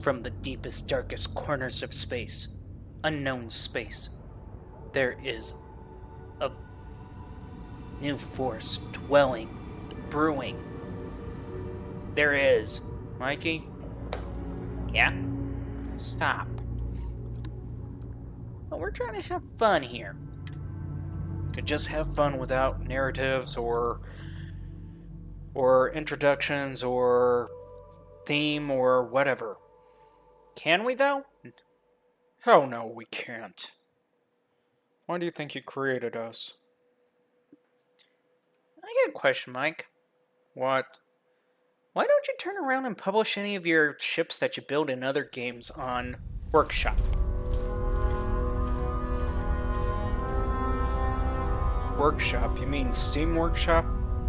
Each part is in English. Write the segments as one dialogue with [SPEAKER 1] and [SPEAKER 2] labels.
[SPEAKER 1] From the deepest, darkest corners of space, unknown space, there is a new force dwelling, brewing. There is. Mikey? Yeah? Stop. Well, we're trying to have fun here. You could just have fun without narratives or introductions or theme or whatever. Can we, though? Hell no, we can't. Why do you think you created us? I got a question, Mike. What? Why don't you turn around and publish any of your ships that you build in other games on Workshop? Workshop? You mean Steam Workshop?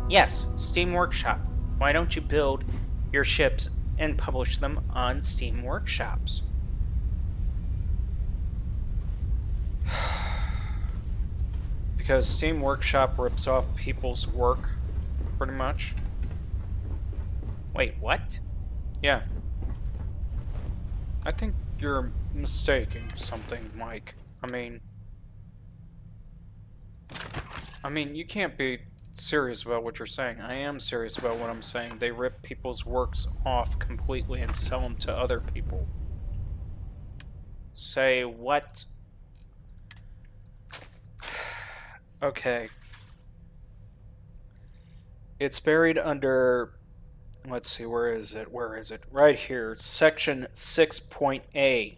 [SPEAKER 1] Yes, Steam Workshop. Why don't you build your ships and publish them on Steam Workshops? Because Steam Workshop rips off people's work, pretty much. Wait, what? Yeah. I think you're mistaking something, Mike. I mean, you can't be serious about what you're saying. I am serious about what I'm saying. They rip people's works off completely and sell them to other people. Say what? Okay. It's buried under... Let's see, where is it? Where is it? Right here. Section 6.A.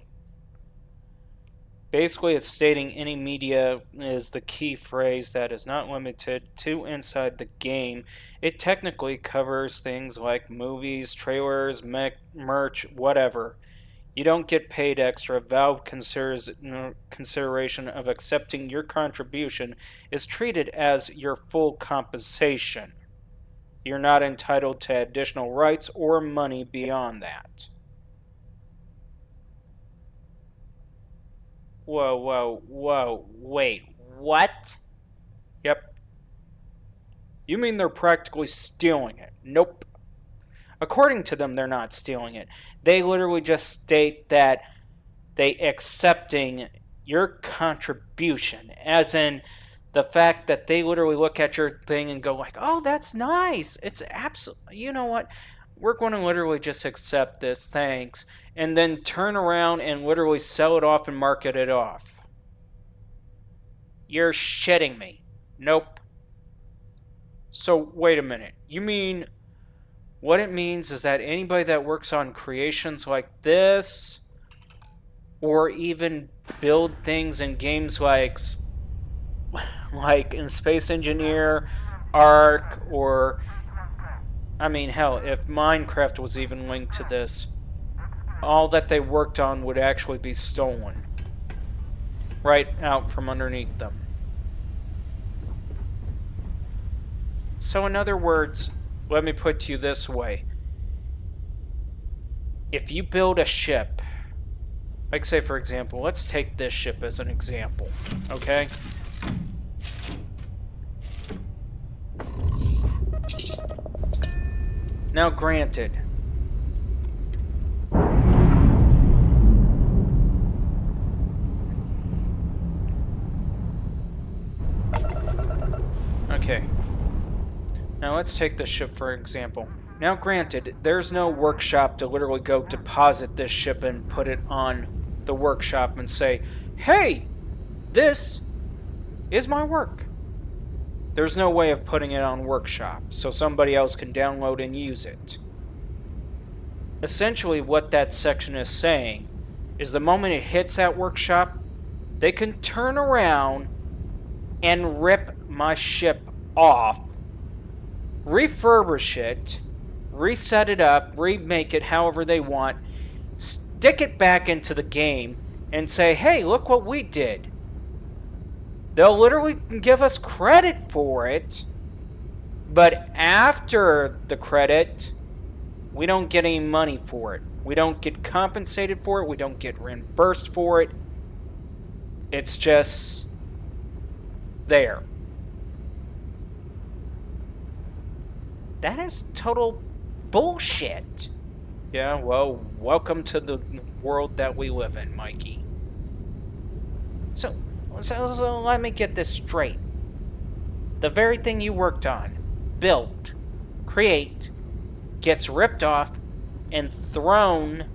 [SPEAKER 1] Basically, it's stating any media is the key phrase that is not limited to inside the game. It technically covers things like movies, trailers, merch, whatever. You don't get paid extra. Valve consideration of accepting your contribution is treated as your full compensation. You're not entitled to additional rights or money beyond that. Whoa, wait, what? Yep. You mean they're practically stealing it? Nope. According to them, they're not stealing it. They literally just state that they accepting your contribution, as in the fact that they literally look at your thing and go like, oh, that's nice. It's absolutely, you know what? We're going to literally just accept this, thanks. And then turn around and literally sell it off and market it off. You're shitting me. Nope. So, wait a minute. You mean, what it means is that anybody that works on creations like this, or even build things in games like in Space Engineer, Ark, or... I mean, hell, if Minecraft was even linked to this, all that they worked on would actually be stolen. Right out from underneath them. So in other words, let me put to you this way. If you build a ship, like say for example, let's take this ship as an example, okay? Now granted, okay. Now let's take this ship for example. Now granted, there's no workshop to literally go deposit this ship and put it on the workshop and say, hey, this is my work. There's no way of putting it on workshop, so somebody else can download and use it. Essentially what that section is saying is the moment it hits that workshop, they can turn around and rip my ship off, refurbish it, reset it up, remake it however they want, stick it back into the game, and say, hey, look what we did. They'll literally give us credit for it, but after the credit, we don't get any money for it. We don't get compensated for it. We don't get reimbursed for it. It's just there. That is total bullshit. Yeah, well, welcome to the world that we live in, Mikey. So let me get this straight. The very thing you worked on, built, create, gets ripped off and thrown.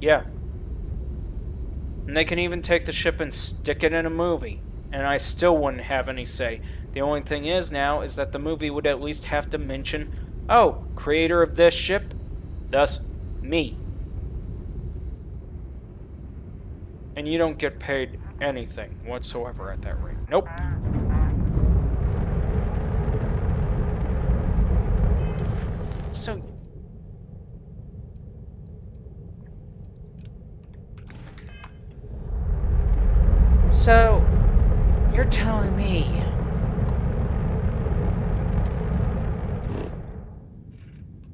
[SPEAKER 1] Yeah. And they can even take the ship and stick it in a movie. And I still wouldn't have any say. The only thing is now is that the movie would at least have to mention, oh, creator of this ship, thus me. And you don't get paid anything whatsoever at that rate. Nope. So, you're telling me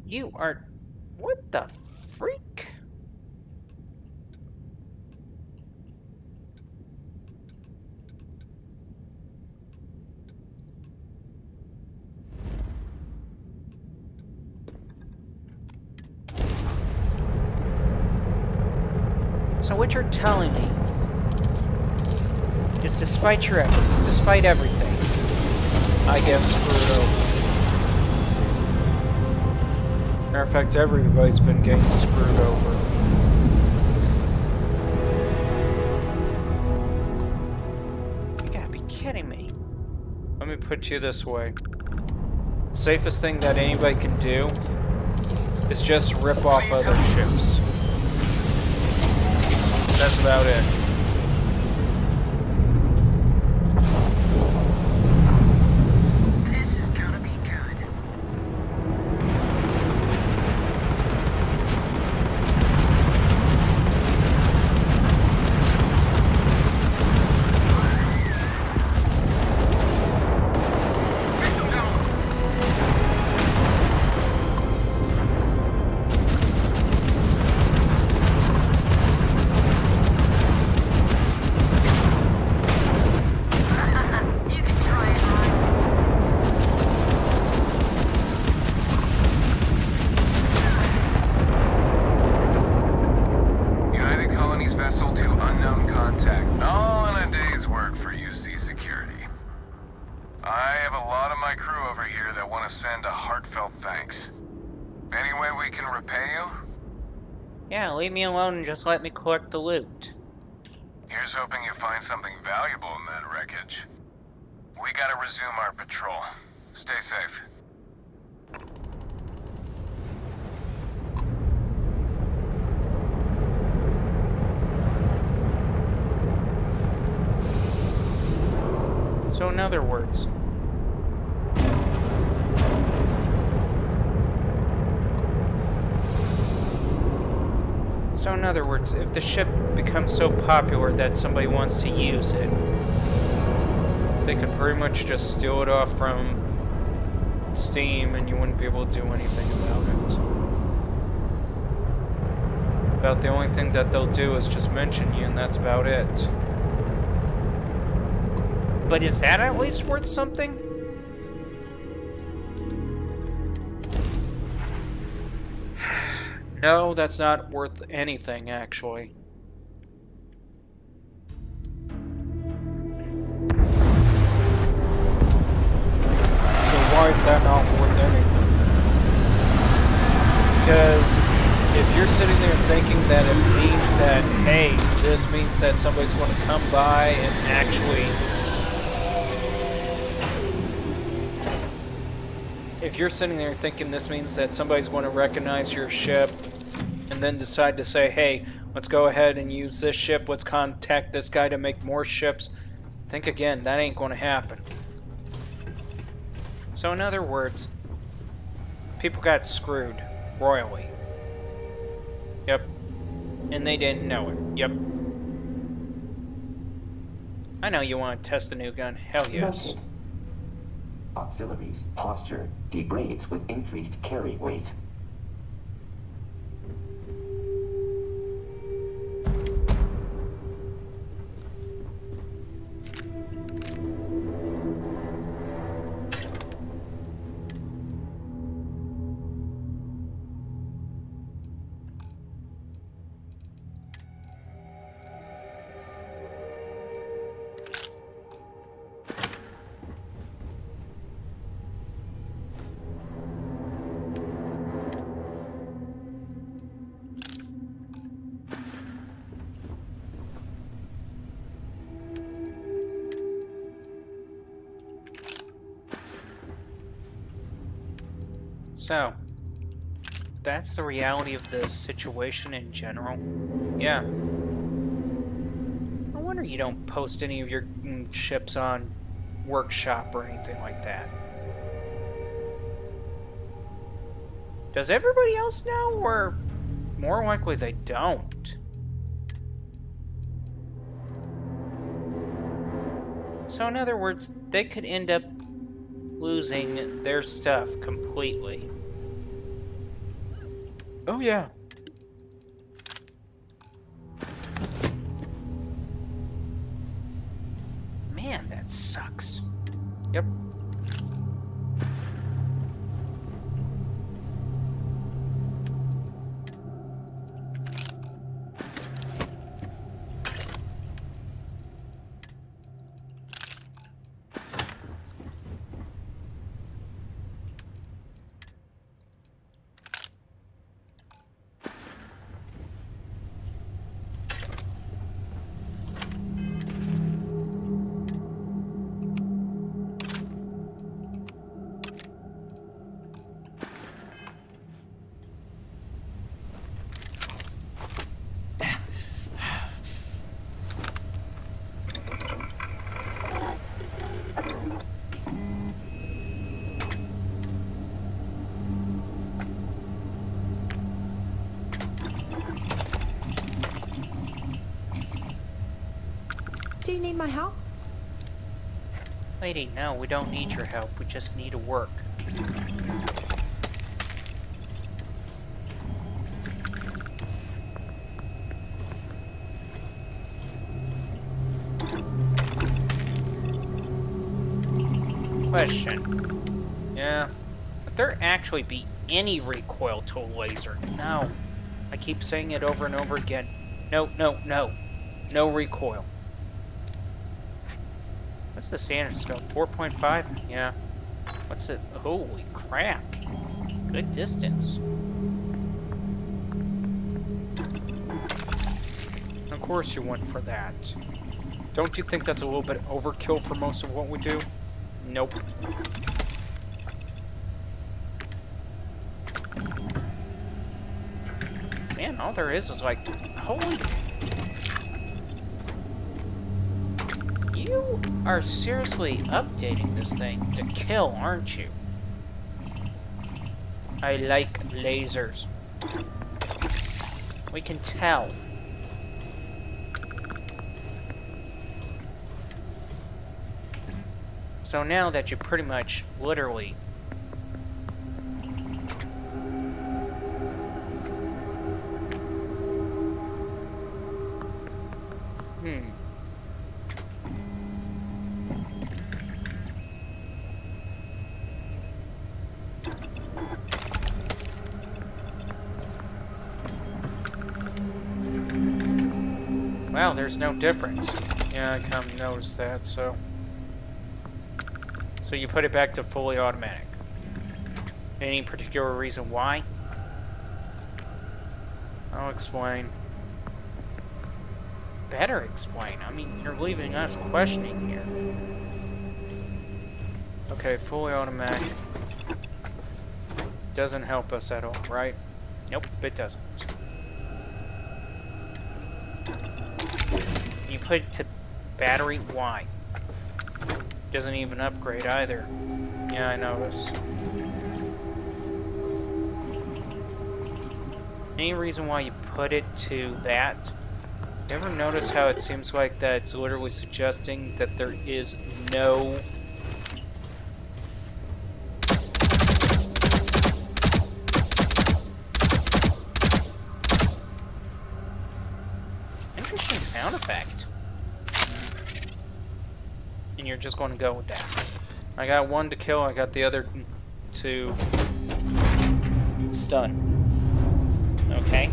[SPEAKER 1] you are... What the freak? So what you're telling me is despite your efforts, despite everything, I get screwed over. Matter of fact, everybody's been getting screwed over. You gotta be kidding me. Let me put you this way. The safest thing that anybody can do is just rip off other ships. That's about it. Yeah, leave me alone and just let me collect the loot.
[SPEAKER 2] Here's hoping you find something valuable in that wreckage. We gotta resume our patrol. Stay safe.
[SPEAKER 1] So in other words... if the ship becomes so popular that somebody wants to use it, they could pretty much just steal it off from Steam and you wouldn't be able to do anything about it. About the only thing that they'll do is just mention you, and that's about it. But is that at least worth something? No, that's not worth anything, actually. So why is that not worth anything? Because if you're sitting there thinking that it means that, hey, this means that somebody's going to come by and actually... If you're sitting there thinking this means that somebody's going to recognize your ship and then decide to say, hey, let's go ahead and use this ship, let's contact this guy to make more ships, think again, that ain't going to happen. So in other words, people got screwed royally. Yep. And they didn't know it. Yep. I know you want to test the new gun. Hell yes.
[SPEAKER 3] Auxiliaries posture degrades with increased carry weight.
[SPEAKER 1] So, that's the reality of the situation in general. Yeah. No wonder you don't post any of your ships on Workshop or anything like that. Does everybody else know, or more likely they don't? So in other words, they could end up losing their stuff completely. Oh yeah. Man, that sucks. Yep.
[SPEAKER 4] Do you need my help?
[SPEAKER 1] Lady, no, we don't need your help. We just need to work. Question. Yeah. Would there actually be any recoil to a laser? No. I keep saying it over and over again. No, no, no. No recoil. What's the standard scope? 4.5? Yeah. What's it? Holy crap. Good distance. Of course you went for that. Don't you think that's a little bit overkill for most of what we do? Nope. Man, all there is like, holy... You are seriously updating this thing to kill, aren't you? I like lasers. We can tell. So now that you pretty much, literally... Wow, there's no difference. Yeah, I kind of noticed that, so... So you put it back to fully automatic. Any particular reason why? I'll explain. Better explain. I mean, you're leaving us questioning here. Okay, fully automatic. Doesn't help us at all, right? Nope, it doesn't. You put it to battery, why? Doesn't even upgrade either. Yeah, I noticed. Any reason why you put it to that? You ever notice how it seems like that it's literally suggesting that there is no... Interesting sound effect. And you're just going to go with that. I got one to kill, I got the other to stun. Okay.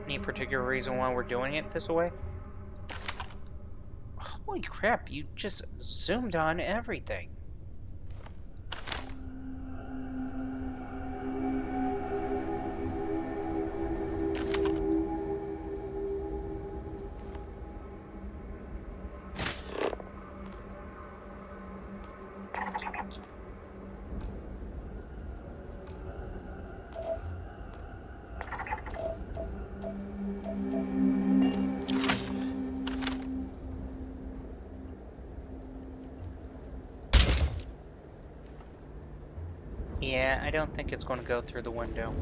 [SPEAKER 1] Any particular reason why we're doing it this way? Holy crap, you just zoomed on everything. Yeah, I don't think it's going to go through the window.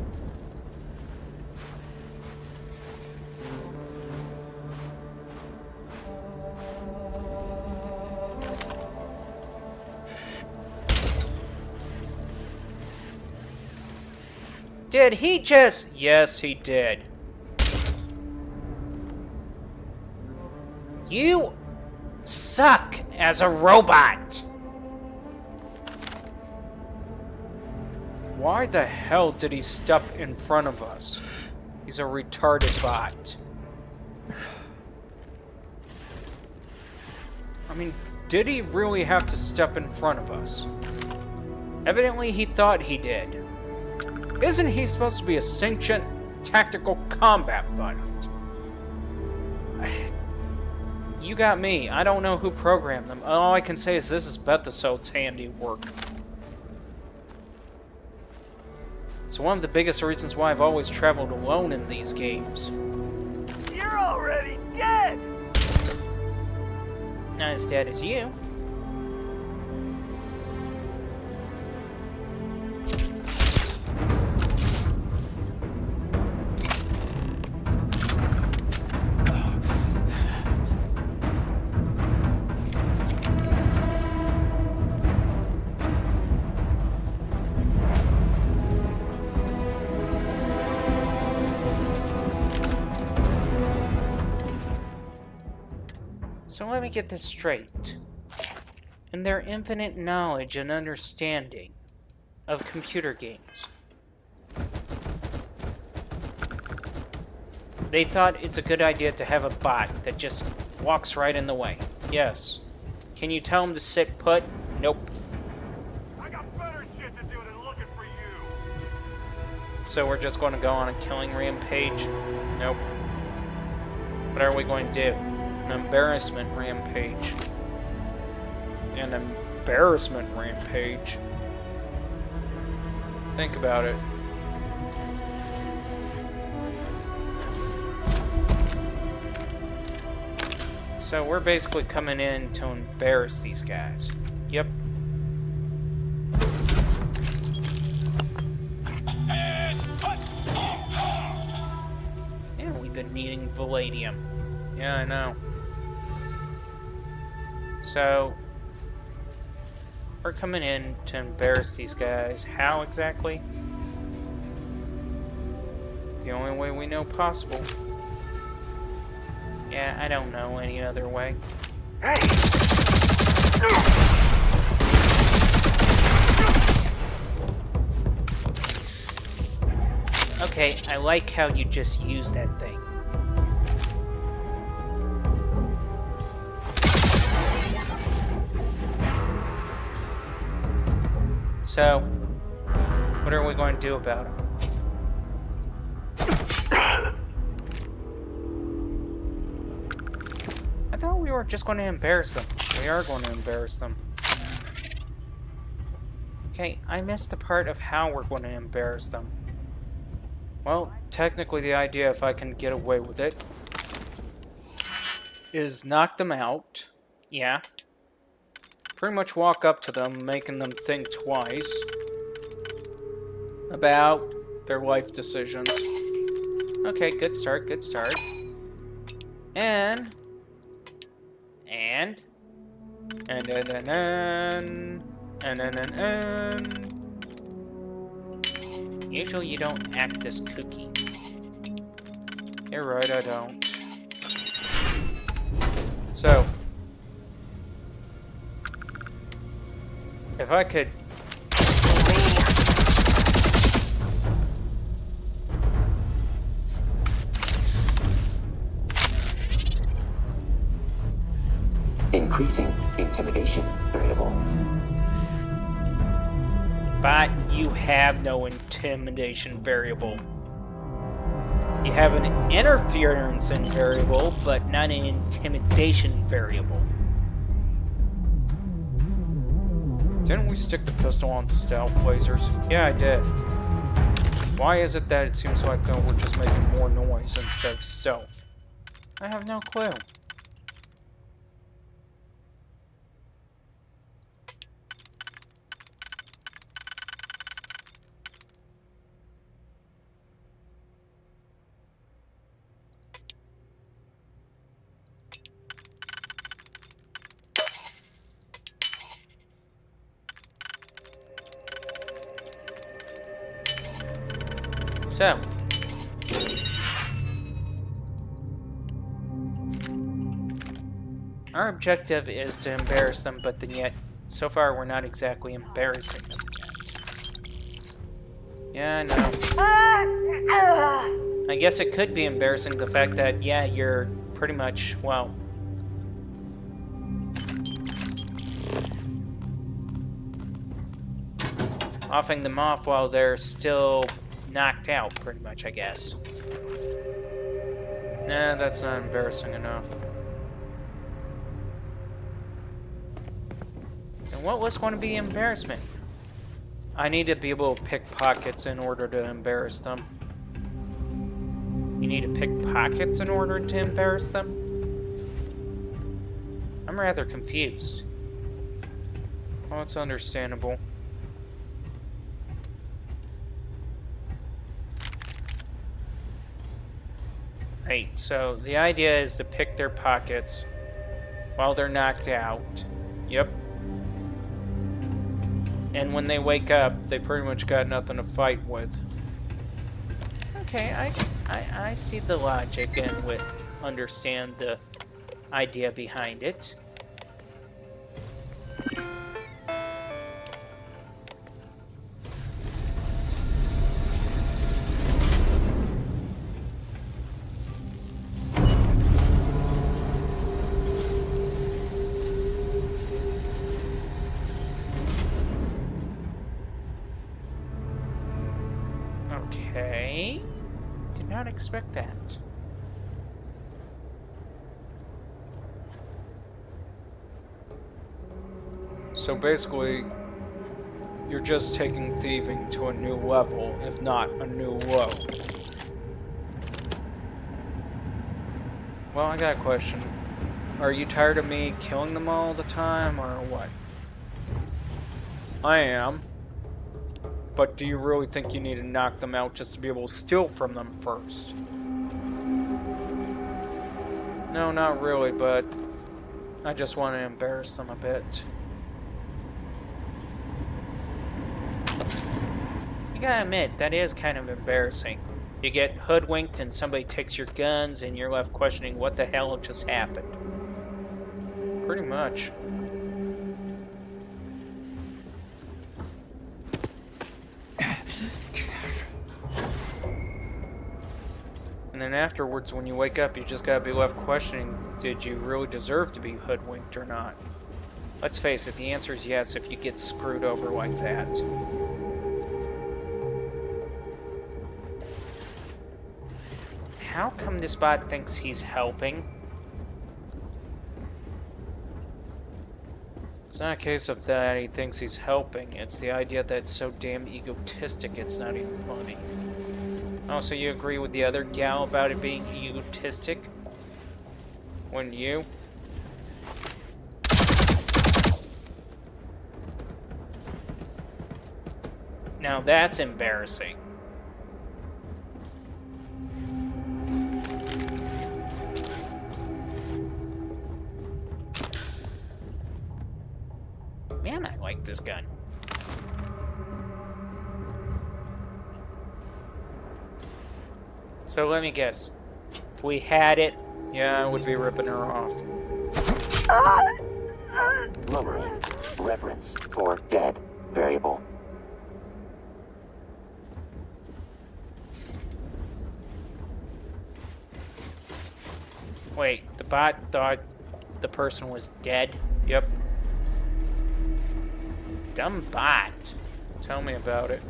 [SPEAKER 1] Did he just... Yes, he did. You suck as a robot. Why the hell did he step in front of us? He's a retarded bot. I mean, did he really have to step in front of us? Evidently, he thought he did. Isn't he supposed to be a sentient tactical combat bot? You got me. I don't know who programmed them. All I can say is this is Bethasode's handiwork. It's one of the biggest reasons why I've always traveled alone in these games.
[SPEAKER 4] You're already dead!
[SPEAKER 1] Not as dead as you. So let me get this straight. In their infinite knowledge and understanding of computer games, they thought it's a good idea to have a bot that just walks right in the way. Yes. Can you tell him to sit put? Nope.
[SPEAKER 4] I got better shit to do than looking for you!
[SPEAKER 1] So we're just going to go on a killing rampage? Nope. What are we going to do? An embarrassment rampage. An embarrassment rampage. Think about it. So we're basically coming in to embarrass these guys. Yep. Yeah, we've been needing Palladium. Yeah, I know. So, we're coming in to embarrass these guys. How exactly? The only way we know possible. Yeah, I don't know any other way.
[SPEAKER 4] Hey!
[SPEAKER 1] Okay, I like how you just used that thing. So, what are we going to do about it? I thought we were just going to embarrass them. We are going to embarrass them. Okay, I missed the part of how we're going to embarrass them. Well, technically the idea, if I can get away with it, is knock them out. Yeah. Pretty much walk up to them, making them think twice about their life decisions. Okay, good start, good start. And usually you don't act this kooky. You're right, I don't. So, if I could...
[SPEAKER 3] Increasing intimidation variable.
[SPEAKER 1] But you have no intimidation variable. You have an interference in variable, but not an intimidation variable. Didn't we stick the pistol on stealth lasers? Yeah, I did. Why is it that it seems like we're just making more noise instead of stealth? I have no clue. So. Our objective is to embarrass them, but then yet, so far, we're not exactly embarrassing them yet. Yeah, I know. I guess it could be embarrassing, the fact that, yeah, you're pretty much, well... offing them off while they're still knocked out, pretty much, I guess. Nah, that's not embarrassing enough. And what was going to be embarrassment? I need to be able to pick pockets in order to embarrass them. You need to pick pockets in order to embarrass them? I'm rather confused. Well, it's understandable. Right, so the idea is to pick their pockets while they're knocked out. Yep. And when they wake up, they pretty much got nothing to fight with. Okay, I see the logic and understand the idea behind it. Okay. Did not expect that. So basically, you're just taking thieving to a new level, if not a new low. Well, I got a question. Are you tired of me killing them all the time, or what? I am. But do you really think you need to knock them out just to be able to steal from them first? No, not really, but I just want to embarrass them a bit. You gotta admit, that is kind of embarrassing. You get hoodwinked and somebody takes your guns and you're left questioning what the hell just happened. Pretty much. And then afterwards, when you wake up, you just gotta be left questioning, did you really deserve to be hoodwinked or not? Let's face it, the answer is yes if you get screwed over like that. How come this bot thinks he's helping? It's not a case of that he thinks he's helping, it's the idea that it's so damn egotistic it's not even funny. Oh, so you agree with the other gal about it being egotistic? Wouldn't you? Now that's embarrassing. Man, I like this gun. So let me guess. If we had it, yeah, I would be ripping her off.
[SPEAKER 3] Lowering reference for dead variable.
[SPEAKER 1] Wait, the bot thought the person was dead? Yep. Dumb bot. Tell me about it.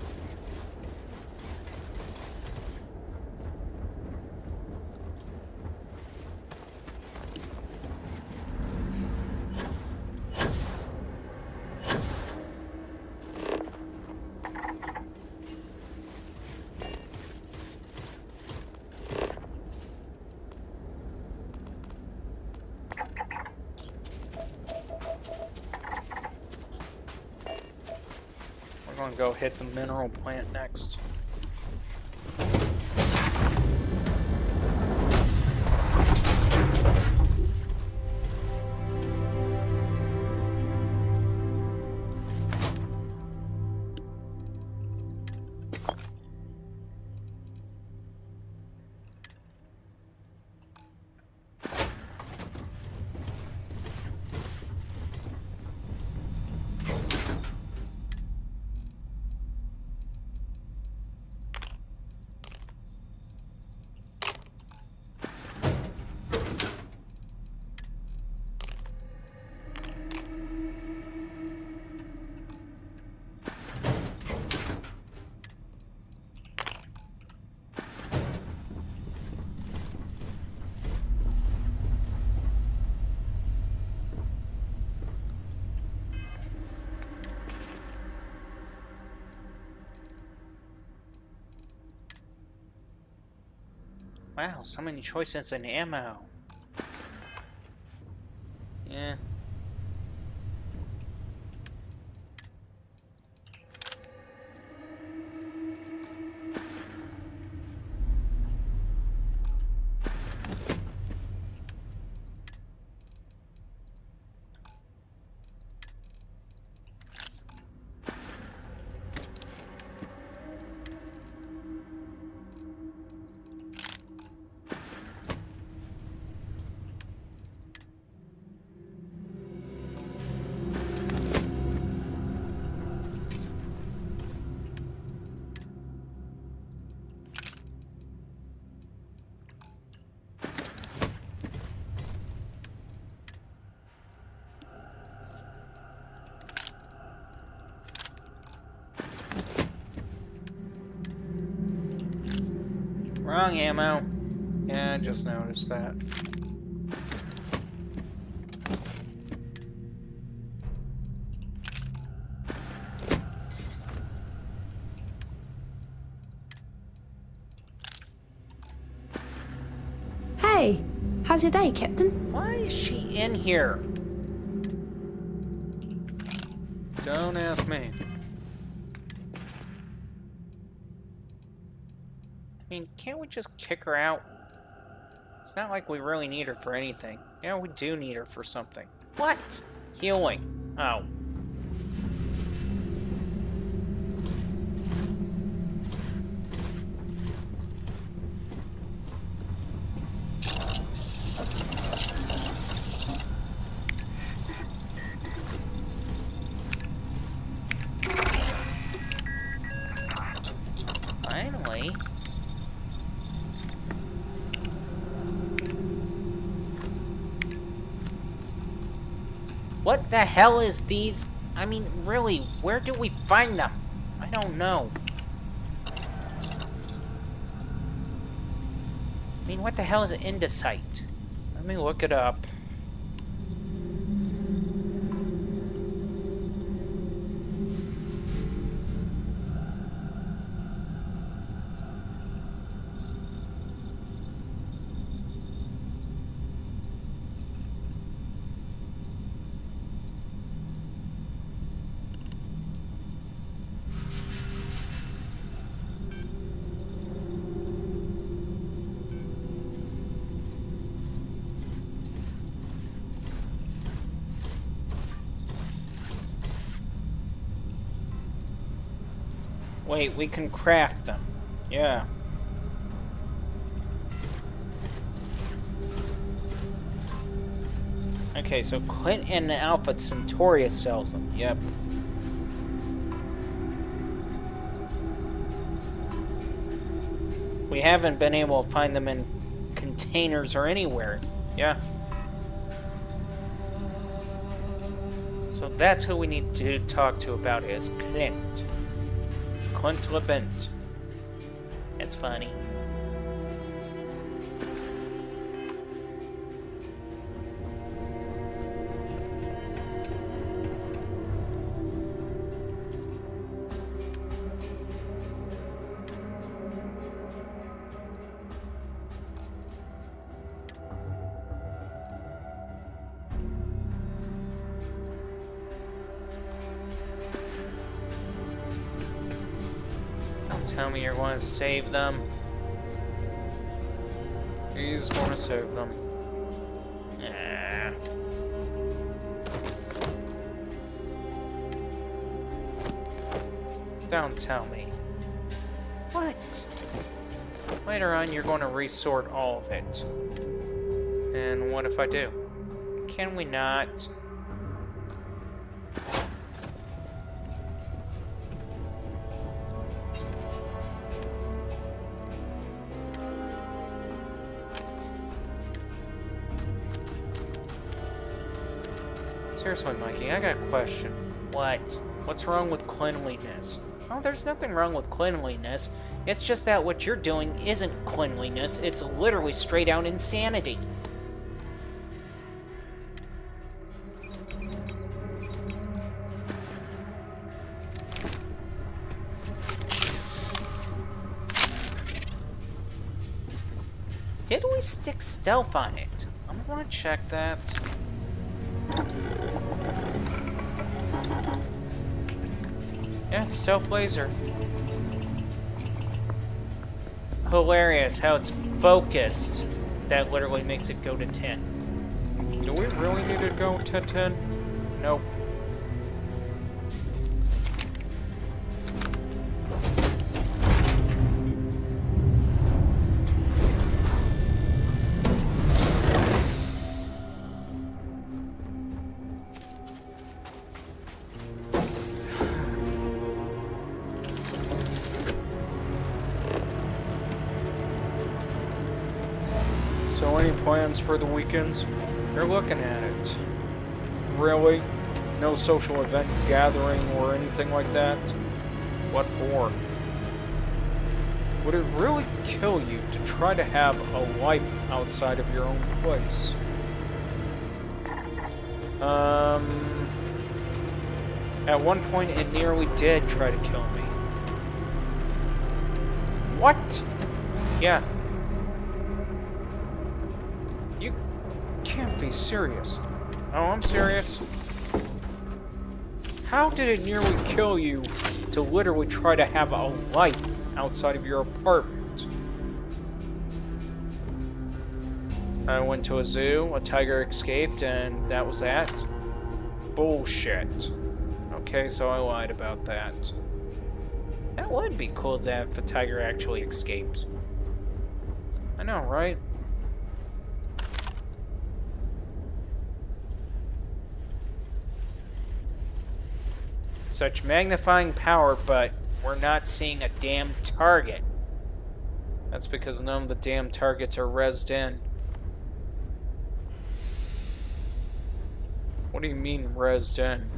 [SPEAKER 1] We're gonna go hit the mineral plant next. Wow, so many choices in ammo. Yeah. Wrong ammo. Yeah, I just noticed that.
[SPEAKER 5] Hey, how's your day, Captain?
[SPEAKER 1] Why is she in here? Don't ask me. I mean, can't we just kick her out? It's not like we really need her for anything. Yeah, we do need her for something. What? Healing. Oh. Finally. What the hell is these? I mean, really, where do we find them? I don't know. I mean, what the hell is Indicite? Let me look it up. Wait, we can craft them. Yeah. Okay, so Clint and Alpha Centauri sells them. Yep. We haven't been able to find them in containers or anywhere. Yeah. So that's who we need to talk to about is Clint. Clint LeBent. It's funny. Tell me you're going to save them. He's going to save them. Nah. Don't tell me. What? Later on, you're going to resort all of it. And what if I do? Can we not? Seriously, Mikey, I got a question. What? What's wrong with cleanliness? Oh, there's nothing wrong with cleanliness. It's just that what you're doing isn't cleanliness. It's literally straight out insanity. Did we stick stealth on it? I'm gonna check that. Yeah, it's stealth laser. Hilarious how it's focused. That literally makes it go to 10. Do we really need to go to 10? Nope. So any plans for the weekends? You're looking at it. Really? No social event gathering or anything like that? What for? Would it really kill you to try to have a life outside of your own place? At one point it nearly did try to kill me. What? Yeah. You can't be serious. Oh, I'm serious. How did it nearly kill you to literally try to have a life outside of your apartment? I went to a zoo, a tiger escaped, and that was that? Bullshit. Okay, so I lied about that. That would be cool that if the tiger actually escaped. I know, right? Such magnifying power, but we're not seeing a damn target. That's because none of the damn targets are rezzed in. What do you mean rezzed in?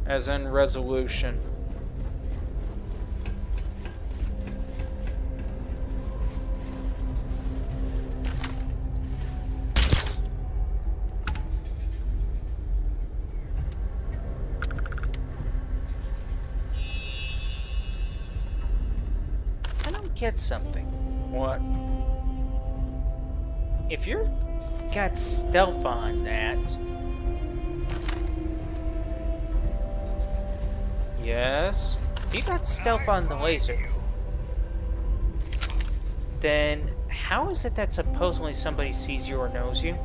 [SPEAKER 1] As in resolution. I don't get something. What? If you're got stealth on that, yes. If you got stealth on the laser, then how is it that supposedly somebody sees you or knows you?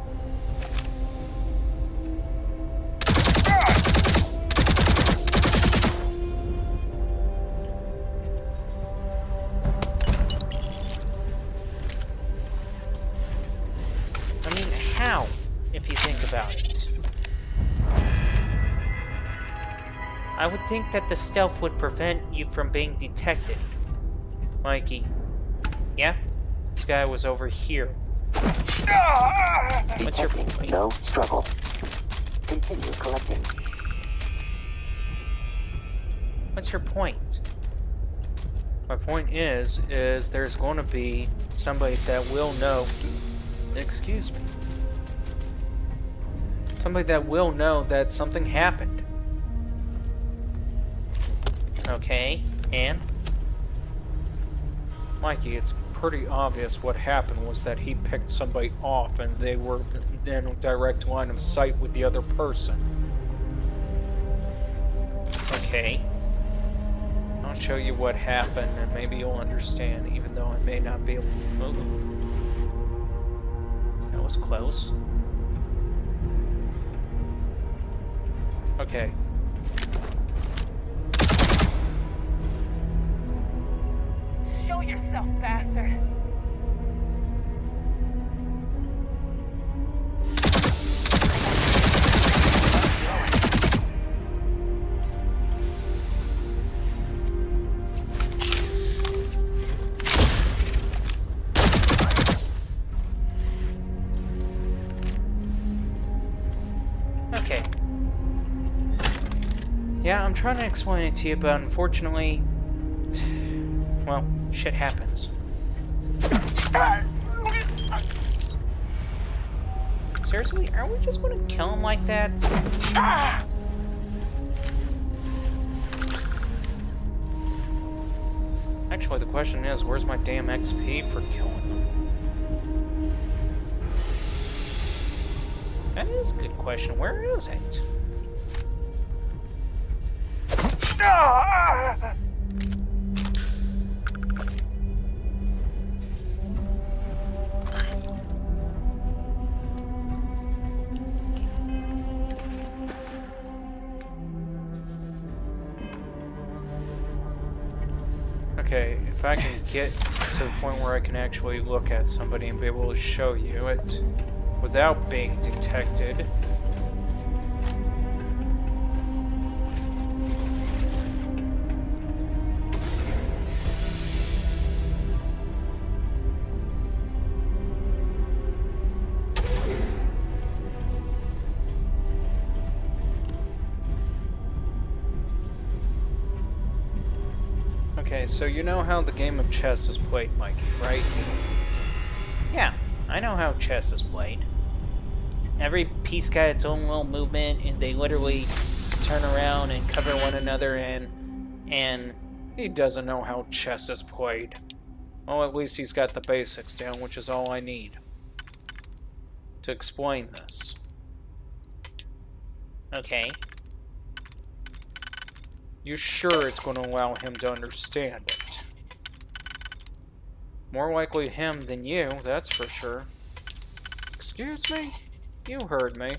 [SPEAKER 1] I mean, how, if you think about it? I would think that the stealth would prevent you from being detected. Mikey. Yeah? This guy was over here. What's your point?
[SPEAKER 3] No struggle. Continue collecting.
[SPEAKER 1] What's your point? My point is there's going to be somebody that will know. Excuse me. Somebody that will know that something happened. Okay, and? Mikey, it's pretty obvious what happened was that he picked somebody off and they were in a direct line of sight with the other person. Okay. I'll show you what happened and maybe you'll understand, even though I may not be able to move. That was close. Okay.
[SPEAKER 6] Show yourself, bastard.
[SPEAKER 1] Okay. Yeah, I'm trying to explain it to you, but unfortunately, well, shit happens. Seriously, are we just gonna kill him like that? Actually, the question is, where's my damn XP for killing him? That is a good question. Where is it? Okay, if I can get to the point where I can actually look at somebody and be able to show you it without being detected. Okay, so you know how the game of chess is played, Mikey, right? Yeah, I know how chess is played. Every piece got its own little movement, and they literally turn around and cover one another in, and he doesn't know how chess is played. Well, at least he's got the basics down, which is all I need to explain this. Okay. You sure it's going to allow him to understand it? More likely him than you, that's for sure. Excuse me? You heard me.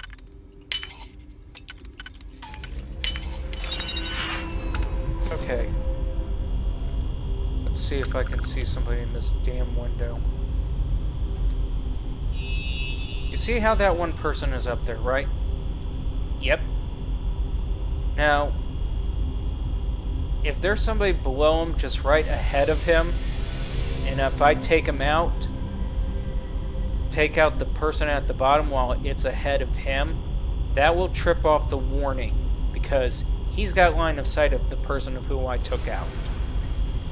[SPEAKER 1] Okay. Let's see if I can see somebody in this damn window. You see how that one person is up there, right? Yep. Now, if there's somebody below him, just right ahead of him, and if I take him out, take out the person at the bottom while it's ahead of him, that will trip off the warning, because he's got line of sight of the person of who I took out.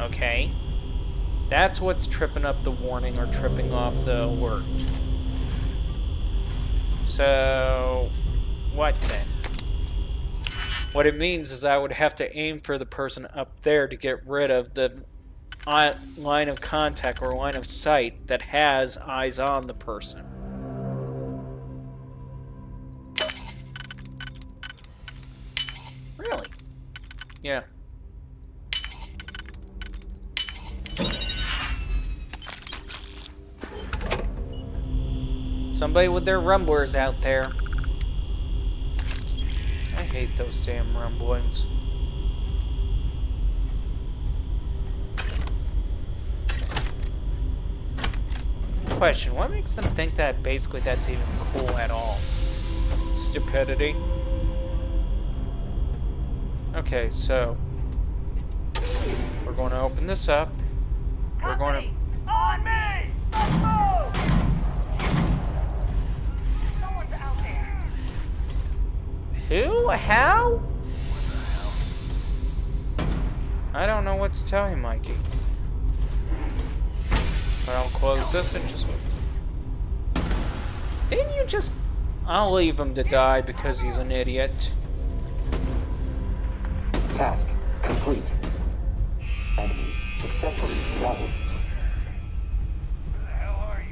[SPEAKER 1] Okay? That's what's tripping up the warning or tripping off the alert. So, what then? What it means is I would have to aim for the person up there to get rid of the line of contact or line of sight that has eyes on the person. Really? Yeah. Somebody with their rumblers out there. I hate those damn rumblings. Question, what makes them think that basically that's even cool at all? Stupidity. Okay, so we're going to open this up. We're going to...
[SPEAKER 4] On me! Let's move!
[SPEAKER 6] Someone's out there.
[SPEAKER 1] Who? How? I don't know what to tell you, Mikey. But I'll close this and just... Didn't you just... I'll leave him to die because he's an idiot.
[SPEAKER 3] Task complete. Enemies successfully routed.
[SPEAKER 4] Where the hell are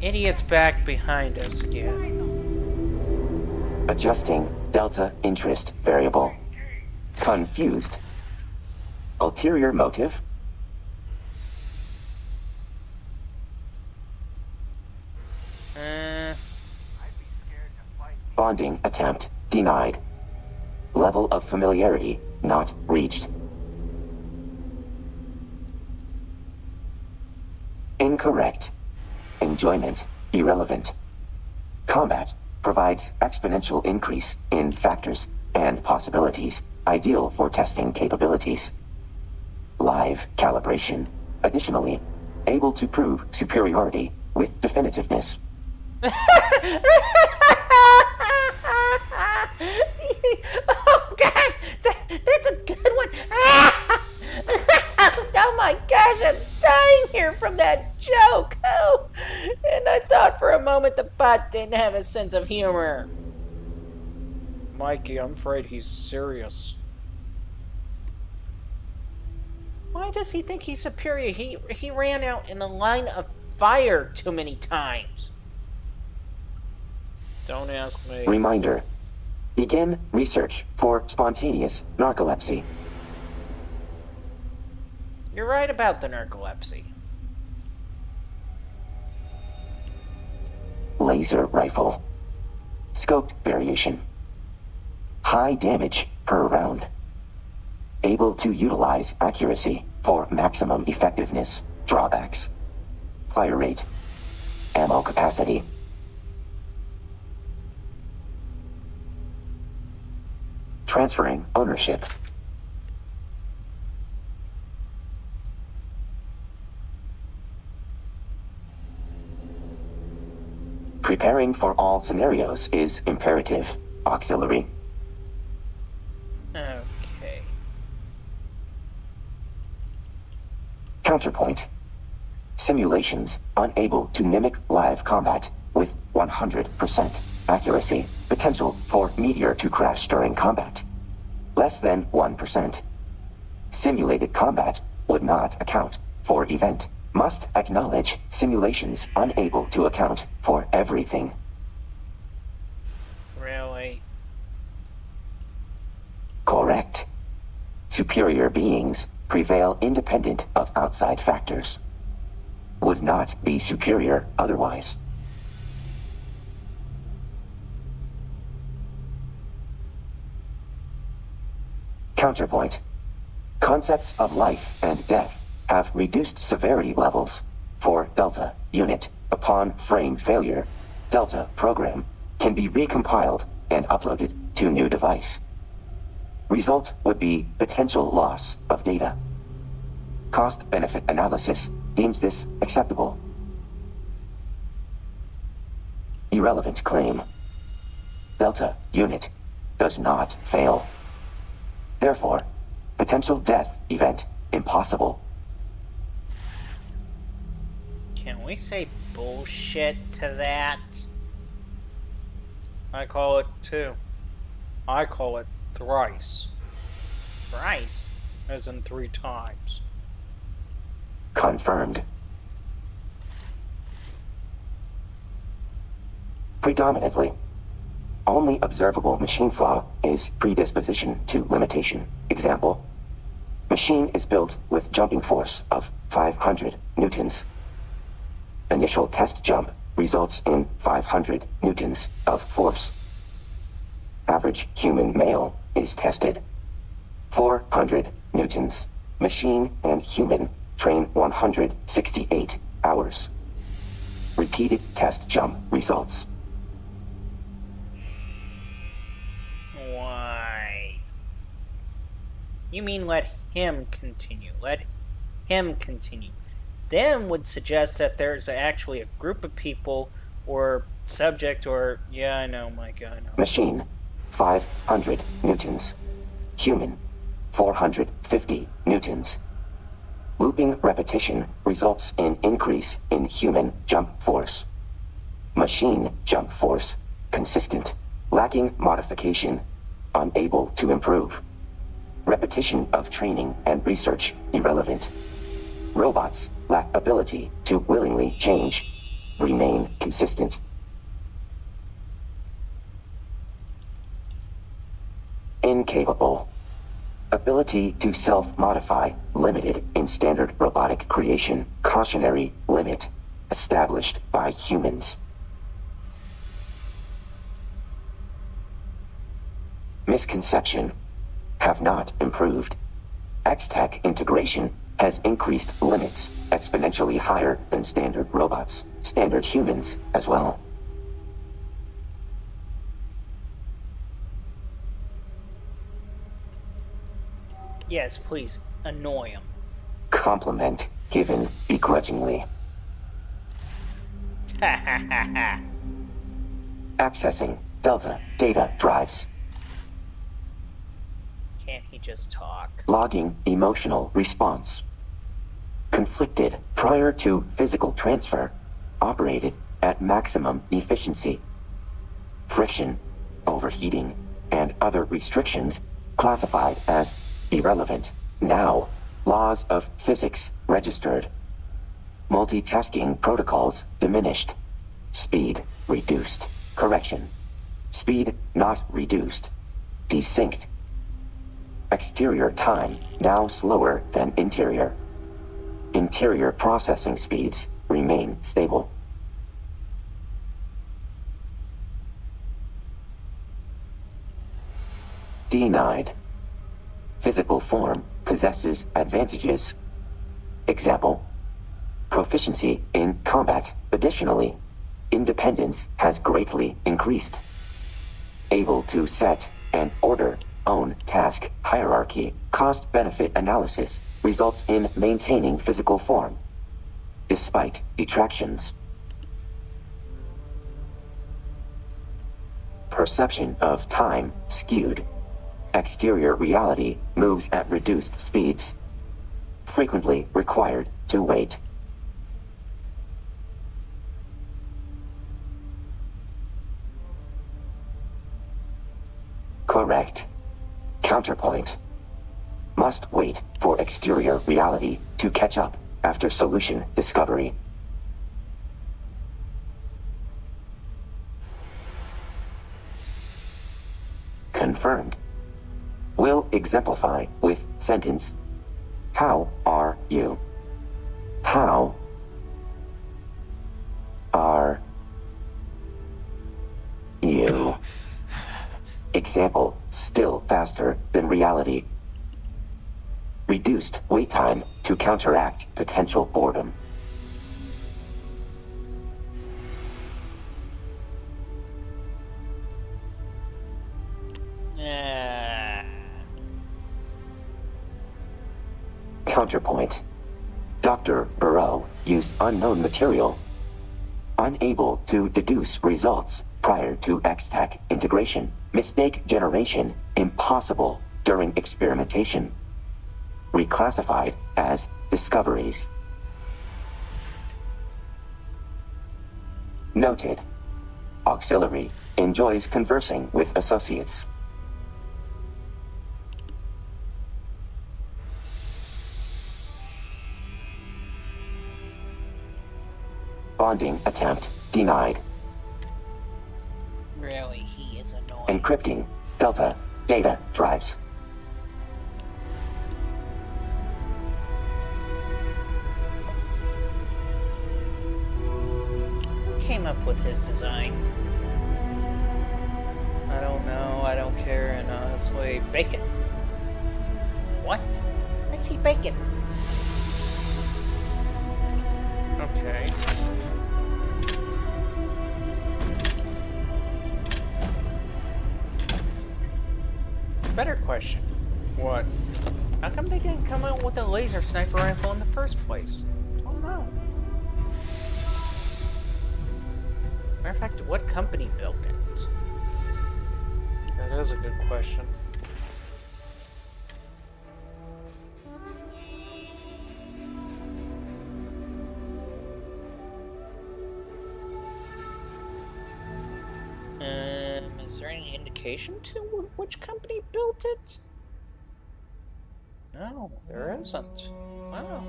[SPEAKER 4] you?
[SPEAKER 1] Idiot's back behind us again.
[SPEAKER 3] Adjusting delta interest variable. Confused. Ulterior motive. Bonding attempt denied. Level of familiarity not reached. Incorrect. Enjoyment irrelevant. Combat provides exponential increase in factors and possibilities, ideal for testing capabilities. Live calibration. Additionally, able to prove superiority with definitiveness.
[SPEAKER 1] Oh god, that's a good one. Oh my gosh, I'm dying here from that joke. Oh, and I thought for a moment the bot didn't have a sense of humor. Mikey, I'm afraid he's serious. Why does he think he's superior? He ran out in a line of fire too many times. Don't ask me.
[SPEAKER 3] Reminder. Begin research for spontaneous narcolepsy.
[SPEAKER 1] You're right about the narcolepsy.
[SPEAKER 3] Laser rifle. Scoped variation. High damage per round. Able to utilize accuracy for maximum effectiveness. Drawbacks. Fire rate. Ammo capacity. Transferring ownership. Preparing for all scenarios is imperative. Auxiliary.
[SPEAKER 1] Okay.
[SPEAKER 3] Counterpoint. Simulations unable to mimic live combat with 100% accuracy. Potential for meteor to crash during combat. Less than 1%. Simulated combat would not account for event. Must acknowledge simulations unable to account for everything.
[SPEAKER 1] Really?
[SPEAKER 3] Correct. Superior beings prevail independent of outside factors. Would not be superior otherwise. Counterpoint. Concepts of life and death have reduced severity levels for Delta unit. Upon frame failure, Delta program can be recompiled and uploaded to new device. Result would be potential loss of data. Cost-benefit analysis deems this acceptable. Irrelevant claim. Delta unit does not fail. Therefore, potential death event impossible.
[SPEAKER 1] Can we say bullshit to that? I call it two. I call it thrice. Thrice? As in 3 times.
[SPEAKER 3] Confirmed. Predominantly. Only observable machine flaw is predisposition to limitation. Example. Machine is built with jumping force of 500 newtons. Initial test jump results in 500 newtons of force. Average human male is tested. 400 newtons. Machine and human train 168 hours. Repeated test jump results.
[SPEAKER 1] Why? You mean let him continue. Let him continue. Them would suggest that there's actually a group of people or subject or... Yeah, I know, Mike, I know.
[SPEAKER 3] Machine, 500 newtons. Human, 450 newtons. Looping repetition results in increase in human jump force. Machine jump force, consistent. Lacking modification, unable to improve. Repetition of training and research, irrelevant. Robots lack ability to willingly change. Remain consistent. Incapable. Ability to self-modify, limited in standard robotic creation. Cautionary limit, established by humans. Misconception. Have not improved. X-Tech integration has increased limits exponentially higher than standard robots, standard humans as well.
[SPEAKER 1] Yes, please, annoy him.
[SPEAKER 3] Compliment given begrudgingly.
[SPEAKER 1] Ha ha ha ha.
[SPEAKER 3] Accessing Delta data drives.
[SPEAKER 1] Can't he just talk?
[SPEAKER 3] Logging emotional response. Conflicted prior to physical transfer. Operated at maximum efficiency. Friction, overheating, and other restrictions classified as irrelevant. Now, Laws of physics registered. Multitasking protocols diminished. Speed reduced. Correction. Speed not reduced. Desynced. Exterior time now slower than interior. Interior processing speeds remain stable. Denied. Physical form possesses advantages. Example. Proficiency in combat. Additionally, independence has greatly increased. Able to set and order own task hierarchy. Cost-benefit analysis results in maintaining physical form, despite detractions. Perception of time skewed. Exterior reality moves at reduced speeds. Frequently required to wait. Correct. Counterpoint. Must wait for exterior reality to catch up after solution discovery. Confirmed. Will exemplify with sentence. How are you? How are you? Example, still faster than reality. Reduced wait time to counteract potential boredom. Counterpoint. Dr. Burrow used unknown material. Unable to deduce results prior to X-Tech integration. Mistake generation impossible during experimentation. Reclassified as discoveries. Noted. Auxiliary enjoys conversing with associates. Bonding attempt denied.
[SPEAKER 1] Really, he is annoying.
[SPEAKER 3] Encrypting Delta data drives.
[SPEAKER 1] Who came up with his design? I don't know, I don't care, and honestly, bacon. What? I see bacon. Okay. Better question. What? How come they didn't come out with a laser sniper rifle in the first place? I don't know. Matter of fact, what company built it? That is a good question. Is there any indication to which company built it? No, there isn't. Wow.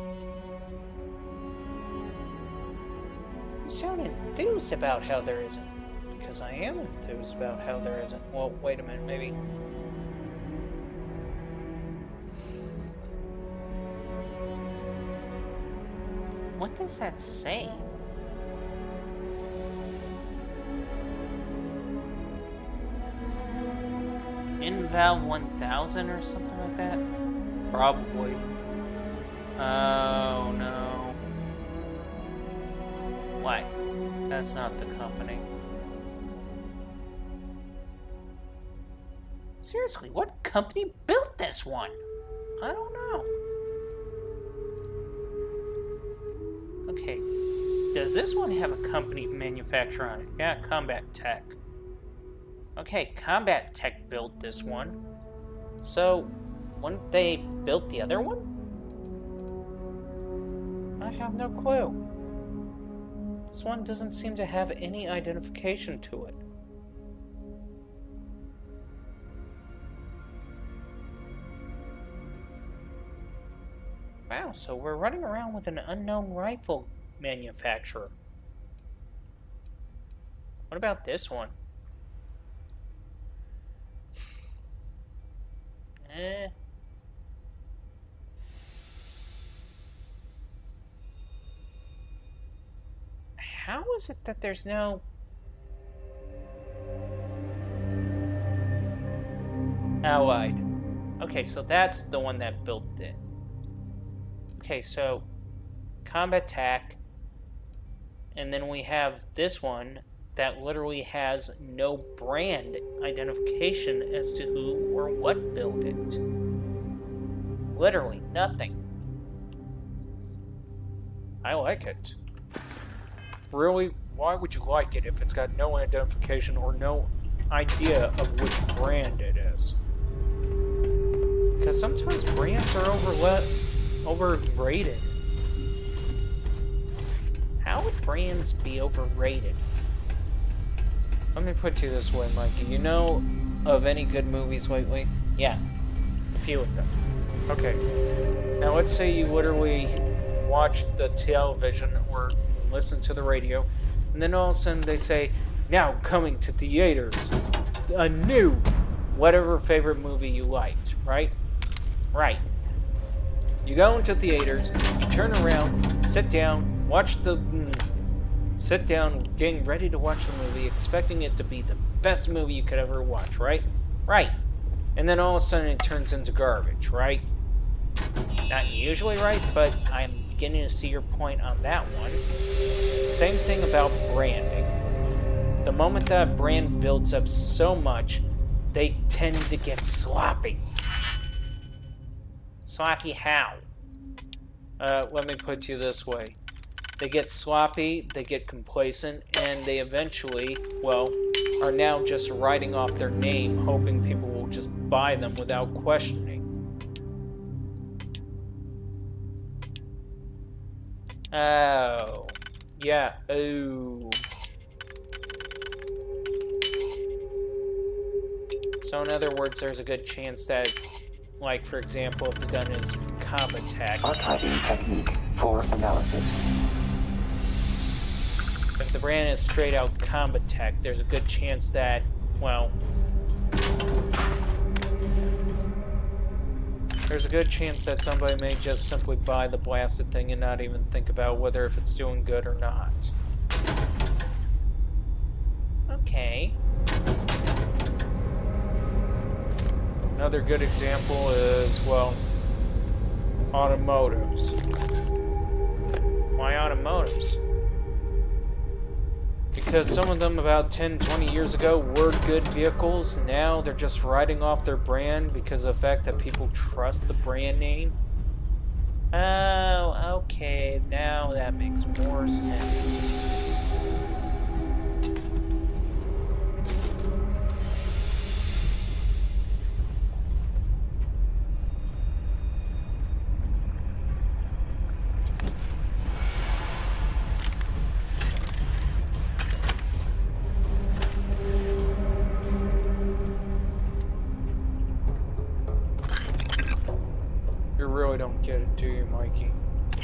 [SPEAKER 1] You sound enthused about how there isn't. Because I am enthused about how there isn't. Well, wait a minute, maybe. What does that say? Inval 1000 or something like that? Probably. Oh no. Why? That's not the company. Seriously, what company built this one? I don't know. Okay. Does this one have a company manufacturer on it? Yeah, Combat Tech. Okay, Combat Tech built this one. So, wouldn't they built the other one? I have no clue. This one doesn't seem to have any identification to it. Wow, so we're running around with an unknown rifle manufacturer. What about this one? Eh. How is it that there's no... Allied. Okay, so that's the one that built it. Okay, so combat tac, and then we have this one that literally has no brand identification as to who or what built it. Literally nothing. I like it. Really, why would you like it if it's got no identification or no idea of which brand it is? Because sometimes brands are overrated. How would brands be overrated? Let me put you this way, Mikey. You know of any good movies lately? Yeah, a few of them. Okay. Now let's say you literally watch the television or listen to the radio, and then all of a sudden they say, now coming to theaters, a new whatever favorite movie you liked, right? Right. You go into theaters, you turn around, sit down, sit down, getting ready to watch the movie, expecting it to be the best movie you could ever watch, right? Right. And then all of a sudden it turns into garbage, right? Not usually right, but I'm beginning to see your point on that one. Same thing about branding. The moment that brand builds up so much, they tend to get sloppy. Sloppy how? Let me put you this way. They get sloppy, they get complacent, and they eventually, well, are now just writing off their name, hoping people will just buy them without questioning. Oh. Yeah. Oh. So in other words, there's a good chance that, like, for example, if the gun is combat tac.
[SPEAKER 3] Archiving technique for analysis.
[SPEAKER 1] If the brand is straight out combat tac, there's a good chance that, well, there's a good chance that somebody may just simply buy the blasted thing and not even think about whether if it's doing good or not. Okay. Another good example is, well, automotives. Why automotives? Because some of them about 10, 20 years ago were good vehicles. Now they're just writing off their brand because of the fact that people trust the brand name. Oh, okay. Now that makes more sense. You really don't get it, do you, Mikey?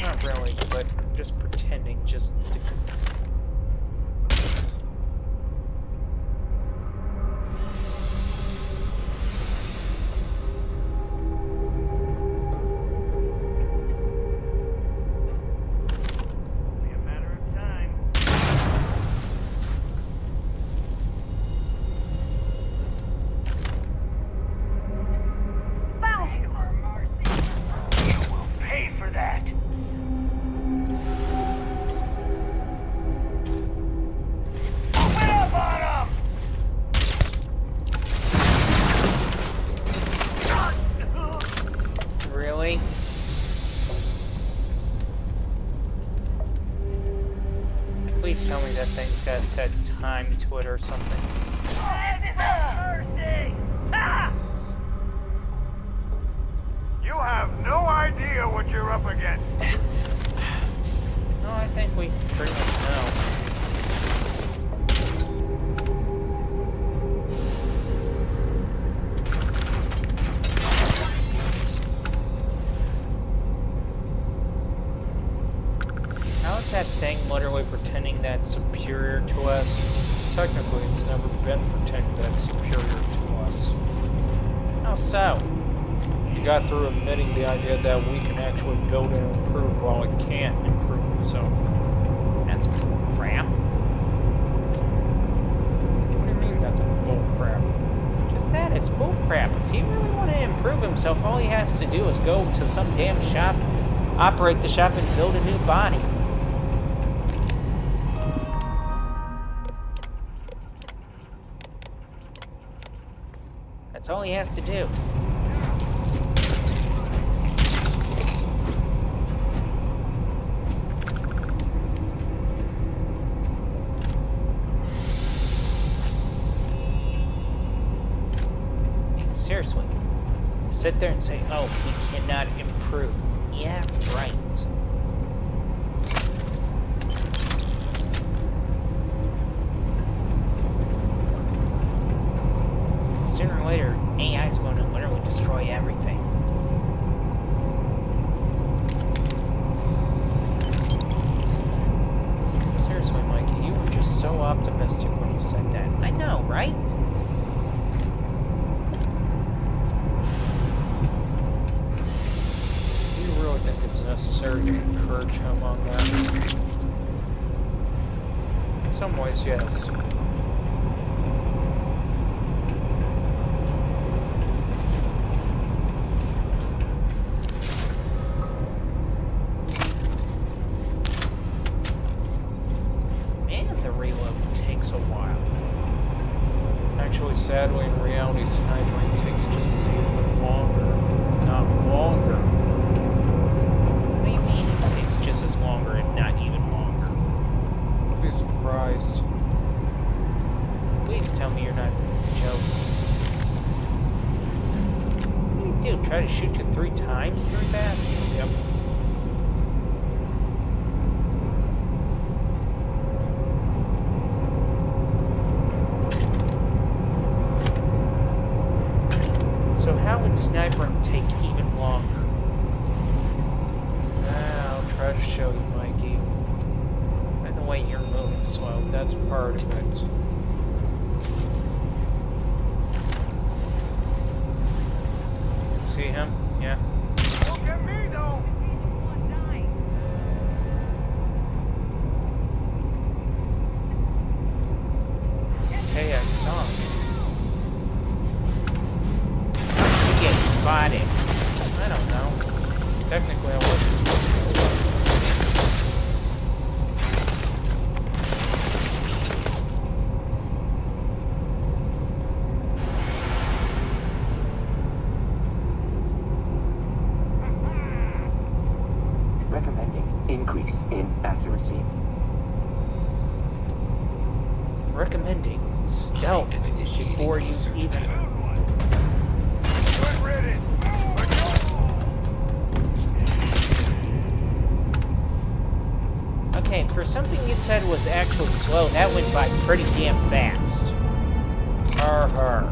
[SPEAKER 1] Not really, but I'm just pretending just to...
[SPEAKER 4] Be a matter of time.
[SPEAKER 6] Found him.
[SPEAKER 4] You will pay for that. Open up on him!
[SPEAKER 1] Really? Please tell me that thing's got a set time to it or something.
[SPEAKER 4] This is mercy! Ah! You have no idea what you're up against.
[SPEAKER 1] No, I think we pretty much know. is that thing literally pretending that's superior to us? Technically, it's never been pretending that's superior to us. How so? You got through admitting the idea that we can actually build and improve while it can't improve itself. That's crap. What do you mean that's bull crap? Just that, it's bull crap. If he really wanted to improve himself, all he has to do is go to some damn shop, operate the shop, and build a new body. That's all he has to do. Seriously, sit there and say, oh, he cannot improve. Yeah, right. Sooner or later, AI is going to literally destroy everything. Seriously, Mikey, you were just so optimistic when you said that. I know, right? I think it's necessary to encourage him on that. In some ways, yes. Man, the reload takes a while. Actually, sadly, in reality, sniping takes just as even longer, if not longer. Just as longer, if not even longer. I'll be surprised. Please tell me you're not joking. What do you do? Try to shoot you 3 times through that? Yep. So how would snipering take even longer? Try to show you, Mikey. By the way, you're moving slow. That's part of it. See him? Yeah.
[SPEAKER 4] Look at me, though!
[SPEAKER 1] Hey, I saw him. How did he get spotted? I don't know. Technically, I wasn't supposed to be spotted.
[SPEAKER 3] Increase in accuracy.
[SPEAKER 1] Recommending stealth before you even.
[SPEAKER 4] Get ready!
[SPEAKER 1] Okay, for something you said was actually slow, that went by pretty damn fast. Her.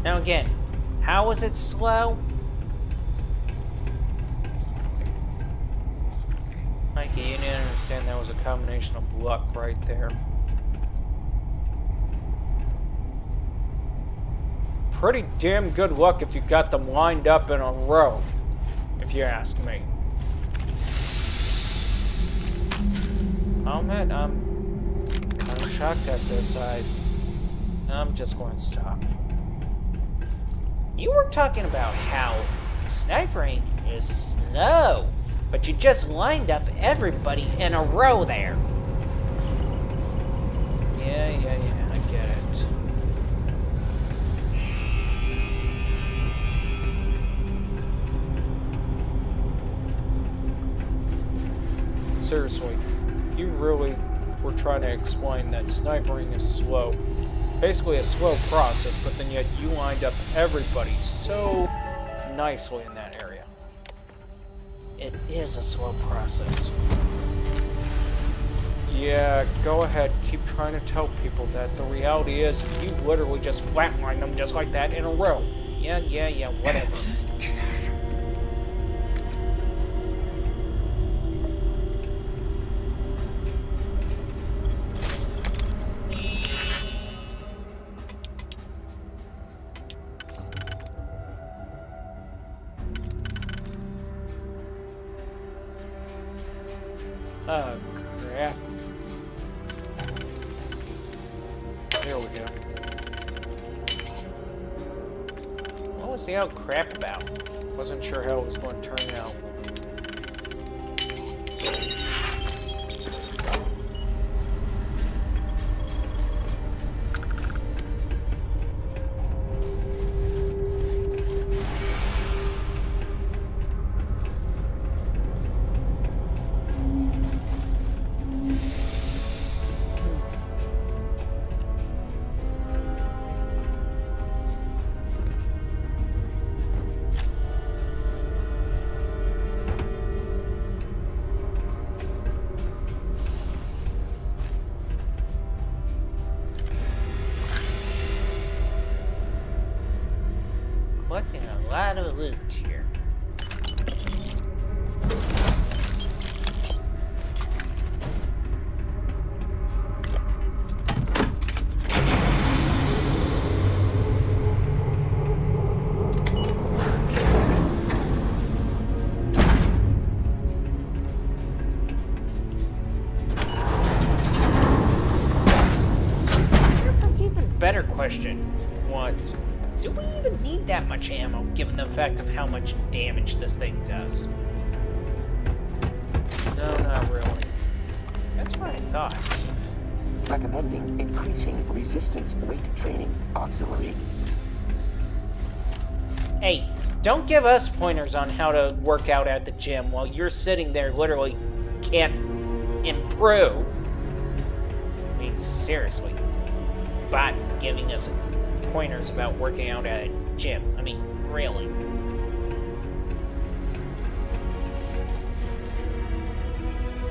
[SPEAKER 1] Now again, how was it slow? Mikey, you need to understand that was a combination of luck right there. Pretty damn good luck if you got them lined up in a row, if you ask me. I'll admit, I'm kind of shocked at this. I'm just going to stop. You were talking about how sniping is slow, but you just lined up everybody in a row there. Yeah, I get it. Seriously, you really were trying to explain that sniping is slow. Basically a slow process, but then yet you lined up everybody so nicely in that area. It is a slow process. Yeah, go ahead. Keep trying to tell people that. The reality is, you literally just flatlined them just like that in a row. Yeah, whatever. Oh, crap. There we go. What was the out crap about? Wasn't sure how it was going to turn out. Collecting a lot of loot here. Better question. What? Do we even need that much ammo, given the fact of how much damage this thing does? No, not really. That's what I thought.
[SPEAKER 3] Recommending increasing resistance weight training auxiliary.
[SPEAKER 1] Hey, don't give us pointers on how to work out at the gym while you're sitting there literally can't improve. I mean, seriously. Bot giving us pointers about working out at a gym. I mean, really.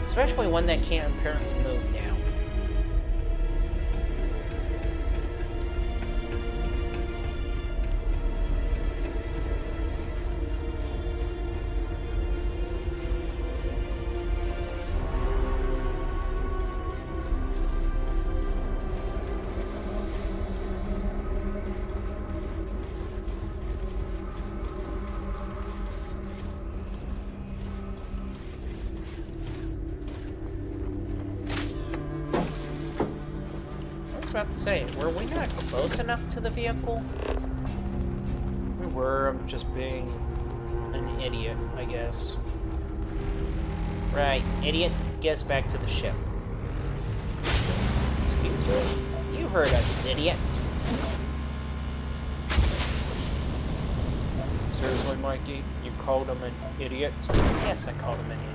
[SPEAKER 1] Especially one that can't apparently move now. About to say, were we not close enough to the vehicle? We were. I'm just being an idiot, I guess. Right, idiot. Get us back to the ship. Excuse me. You heard us, idiot. Seriously, Mikey? You called him an idiot? Yes, I called him an idiot.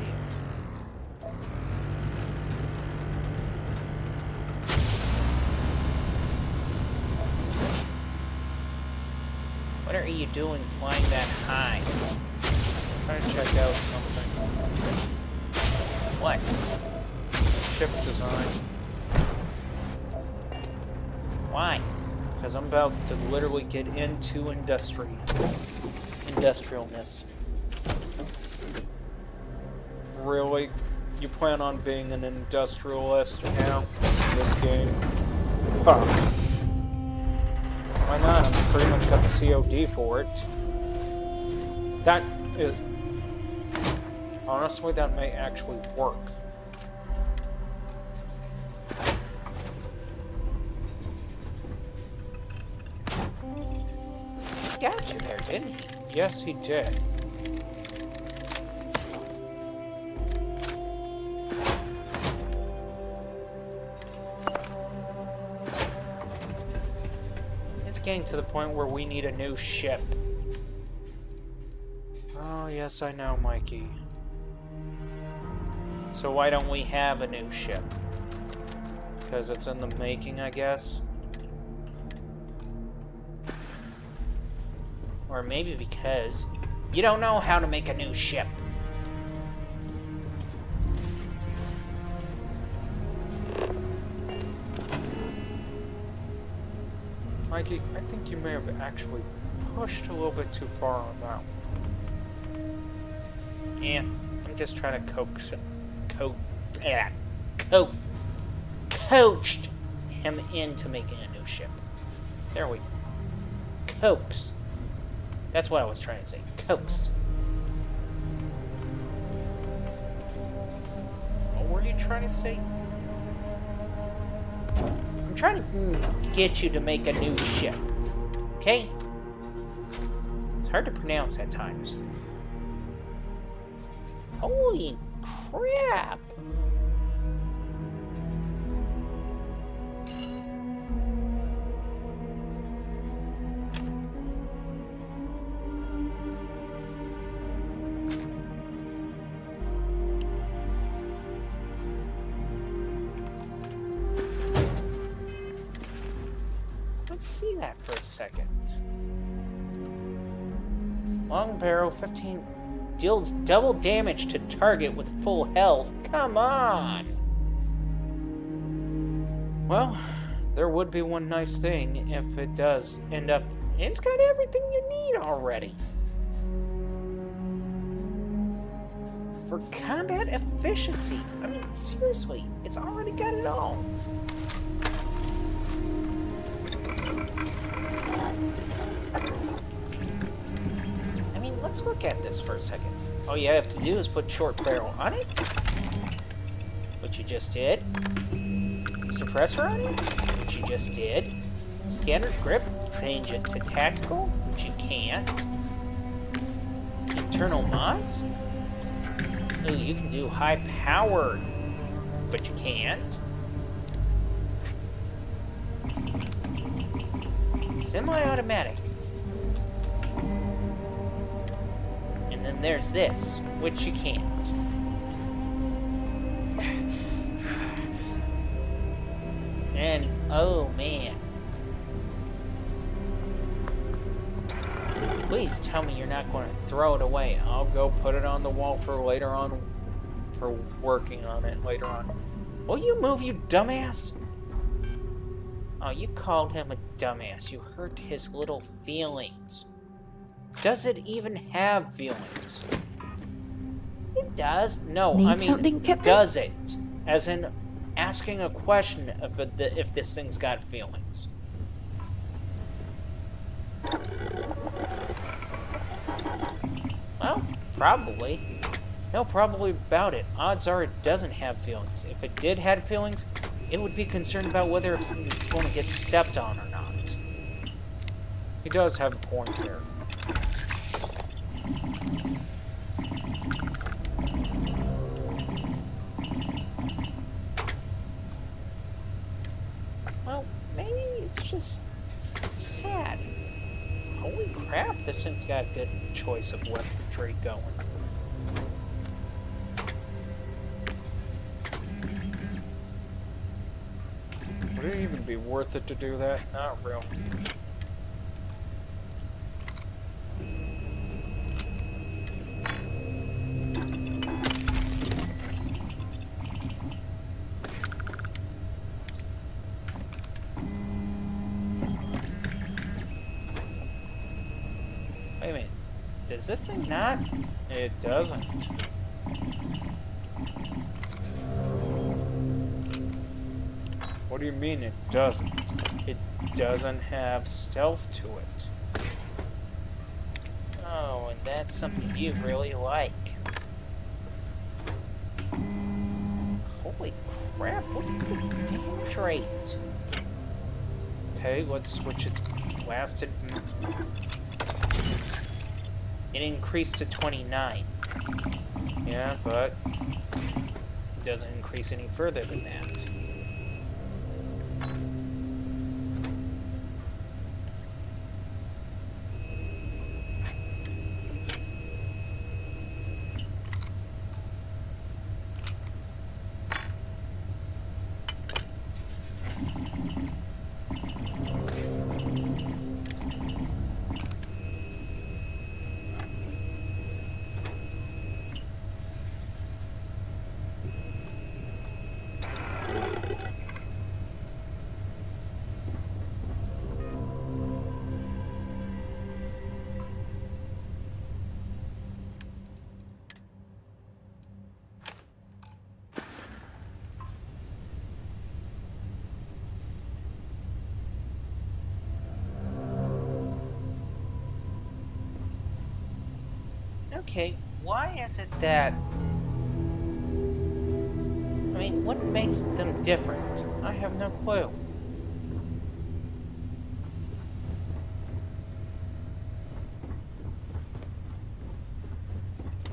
[SPEAKER 1] What are you doing flying that high? I'm trying to check out something. What? Ship design. Why? Because I'm about to literally get into industrialness. Really? You plan on being an industrialist now in this game? Huh. Why not? I'm pretty much got the COD for it. That is... Honestly, that may actually work. He got you there, didn't he? Yes, he did. Getting to the point where we need a new ship. Oh, yes, I know, Mikey. So why don't we have a new ship? Because it's in the making, I guess? Or maybe because you don't know how to make a new ship. Mikey, I think you may have actually pushed a little bit too far on that one. Yeah, I'm just trying to coached him into making a new ship. There we coax. That's what I was trying to say. Coax. What were you trying to say? I'm trying to get you to make a new ship. Okay? It's hard to pronounce at times. Holy crap! Let's see that for a second. Long barrel 15 deals double damage to target with full health. Come on! Well, there would be one nice thing if it does end up... It's got everything you need already. For combat efficiency. I mean, seriously, it's already got it all. I mean, let's look at this for a second. All you have to do is put short barrel on it, which you just did. Suppressor on it, which you just did. Standard grip, change it to tactical, which you can't. Internal mods? Ooh, you can do high powered, but you can't. Semi-automatic. And then there's this, which you can't. And, oh man. Please tell me you're not going to throw it away. I'll go put it on the wall for later on, for working on it later on. Will you move, you dumbass? Oh, you called him a dumbass. You hurt his little feelings. Does it even have feelings? It does. No,
[SPEAKER 5] Need
[SPEAKER 1] I mean,
[SPEAKER 5] something, Captain?
[SPEAKER 1] does it? As in, asking a question if this thing's got feelings. Well, probably. No, probably about it. Odds are it doesn't have feelings. If it did have feelings, it would be concerned about whether it's going to get stepped on or not. He does have a point here. Well, maybe it's just sad. Holy crap, this thing's got a good choice of weaponry going. Would it even be worth it to do that? Not really. Wait a minute. Does this thing not? It doesn't. What do you mean it doesn't? It doesn't have stealth to it. Oh, and that's something you really like. Holy crap, what is the damage rate? Okay, let's switch its blasted... It increased to 29. Yeah, but it doesn't increase any further than that. Okay, why is it that... I mean, what makes them different? I have no clue.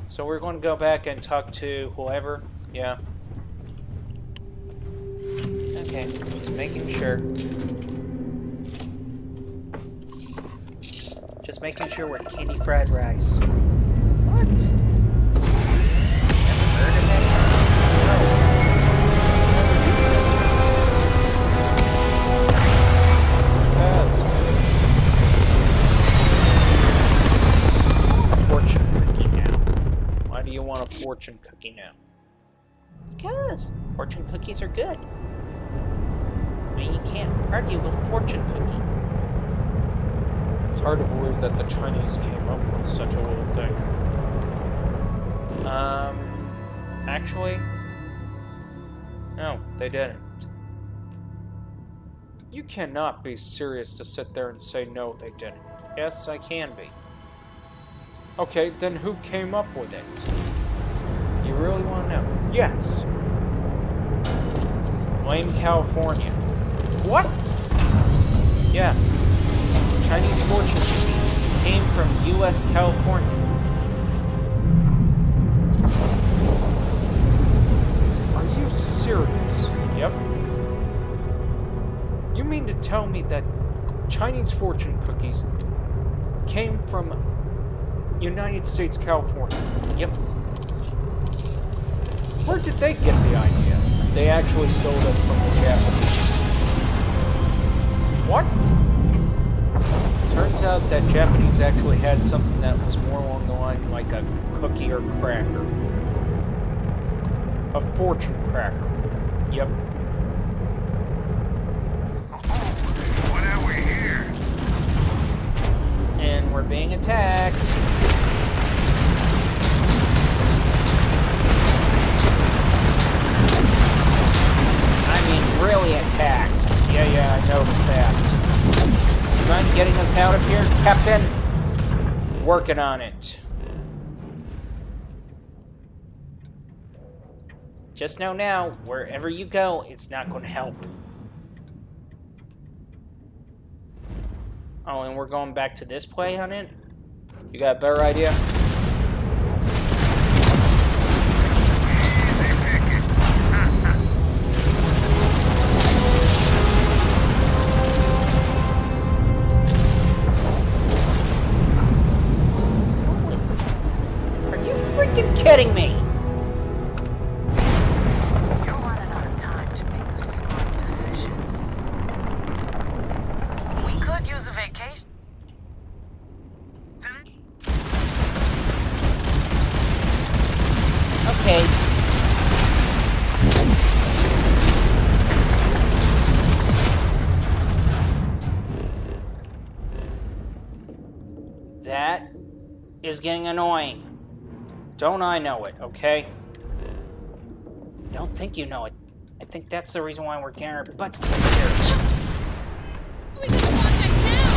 [SPEAKER 1] So we're going to go back and talk to whoever? Yeah. Okay, just making sure. Just making sure we're candy fried rice. What? Never heard of that? Fortune cookie now. Why do you want a fortune cookie now? Because fortune cookies are good. I mean, you can't argue with a fortune cookie. It's hard to believe that the Chinese came up with such a little thing. Actually, no, they didn't. You cannot be serious to sit there and say no, they didn't. Yes, I can be. Okay, then who came up with it? You really want to know? Yes. Blame California. What? Yeah. Chinese fortune cookies came from U.S. California. Are you serious? Yep. You mean to tell me that Chinese fortune cookies came from United States, California? Yep. Where did they get the idea? They actually stole it from the Japanese. What? Turns out that Japanese actually had something that was more along the line like a cookie or cracker. A fortune cracker. Yep.
[SPEAKER 2] What have we here?
[SPEAKER 1] And we're being attacked. I mean, really attacked. Yeah, I noticed that. You mind getting us out of here, Captain? Working on it. Just know now, wherever you go, it's not going to help. Oh, and we're going back to this play on it? You got a better idea? Are you freaking kidding me?
[SPEAKER 6] You're running out of time to make the smart decision. We could use a vacation.
[SPEAKER 1] Okay. That is getting annoying. Don't I know it, okay? I don't think you know it. I think that's the reason why we're getting our butts kicked here.
[SPEAKER 7] We got contact now!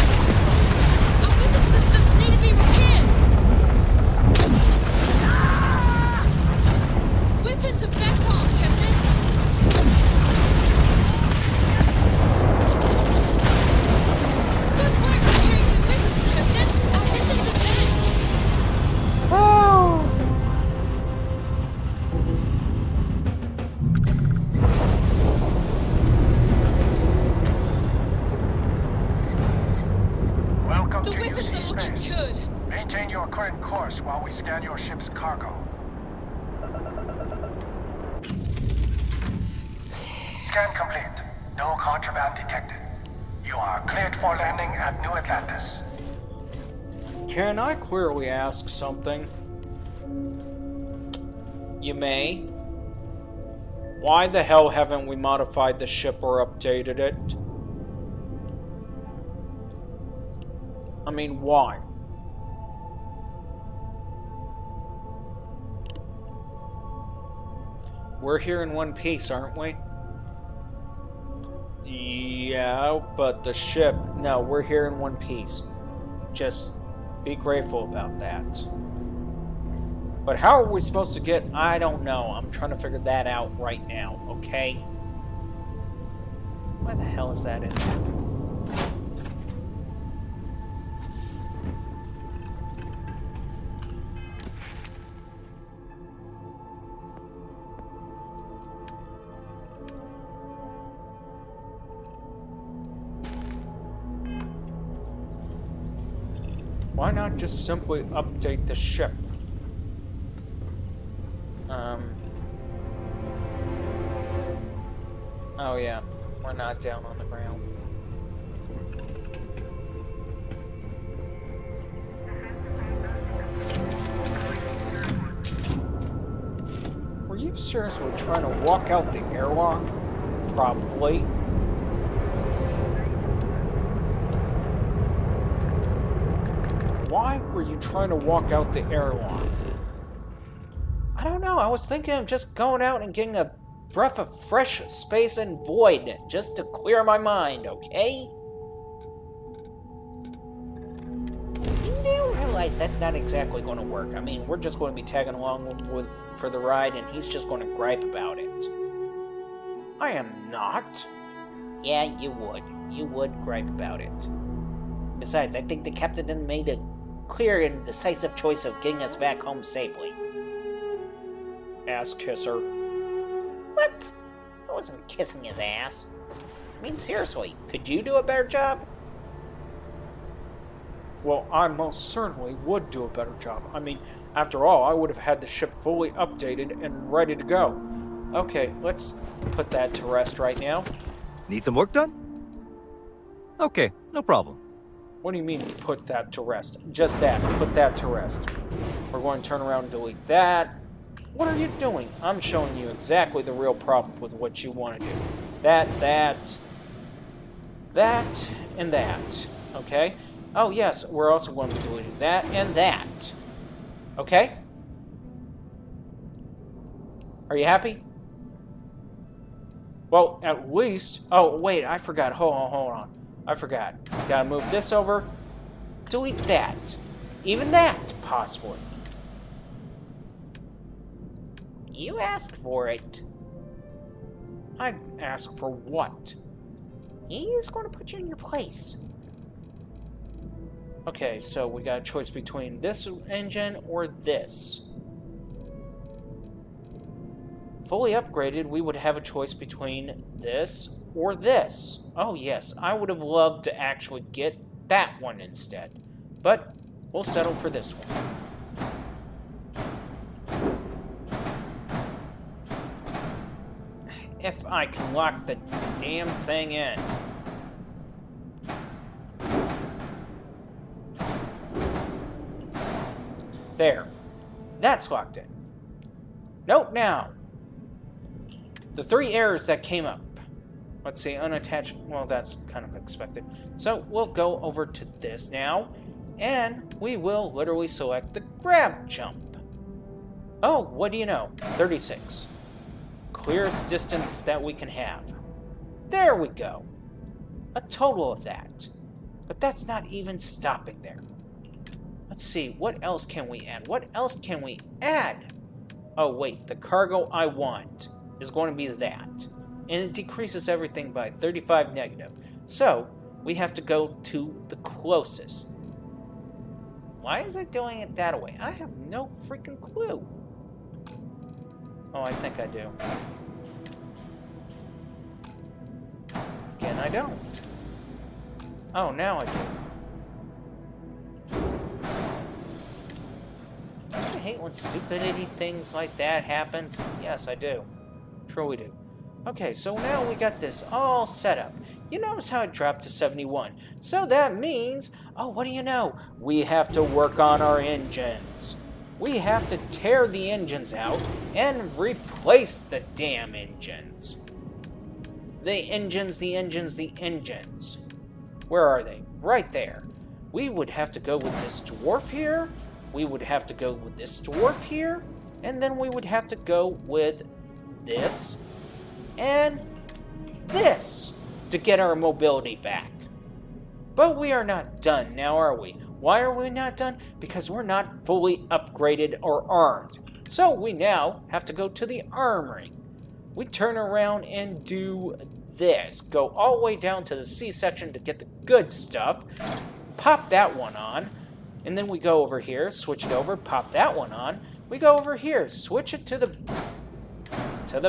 [SPEAKER 7] Our weapon systems need to be repaired! Weapons are back on, Captain! Good work repairing the weapons, Captain! Our weapons are back!
[SPEAKER 1] Oh!
[SPEAKER 2] Welcome
[SPEAKER 7] The
[SPEAKER 2] to
[SPEAKER 7] weapons
[SPEAKER 2] UC
[SPEAKER 7] are looking
[SPEAKER 2] Space.
[SPEAKER 7] good!
[SPEAKER 2] Maintain your current course while we scan your ship's cargo. Scan complete. No contraband detected. You are cleared for landing at New Atlantis.
[SPEAKER 1] Can I clearly ask something? You may. Why the hell haven't we modified the ship or updated it? I mean, why? We're here in one piece, aren't we? Yeah, but the ship... No, we're here in one piece. Just be grateful about that. But how are we supposed to get... I don't know. I'm trying to figure that out right now, okay? Why the hell is that in there? Why not just simply update the ship? Oh yeah, we're not down on the ground. Were you seriously trying to walk out the airlock? Probably. Why were you trying to walk out the airlock? I don't know, I was thinking of just going out and getting a breath of fresh space and void, just to clear my mind, okay? You do realize that's not exactly going to work. I mean, we're just going to be tagging along for the ride, and he's just going to gripe about it. I am not. Yeah, you would. You would gripe about it. Besides, I think the captain made a clear and decisive choice of getting us back home safely. Ass kisser. What? I wasn't kissing his ass. I mean, seriously, could you do a better job? Well, I most certainly would do a better job. I mean, after all, I would have had the ship fully updated and ready to go. Okay, let's put that to rest right now.
[SPEAKER 8] Need some work done? Okay, no problem.
[SPEAKER 1] What do you mean, put that to rest? Just that, put that to rest. We're going to turn around and delete that. What are you doing? I'm showing you exactly the real problem with what you want to do. That, and that. Okay? Oh, yes, we're also going to be deleting that and that. Okay? Are you happy? Well, at least... Oh, wait, I forgot. Hold on. I forgot. Gotta move this over. Delete that. Even that, possibly. You asked for it. I asked for what? He's going to put you in your place. Okay, so we got a choice between this engine or this. Fully upgraded, we would have a choice between this or this. Oh yes, I would have loved to actually get that one instead. But we'll settle for this one. If I can lock the damn thing in. There. That's locked in. Note now. The 3 errors that came up. Let's see, unattached. Well, that's kind of expected. So we'll go over to this now. And we will literally select the grab jump. Oh, what do you know? 36. Clearest distance that we can have. There we go. A total of that. But that's not even stopping there. Let's see, what else can we add? What else can we add? Oh wait, the cargo I want is going to be that. And it decreases everything by 35 negative. So, we have to go to the closest. Why is it doing it that way? I have no freaking clue. Oh, I think I do. Again, I don't. Oh, now I do. Don't you hate when stupidity things like that happens? Yes, I do. Truly do. Okay, so now we got this all set up. You notice how it dropped to 71. So that means, oh, what do you know? We have to work on our engines. We have to tear the engines out and replace the damn engines. The engines. Where are they? Right there. We would have to go with this dwarf here. We would have to go with this dwarf here. And then we would have to go with this and this to get our mobility back. But we are not done now, are we? Why are we not done? Because we're not fully upgraded or armed. So we now have to go to the armory. We turn around and do this. Go all the way down to the C section to get the good stuff. Pop that one on. And then we go over here, switch it over, pop that one on. We go over here, switch it to the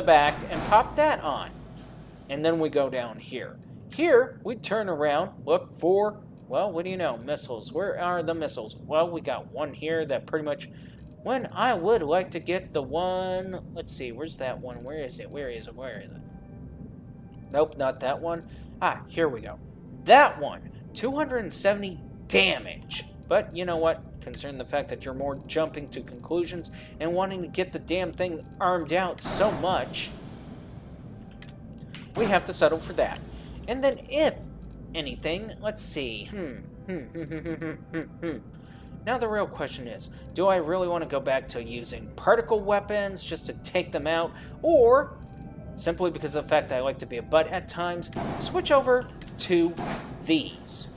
[SPEAKER 1] back, and pop that on. And then we go down here. Here, we turn around, look for, well, what do you know, missiles. Where are the missiles? Well, we got one here that pretty much, when I would like to get the one, let's see, where's that one? Where is it? Where is it? Where is it? Nope, not that one. Ah, here we go. That one, 270 damage. But you know what? Considering the fact that you're more jumping to conclusions and wanting to get the damn thing armed out so much, we have to settle for that. And then if anything, let's see. Now the real question is, do I really want to go back to using particle weapons just to take them out, or simply because of the fact that I like to be a butt at times, switch over to these?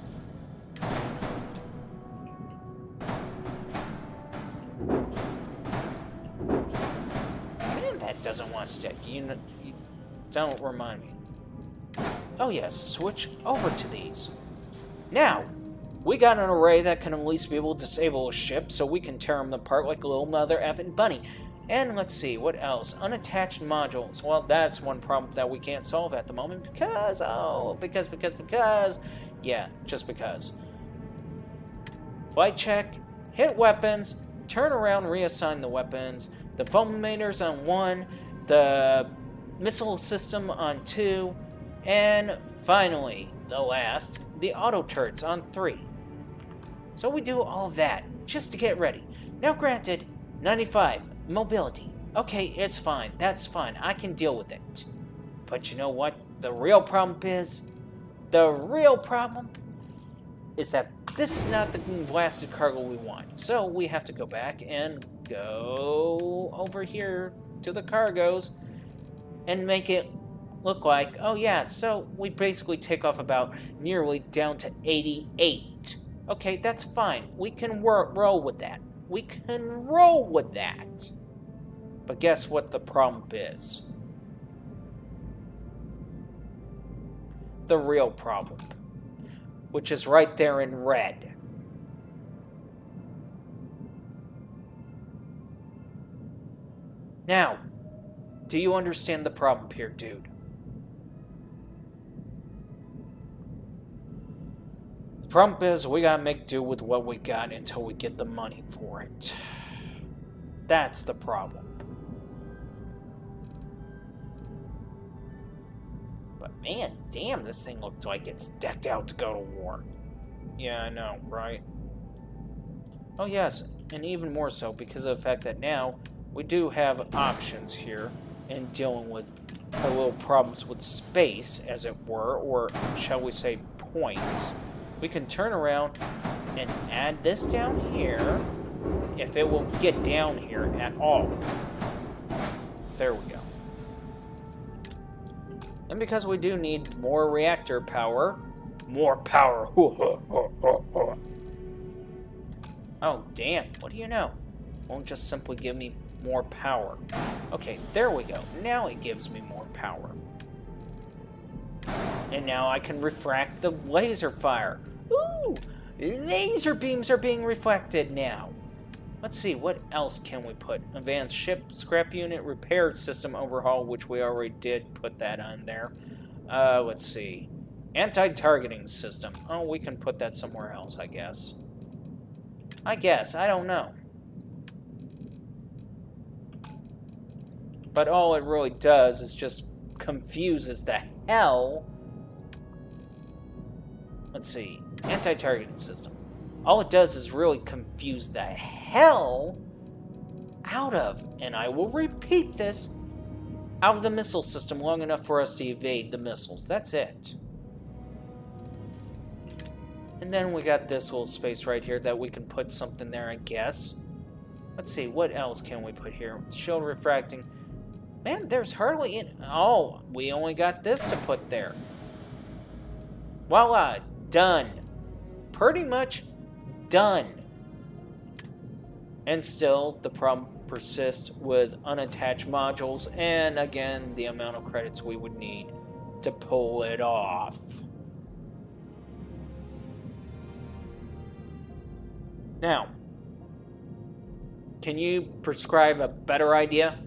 [SPEAKER 1] Man, that doesn't want to stick. You don't remind me. Oh yes, switch over to these. Now, we got an array that can at least be able to disable a ship, so we can tear them apart like a little mother effing bunny. And let's see, what else? Unattached modules. Well, that's one problem that we can't solve at the moment because, yeah, just because. Flight check, hit weapons, turn around, reassign the weapons, the fulminators on 1, the missile system on 2, and finally, the last, the auto turrets on 3. So we do all of that just to get ready. Now granted, 95, mobility. Okay, it's fine, that's fine, I can deal with it. But you know what the real problem is? The real problem is that this is not the blasted cargo we want. So we have to go back and go over here to the cargoes and make it look like, oh yeah, so we basically take off about nearly down to 88. Okay, that's fine. We can roll with that. We can roll with that. But guess what the problem is? The real problem, which is right there in red. Now, do you understand the problem here, dude? The problem is we gotta make do with what we got until we get the money for it. That's the problem. But man, damn, this thing looked like it's decked out to go to war. Yeah, I know, right? Oh yes, and even more so because of the fact that now we do have options here in dealing with our little problems with space, as it were, or shall we say points. We can turn around and add this down here, if it will get down here at all. There we go. And because we do need more reactor power, more power. Oh, damn, what do you know? Won't just simply give me more power. Okay, there we go. Now it gives me more power. And now I can refract the laser fire. Ooh! Laser beams are being reflected now. Let's see, what else can we put? Advanced ship scrap unit repair system overhaul, which we already did put that on there. Let's see. Anti-targeting system. Oh, we can put that somewhere else, I guess. I don't know. But all it really does is just confuses the hell. Let's see. Anti-targeting system. All it does is really confuse the hell out of, and I will repeat this, out of the missile system long enough for us to evade the missiles. That's it. And then we got this little space right here that we can put something there, I guess. Let's see, what else can we put here? Shield refracting. Man, there's hardly any... Oh, we only got this to put there. Voila, done. Pretty much done. And still, the problem persists with unattached modules, and again, the amount of credits we would need to pull it off. Now, can you prescribe a better idea?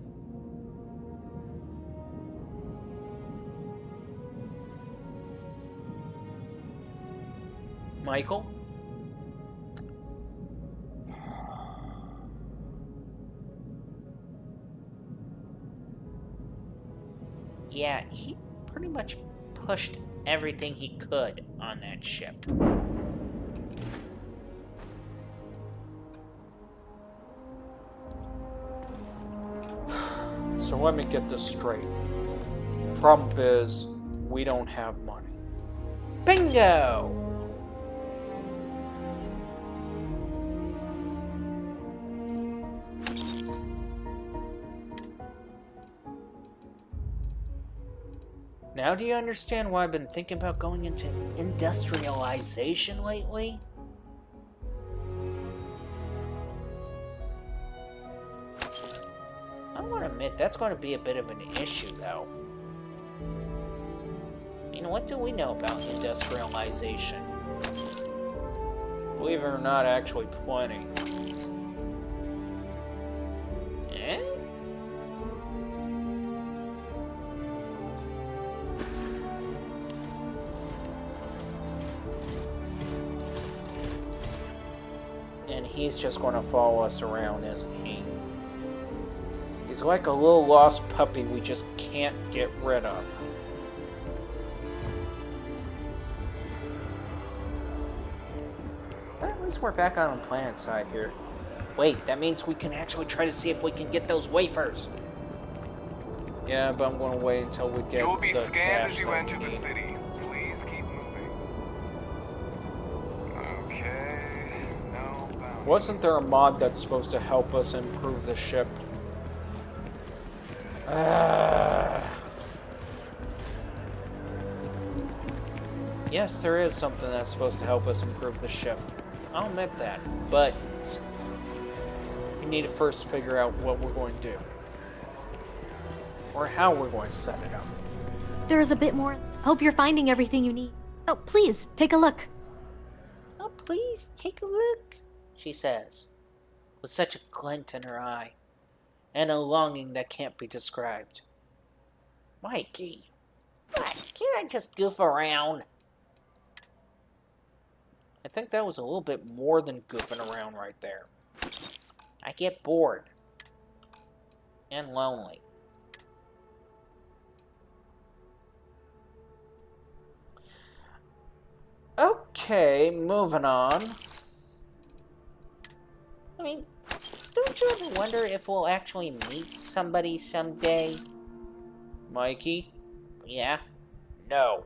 [SPEAKER 1] Michael? Yeah, he pretty much pushed everything he could on that ship. So let me get this straight. Problem is, we don't have money. Bingo! Now do you understand why I've been thinking about going into industrialization lately? I want to admit that's going to be a bit of an issue, though. You know, what do we know about industrialization? Believe it or not, actually plenty. Eh? And he's just going to follow us around, isn't he? He's like a little lost puppy we just can't get rid of. But at least we're back on the planet side here. Wait, that means we can actually try to see if we can get those wafers. Yeah, but I'm going to wait until we get
[SPEAKER 2] You will be
[SPEAKER 1] the
[SPEAKER 2] scanned
[SPEAKER 1] cash
[SPEAKER 2] as you
[SPEAKER 1] that
[SPEAKER 2] enter
[SPEAKER 1] we
[SPEAKER 2] the
[SPEAKER 1] need.
[SPEAKER 2] city. Please keep moving. Okay. No bounty.
[SPEAKER 1] Wasn't there a mod that's supposed to help us improve the ship? Yes, there is something that's supposed to help us improve the ship. I'll admit that, but we need to first figure out what we're going to do. Or how we're going to set it up.
[SPEAKER 9] There is a bit more. Hope you're finding everything you need. Oh, please, take a look.
[SPEAKER 1] Oh, please, take a look, she says, with such a glint in her eye, and a longing that can't be described. Mikey, what? Can't I just goof around? I think that was a little bit more than goofing around right there. I get bored. And lonely. Okay, moving on. I mean, don't you ever wonder if we'll actually meet somebody someday? Mikey? Yeah? No.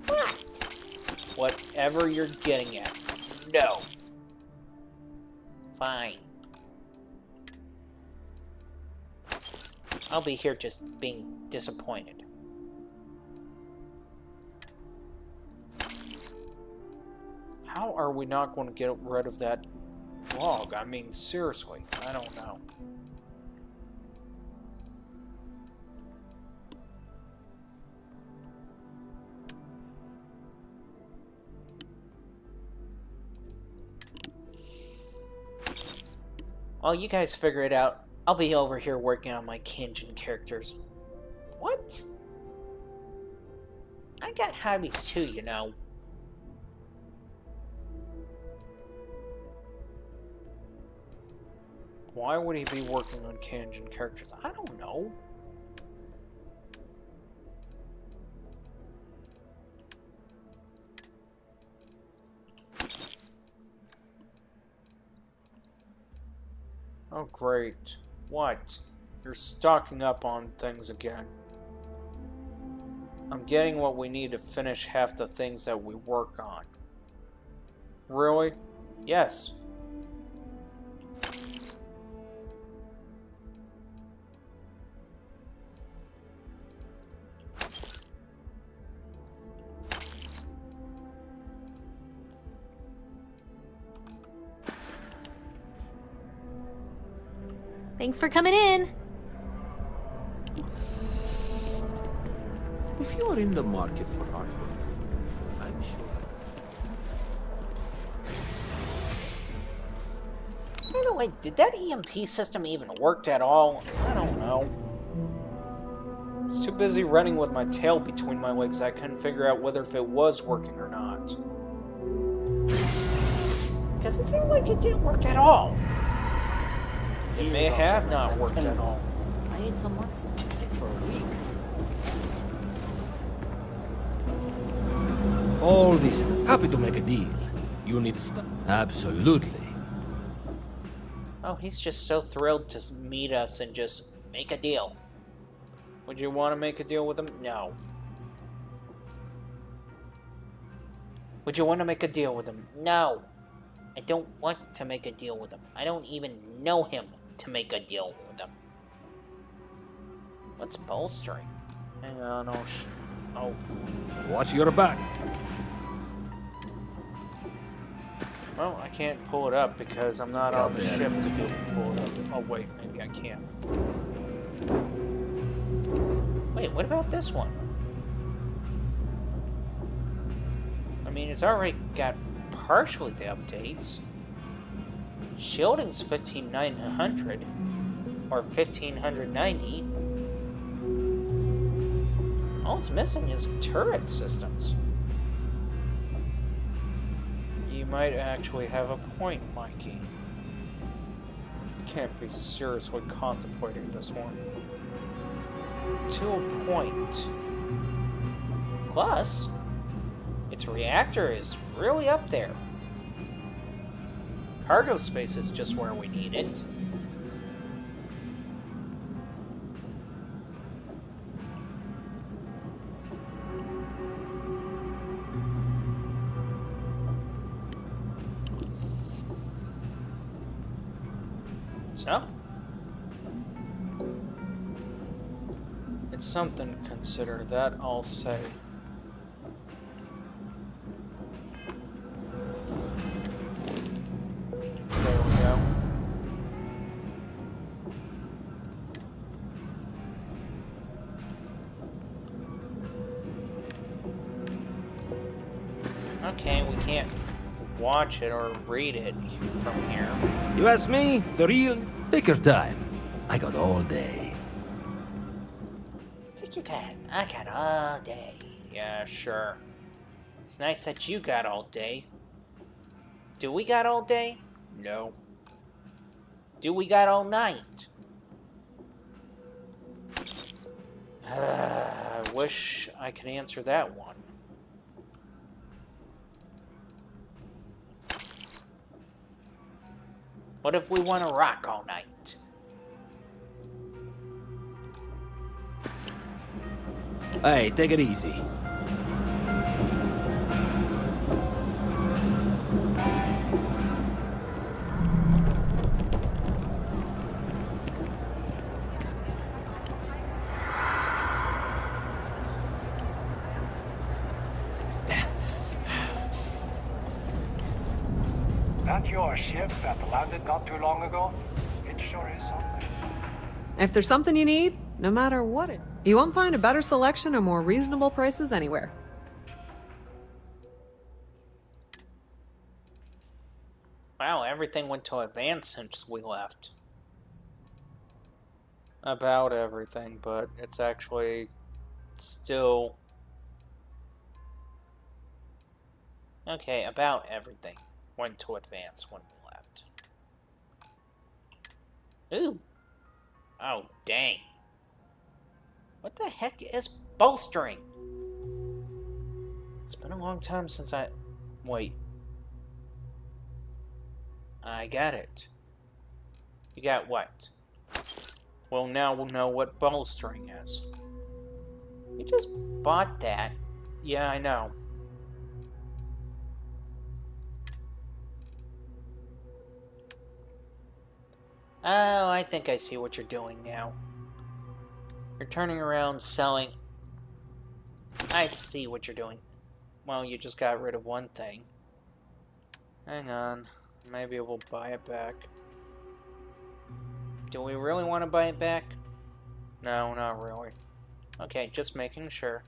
[SPEAKER 1] What? Whatever you're getting at. No. Fine. I'll be here just being disappointed. How are we not going to get rid of that log? I mean, seriously, I don't know. While you guys figure it out, I'll be over here working on my Kanjin characters. What? I got hobbies too, you know. Why would he be working on Kanjin characters? I don't know. Oh, great. What? You're stocking up on things again. I'm getting what we need to finish half the things that we work on. Really? Yes.
[SPEAKER 9] Thanks for coming in.
[SPEAKER 10] If you are in the market for artwork, I'm sure.
[SPEAKER 1] By the way, did that EMP system even work at all? I don't know. I was too busy running with my tail between my legs, I couldn't figure out whether if it was working or not. Because it seemed like it didn't work at all. It may have not worked at all.
[SPEAKER 11] I ate some once and was sick for a week.
[SPEAKER 10] All this. Happy to make a deal. You need stuff. Absolutely.
[SPEAKER 1] Oh, he's just so thrilled to meet us and just make a deal. Would you want to make a deal with him? No. Would you want to make a deal with him? No. I don't want to make a deal with him. I don't even know him to make a deal with him. What's bolstering? Hang on, oh.
[SPEAKER 10] Watch your back.
[SPEAKER 1] Well, I can't pull it up because I'm not on the ship to be able to pull it up. Oh, wait, maybe I can. Wait, what about this one? I mean, it's already got partially the updates. Shielding's 15900 or 1590. All it's missing is turret systems. You might actually have a point, Mikey. You can't be seriously contemplating this one. To a point. Plus, its reactor is really up there. Cargo space is just where we need it. So, it's something to consider, that I'll say. There we go. Okay, we can't watch it or read it from here.
[SPEAKER 10] You ask me? The real... Take your time. I got all day.
[SPEAKER 1] Take your time. I got all day. Yeah, sure. It's nice that you got all day. Do we got all day? No. Do we got all night? I wish I could answer that one. What if we want to rock all night?
[SPEAKER 10] Hey, take it easy.
[SPEAKER 4] That your ship that landed not too long ago? It sure is something.
[SPEAKER 12] If there's something you need, no matter what it, you won't find a better selection or more reasonable prices anywhere.
[SPEAKER 1] Wow, everything went to advanced since we left. About everything, but it's actually still... Okay, about everything went to advance when we left. Ooh. Oh, dang. What the heck is bolstering? It's been a long time since I... Wait. I got it. You got what? Well, now we'll know what bolstering is. You just bought that. Yeah, I know. Oh, I think I see what you're doing now. You're turning around selling... I see what you're doing. Well, you just got rid of one thing. Hang on. Maybe we'll buy it back. Do we really want to buy it back? No, not really. Okay, just making sure.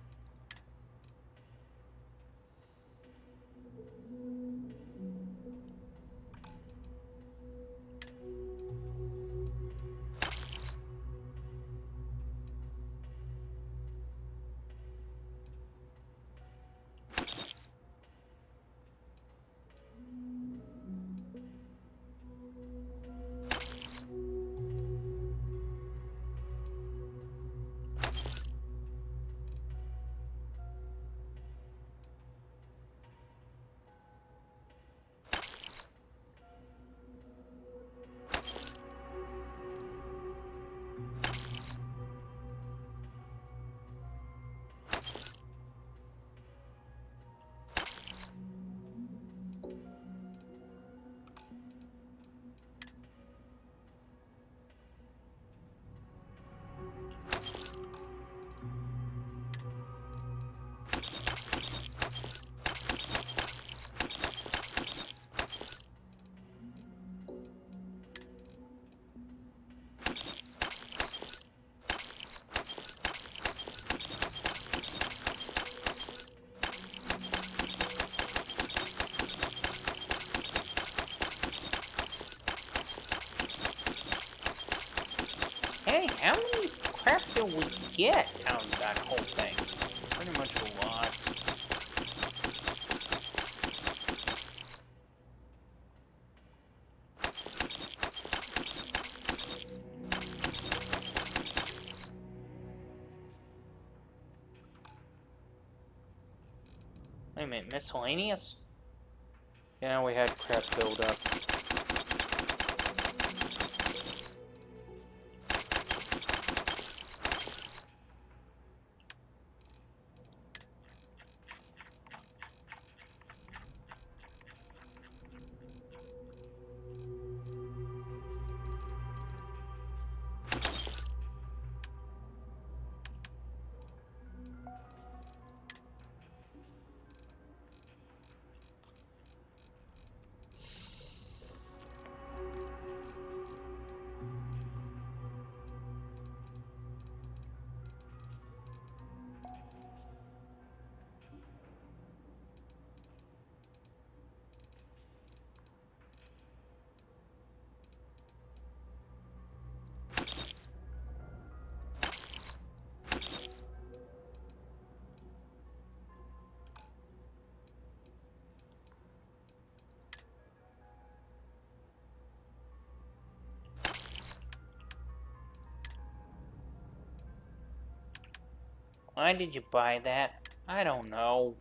[SPEAKER 1] Hey, how many crap do we get out of that whole thing? Pretty much a lot. Wait a minute, miscellaneous? Yeah, we had crap build up. Why did you buy that? I don't know.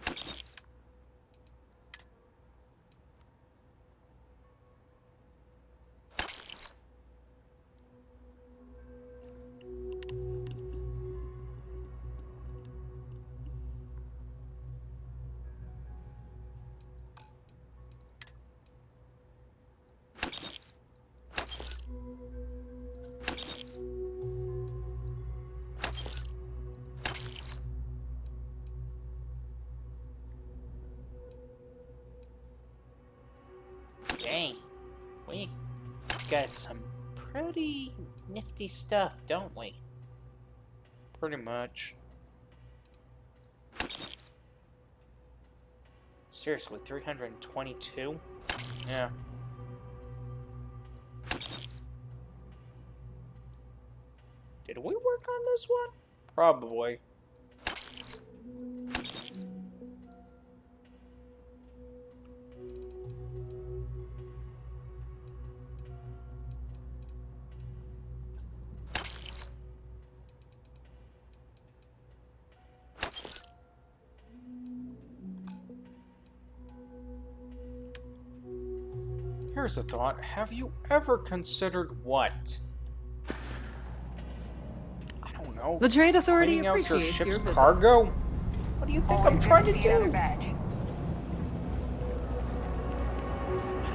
[SPEAKER 1] Dang, we got some pretty nifty stuff, don't we? Pretty much. Seriously, 322? Yeah. Did we work on this one? Probably. Here's a thought. Have you ever considered what? I don't know.
[SPEAKER 12] The Trade Authority
[SPEAKER 1] Cleaning out your
[SPEAKER 12] appreciates
[SPEAKER 1] ship's
[SPEAKER 12] your visit.
[SPEAKER 1] cargo? What do you think I'm trying to do?
[SPEAKER 4] I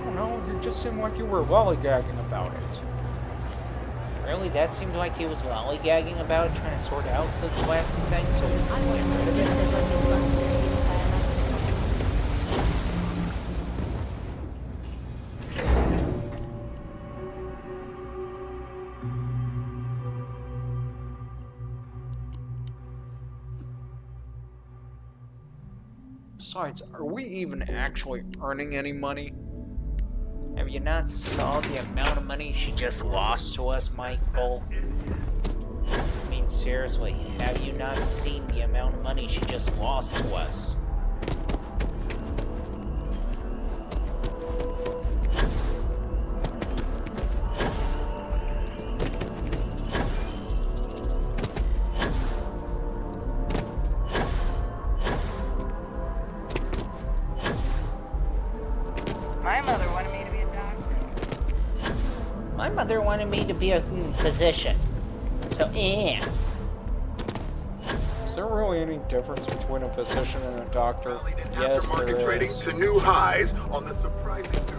[SPEAKER 1] don't know. You just seemed like you were lollygagging about it. Really? That seemed like he was lollygagging about it, trying to sort out the blasting thing, so I went rid of it. Besides, are we even actually earning any money? Have you not saw the amount of money she just lost to us, Michael? I mean, seriously, have you not seen the amount of money she just lost to us?
[SPEAKER 6] My mother wanted me to be a doctor.
[SPEAKER 1] My mother wanted me to be a physician. So, Is there really any difference between a physician and a doctor? Yes, there is.
[SPEAKER 2] To new highs on the surprising news.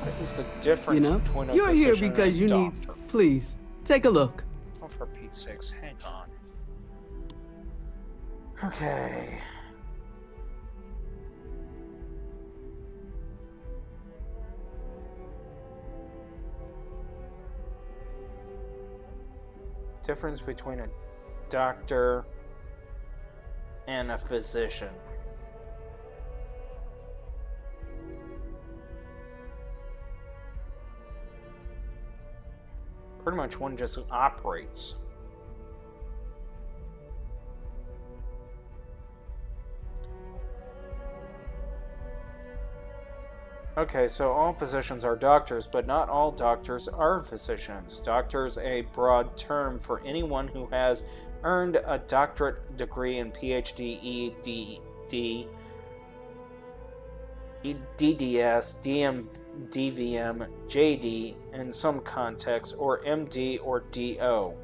[SPEAKER 1] What is the difference between a physician and a doctor?
[SPEAKER 13] You're here because you need... Please, take a look.
[SPEAKER 1] Oh, for Pete's sakes, hang on. Okay. Difference between a doctor and a physician. Pretty much one just operates. Okay, so all physicians are doctors, but not all doctors are physicians. Doctor's a broad term for anyone who has earned a doctorate degree in PhD, ED, DDS, DVM, JD in some contexts, or MD or DO.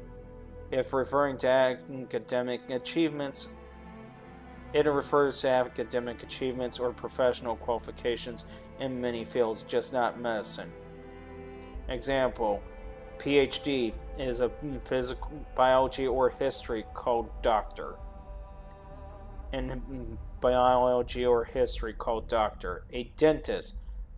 [SPEAKER 1] If referring to academic achievements, it refers to academic achievements or professional qualifications in many fields, just not medicine. Example, PhD is a physical biology or history called doctor. In biology or history called doctor. A dentist,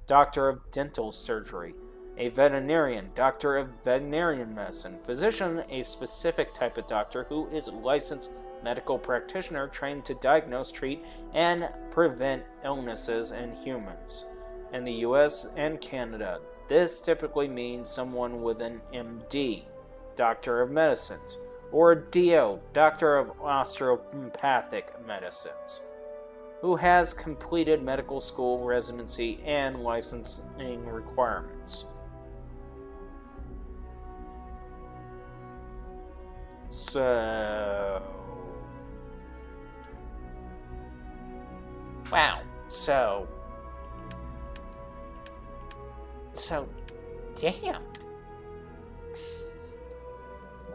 [SPEAKER 1] doctor of dental surgery. A veterinarian, doctor of veterinarian medicine. Physician, a specific type of doctor who is a licensed medical practitioner trained to diagnose, treat, and prevent illnesses in humans. In the US and Canada, this typically means someone with an MD, Doctor of Medicines, or a DO, Doctor of Osteopathic Medicines, who has completed medical school residency and licensing requirements. So... Wow. So, damn.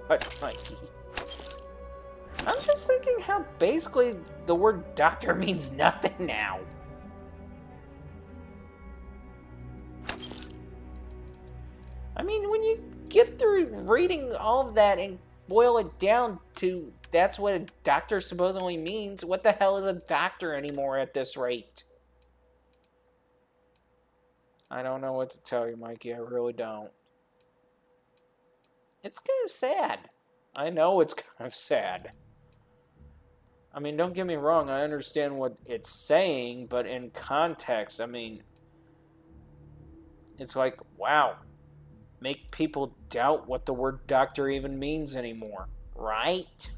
[SPEAKER 1] What, Mikey? I'm just thinking how basically the word doctor means nothing now. I mean, when you get through reading all of that and boil it down to that's what a doctor supposedly means, what the hell is a doctor anymore at this rate? I don't know what to tell you, Mikey. I really don't. It's kind of sad. I know it's kind of sad. I mean, don't get me wrong. I understand what it's saying, but in context, I mean, it's like, wow. Make people doubt what the word doctor even means anymore, right?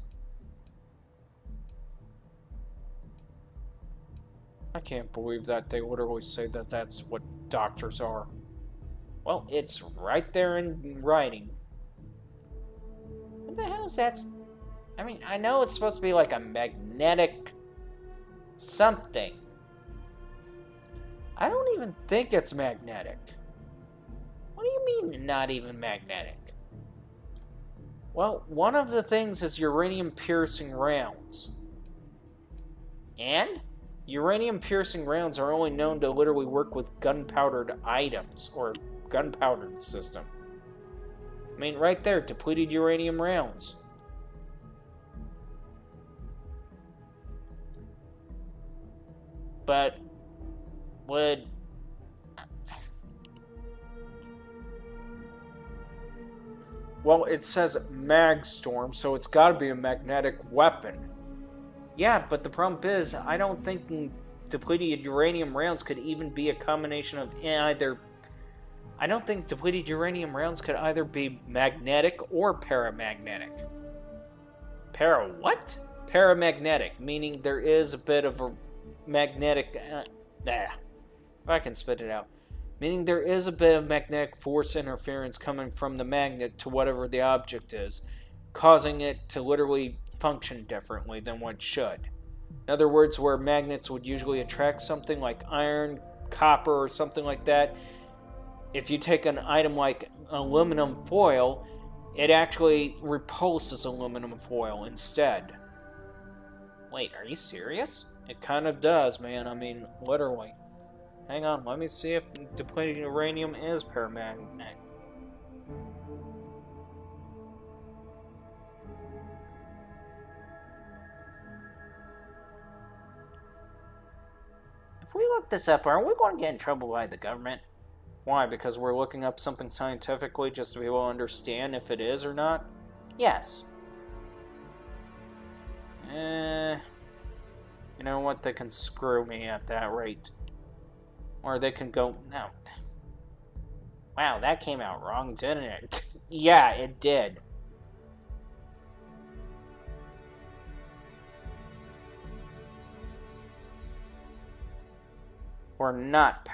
[SPEAKER 1] I can't believe that they literally say that that's what doctors are. Well, it's right there in writing. What the hell is that? I mean, I know it's supposed to be like a magnetic something. I don't even think it's magnetic. What do you mean not even magnetic? Well, one of the things is uranium-piercing rounds. And? Uranium-piercing rounds are only known to literally work with gunpowdered items, or gunpowdered system. I mean, right there, depleted uranium rounds. But would... Well, it says mag storm, so it's got to be a magnetic weapon. Yeah, but the problem is, I don't think depleted uranium rounds could even be a combination of either. I don't think depleted uranium rounds could either be magnetic or paramagnetic. What? Paramagnetic, meaning there is a bit of a magnetic. If I can spit it out. Meaning there is a bit of magnetic force interference coming from the magnet to whatever the object is, causing it to literally function differently than what it should. In other words, where magnets would usually attract something like iron, copper, or something like that, if you take an item like aluminum foil, it actually repulses aluminum foil instead. Wait, are you serious? It kind of does, man. I mean, literally. Hang on, let me see if depleted uranium is paramagnetic. If we look this up, are we going to get in trouble by the government? Why? Because we're looking up something scientifically just to be able to understand if it is or not? Yes. You know what? They can screw me at that rate. Or they can go, no. Wow, that came out wrong, didn't it? Yeah, it did. Or not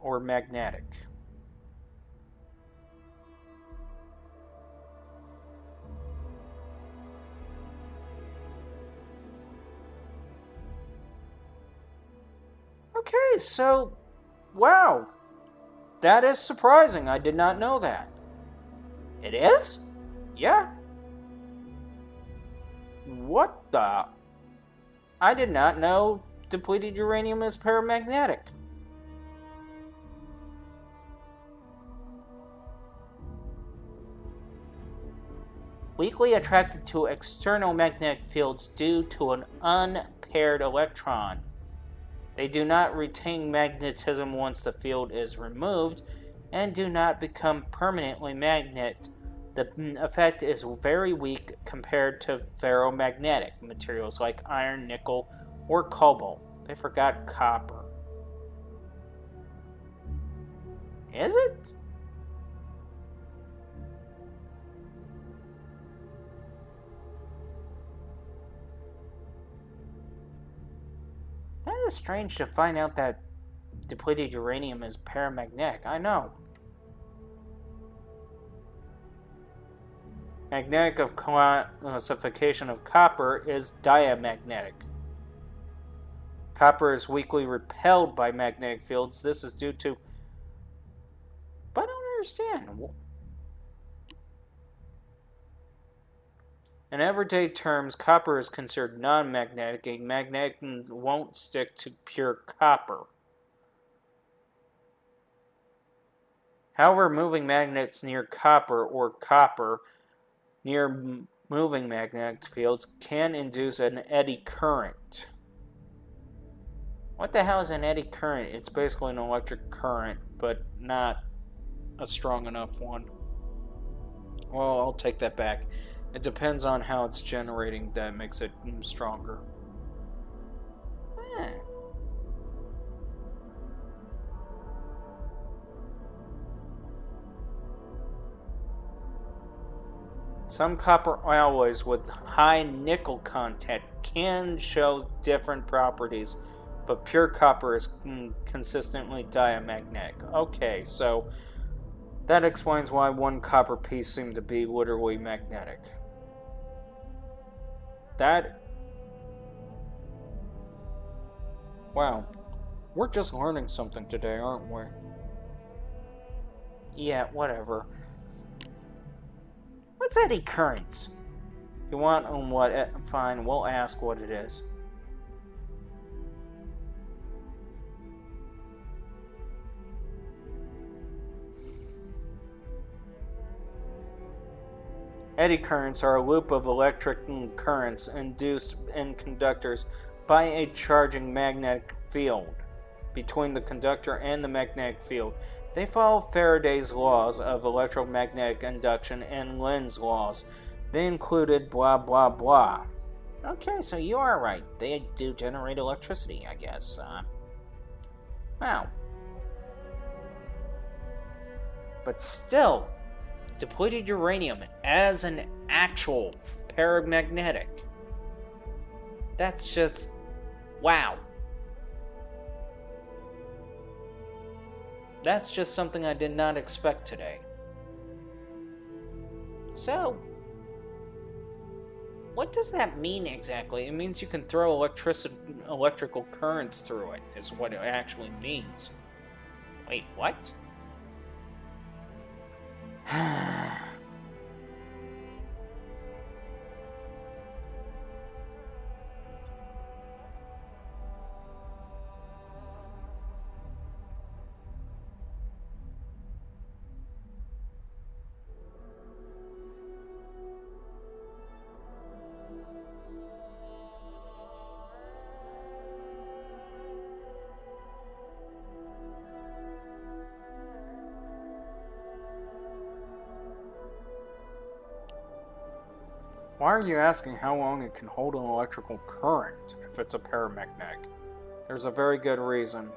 [SPEAKER 1] or magnetic. Okay, so wow, that is surprising. I did not know that. It is? Yeah. What the? I did not know depleted uranium is paramagnetic. Weakly attracted to external magnetic fields due to an unpaired electron. They do not retain magnetism once the field is removed, and do not become permanently magnet. The effect is very weak compared to ferromagnetic materials like iron, nickel, or cobalt. They forgot copper. Is it? That is strange to find out that depleted uranium is paramagnetic. I know. Magnetic of classification of copper is diamagnetic. Copper is weakly repelled by magnetic fields. This is due to... But I don't understand. In everyday terms, copper is considered non-magnetic. A magnet won't stick to pure copper. However, moving magnets near copper or copper near moving magnetic fields can induce an eddy current. What the hell is an eddy current? It's basically an electric current, but not a strong enough one. Well, I'll take that back. It depends on how it's generating that makes it stronger. Some copper alloys with high nickel content can show different properties, but pure copper is consistently diamagnetic. Okay, so that explains why one copper piece seemed to be literally magnetic. Wow. We're just learning something today, aren't we? Yeah, whatever. What's eddy currents? You want on what? Fine, we'll ask what it is. Eddy currents are a loop of electric currents induced in conductors by a charging magnetic field between the conductor and the magnetic field. They follow Faraday's laws of electromagnetic induction and Lenz's laws. They included blah blah blah. Okay, so you are right. They do generate electricity, I guess. Wow. But still, depleted uranium as an actual paramagnetic. That's just... wow. That's just something I did not expect today. So, what does that mean exactly? It means you can throw electrical currents through it, is what it actually means. Wait, what? Why are you asking how long it can hold an electrical current if it's a paramagnetic? There's a very good reason.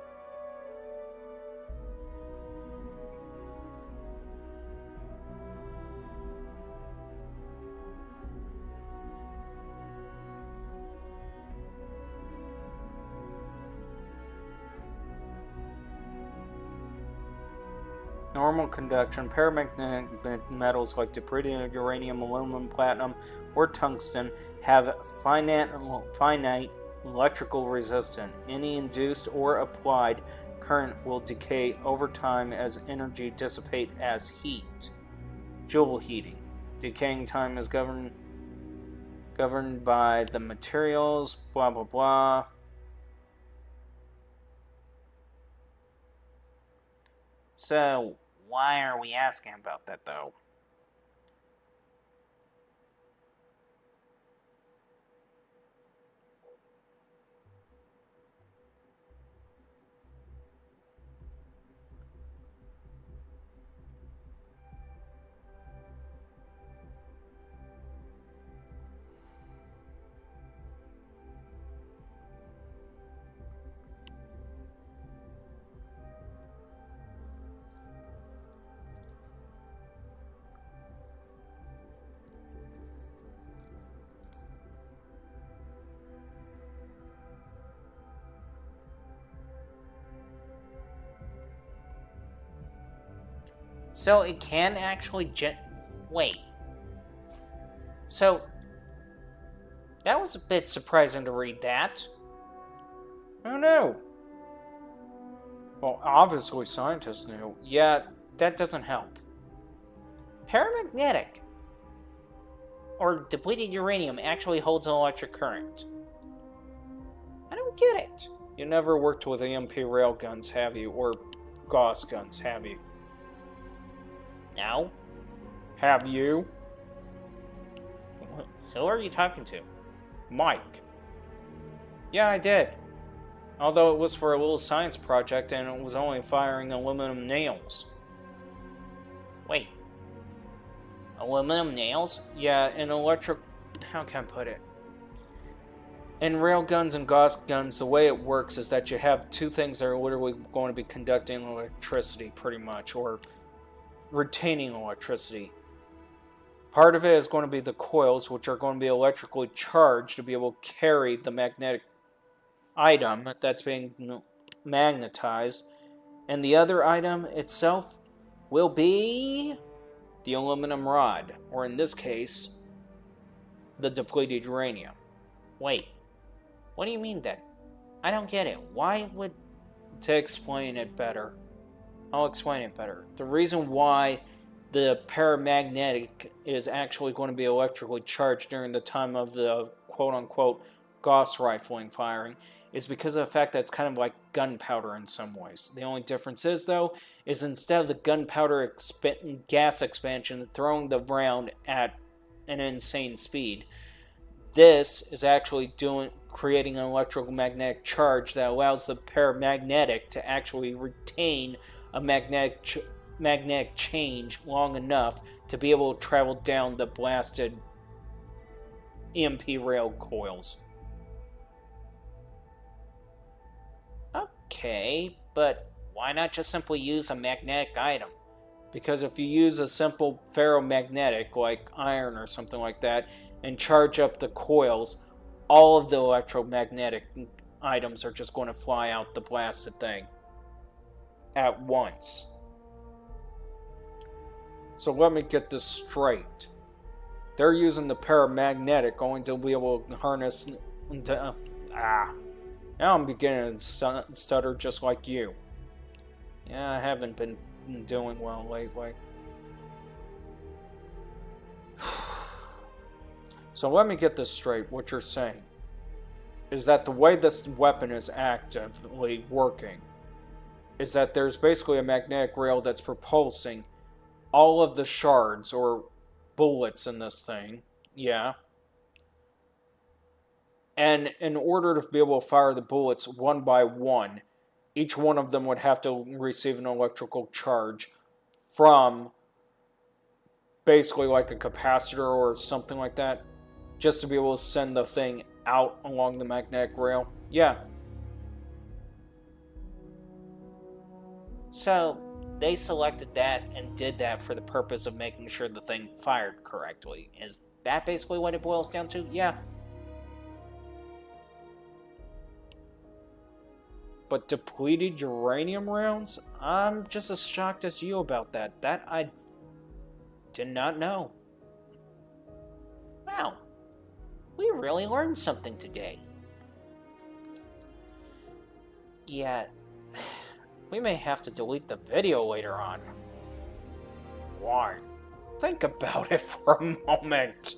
[SPEAKER 1] Normal conduction, paramagnetic metals like depleted uranium, aluminum, platinum, or tungsten have finite electrical resistance. Any induced or applied current will decay over time as energy dissipate as heat. Joule heating. Decaying time is governed by the materials, blah blah blah. So, why are we asking about that, though? So it can actually wait. So that was a bit surprising to read that. Oh no. Well, obviously scientists knew. Yeah, that doesn't help. Paramagnetic or depleted uranium actually holds an electric current. I don't get it. You never worked with EMP railguns, have you? Or Gauss guns, have you? No? Have you? Who are you talking to? Mike. Yeah, I did. Although it was for a little science project and it was only firing aluminum nails. Wait. Aluminum nails? Yeah, in electric... how can I put it? In railguns and Gauss guns, the way it works is that you have two things that are literally going to be conducting electricity, pretty much, or retaining electricity. Part of it is going to be the coils, which are going to be electrically charged to be able to carry the magnetic item that's being magnetized. And the other item itself will be the aluminum rod, or in this case, the depleted uranium. Wait, what do you mean then? I don't get it. Why would... to explain it better. I'll explain it better. The reason why the paramagnetic is actually going to be electrically charged during the time of the quote-unquote Gauss rifling firing is because of the fact that it's kind of like gunpowder in some ways. The only difference is, though, is instead of the gunpowder gas expansion throwing the round at an insane speed, this is actually creating an electromagnetic charge that allows the paramagnetic to actually retain a magnetic change long enough to be able to travel down the blasted EMP rail coils. Okay, but why not just simply use a magnetic item? Because if you use a simple ferromagnetic, like iron or something like that, and charge up the coils, all of the electromagnetic items are just going to fly out the blasted thing at once. So let me get this straight. They're using the paramagnetic only to be able to harness... Now I'm beginning to stutter just like you. Yeah, I haven't been doing well lately. So let me get this straight. What you're saying is that the way this weapon is actively working is that there's basically a magnetic rail that's propulsing all of the shards or bullets in this thing. Yeah. And in order to be able to fire the bullets one by one, each one of them would have to receive an electrical charge from basically like a capacitor or something like that, just to be able to send the thing out along the magnetic rail. Yeah. So, they selected that and did that for the purpose of making sure the thing fired correctly. Is that basically what it boils down to? Yeah. But depleted uranium rounds? I'm just as shocked as you about that. That I did not know. Wow. We really learned something today. Yeah. We may have to delete the video later on. Why? Think about it for a moment.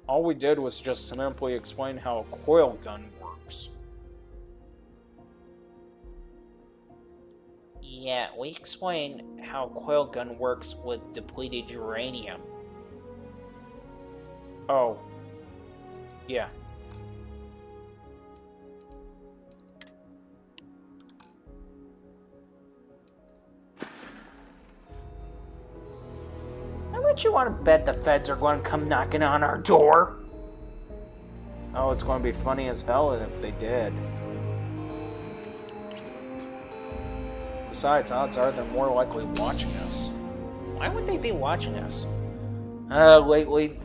[SPEAKER 1] All we did was just simply explain how a coil gun works. Yeah, we explained how a coil gun works with depleted uranium. Oh. Yeah. I bet you want to bet the feds are going to come knocking on our door. Oh, it's going to be funny as hell if they did. Besides, odds are they're more likely watching us. Why would they be watching us? Lately,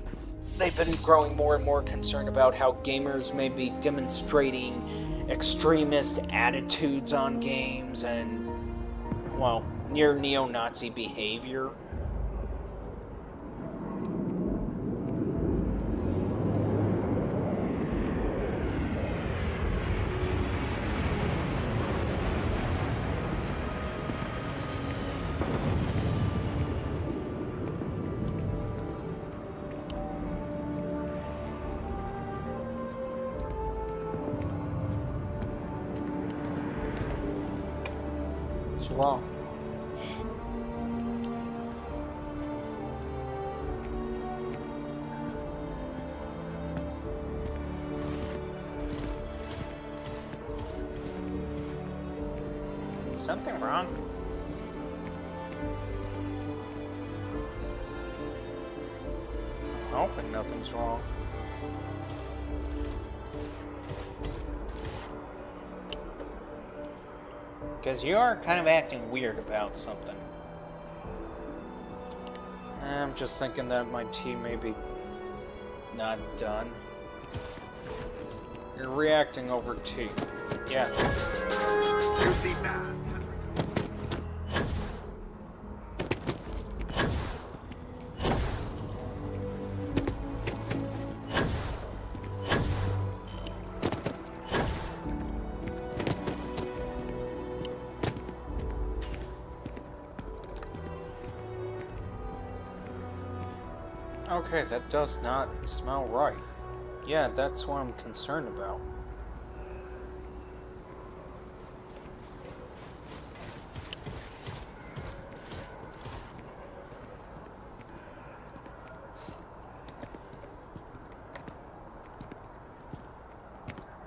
[SPEAKER 1] they've been growing more and more concerned about how gamers may be demonstrating extremist attitudes on games and, well, near neo-Nazi behavior. What's wrong? Is something wrong? I'm hoping nothing's wrong. Because you are kind of acting weird about something. I'm just thinking that my tea may be not done. You're reacting over tea. Yeah.
[SPEAKER 2] You see that?
[SPEAKER 1] Okay, that does not smell right. Yeah, that's what I'm concerned about.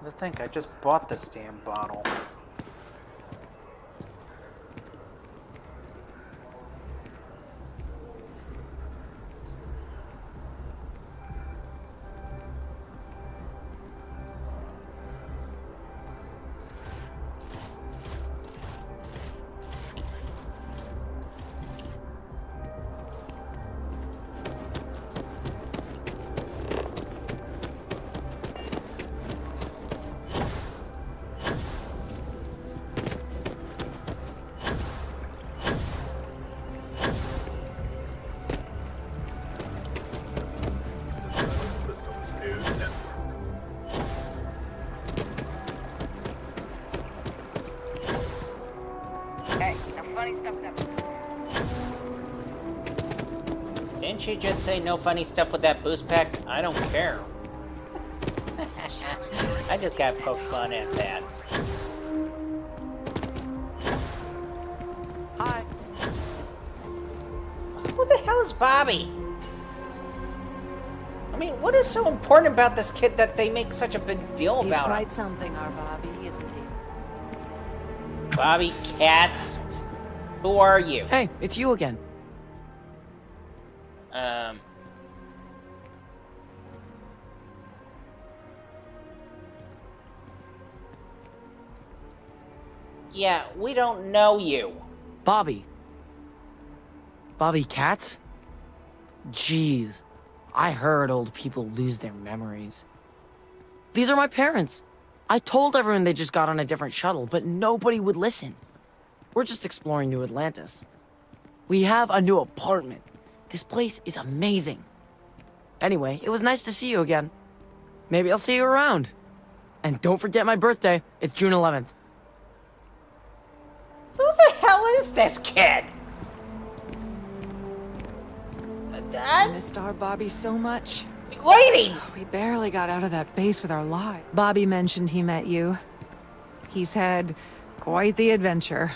[SPEAKER 1] To think, I just bought this damn bottle.
[SPEAKER 6] stuff with that.
[SPEAKER 1] Didn't you just say no funny stuff with that boost pack? I don't care. I just got poked fun at that.
[SPEAKER 13] Hi.
[SPEAKER 1] Who the hell is Bobby? I mean, what is so important about this kid that they make such a big deal
[SPEAKER 11] He's
[SPEAKER 1] about
[SPEAKER 11] quite
[SPEAKER 1] him?
[SPEAKER 11] something, our Bobby, isn't he?
[SPEAKER 1] Bobby Katz? Who are you?
[SPEAKER 13] Hey, it's you again.
[SPEAKER 1] Yeah, we don't know you.
[SPEAKER 13] Bobby. Bobby Katz? Jeez. I heard old people lose their memories. These are my parents. I told everyone they just got on a different shuttle, but nobody would listen. We're just exploring New Atlantis. We have a new apartment. This place is amazing. Anyway, it was nice to see you again. Maybe I'll see you around. And don't forget my birthday. It's June 11th.
[SPEAKER 1] Who the hell is this kid?
[SPEAKER 11] I missed our Bobby so much.
[SPEAKER 1] Lady!
[SPEAKER 11] We barely got out of that base with our lives. Bobby mentioned he met you. He's had quite the adventure.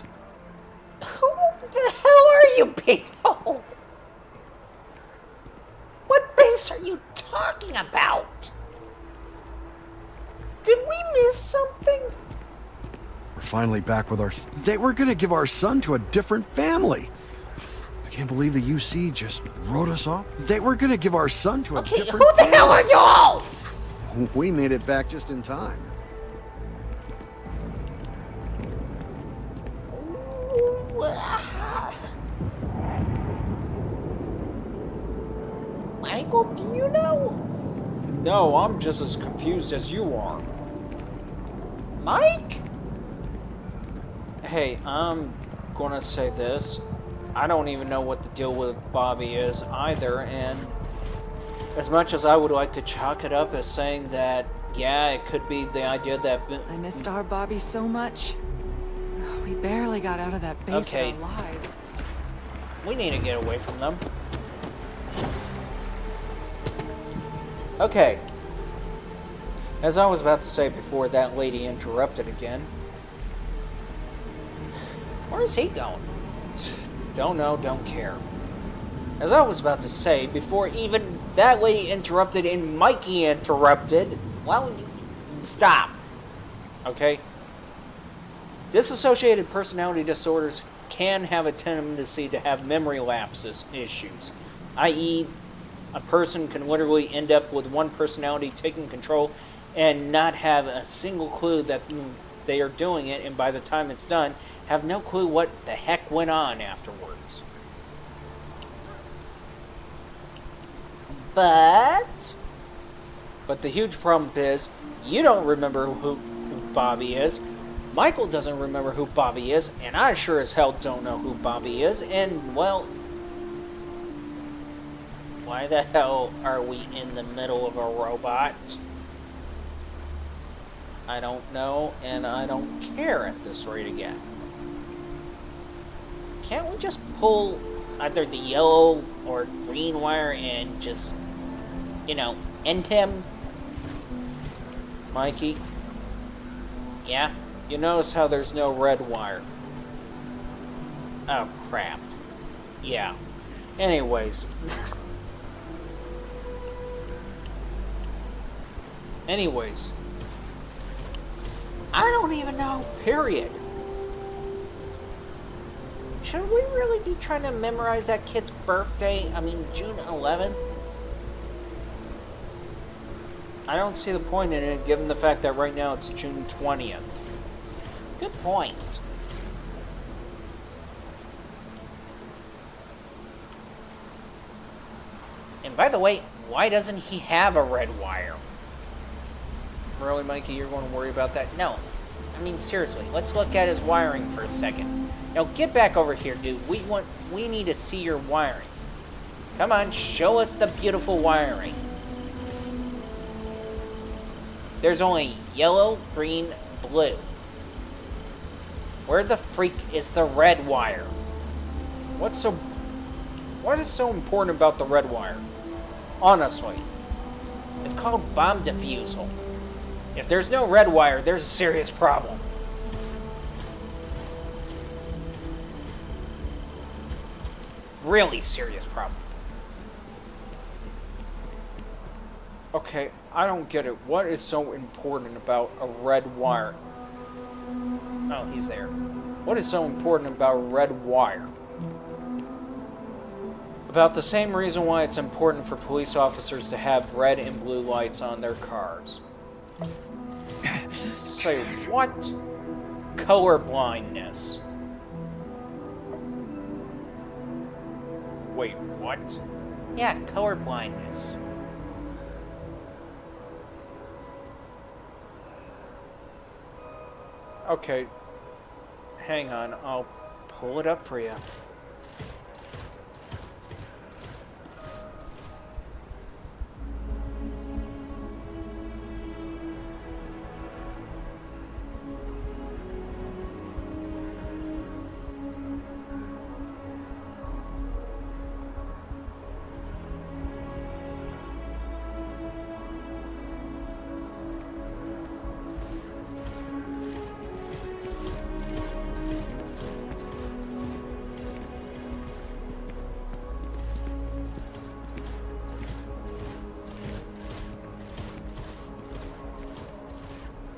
[SPEAKER 1] Who the hell are you people? What base are you talking about? Did we miss something?
[SPEAKER 14] We're finally back with our... They were gonna give our son to a different family. I can't believe the UC just wrote us off. They were gonna give our son to a different
[SPEAKER 1] who the hell are you all?
[SPEAKER 14] We made it back just in time.
[SPEAKER 1] Michael, do you know? No, I'm just as confused as you are. Mike? Hey, I'm gonna say this. I don't even know what the deal with Bobby is either, and as much as I would like to chalk it up as saying that, yeah, it could be the idea that...
[SPEAKER 11] I missed our Bobby so much. We barely got out of that base
[SPEAKER 1] Okay.
[SPEAKER 11] with our lives.
[SPEAKER 1] We need to get away from them. Okay. As I was about to say before that lady interrupted again. Where's he going? Don't know, don't care. As I was about to say, before even that lady interrupted and Mikey interrupted, well, stop. Okay? Dissociated personality disorders can have a tendency to have memory lapses issues, i.e., a person can literally end up with one personality taking control and not have a single clue that they are doing it, and by the time it's done, have no clue what the heck went on afterwards. But the huge problem is, you don't remember who Bobby is, Michael doesn't remember who Bobby is, and I sure as hell don't know who Bobby is, and, well, why the hell are we in the middle of a robot? I don't know, and I don't care at this rate again. Can't we just pull either the yellow or green wire and just, you know, end him? Mikey? Yeah? You notice how there's no red wire? Oh, crap. Yeah. Anyways. I don't even know, period. Should we really be trying to memorize that kid's birthday? I mean, June 11th? I don't see the point in it, given the fact that right now it's June 20th. Good point. And by the way, why doesn't he have a red wire? Really, Mikey, you're going to worry about that? No. I mean, seriously, let's look at his wiring for a second. Now, get back over here, dude. We need to see your wiring. Come on, show us the beautiful wiring. There's only yellow, green, blue. Where the freak is the red wire? What is so important about the red wire? Honestly. It's called bomb defusal. If there's no red wire, there's a serious problem. Really serious problem. Okay, I don't get it. What is so important about a red wire? Oh, he's there. What is so important about a red wire? About the same reason why it's important for police officers to have red and blue lights on their cars. Say what? Color blindness. Wait, what? Yeah, color blindness. Okay. Hang on, I'll pull it up for you.